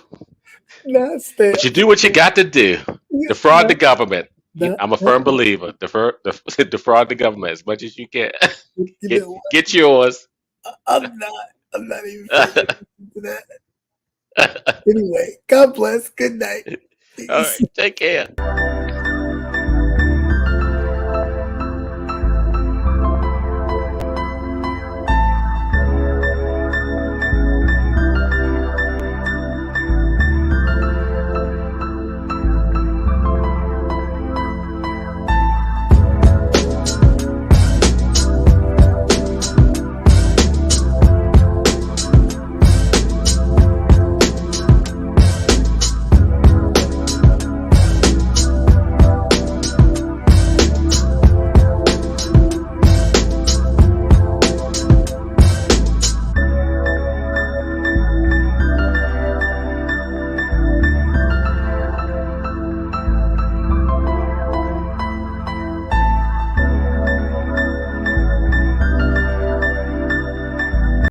But you do what you got to do. Defraud the government. I'm a firm believer. Defraud the government as much as you can. Get yours. I'm not even to that. Anyway, God bless. Good night. All right, take care.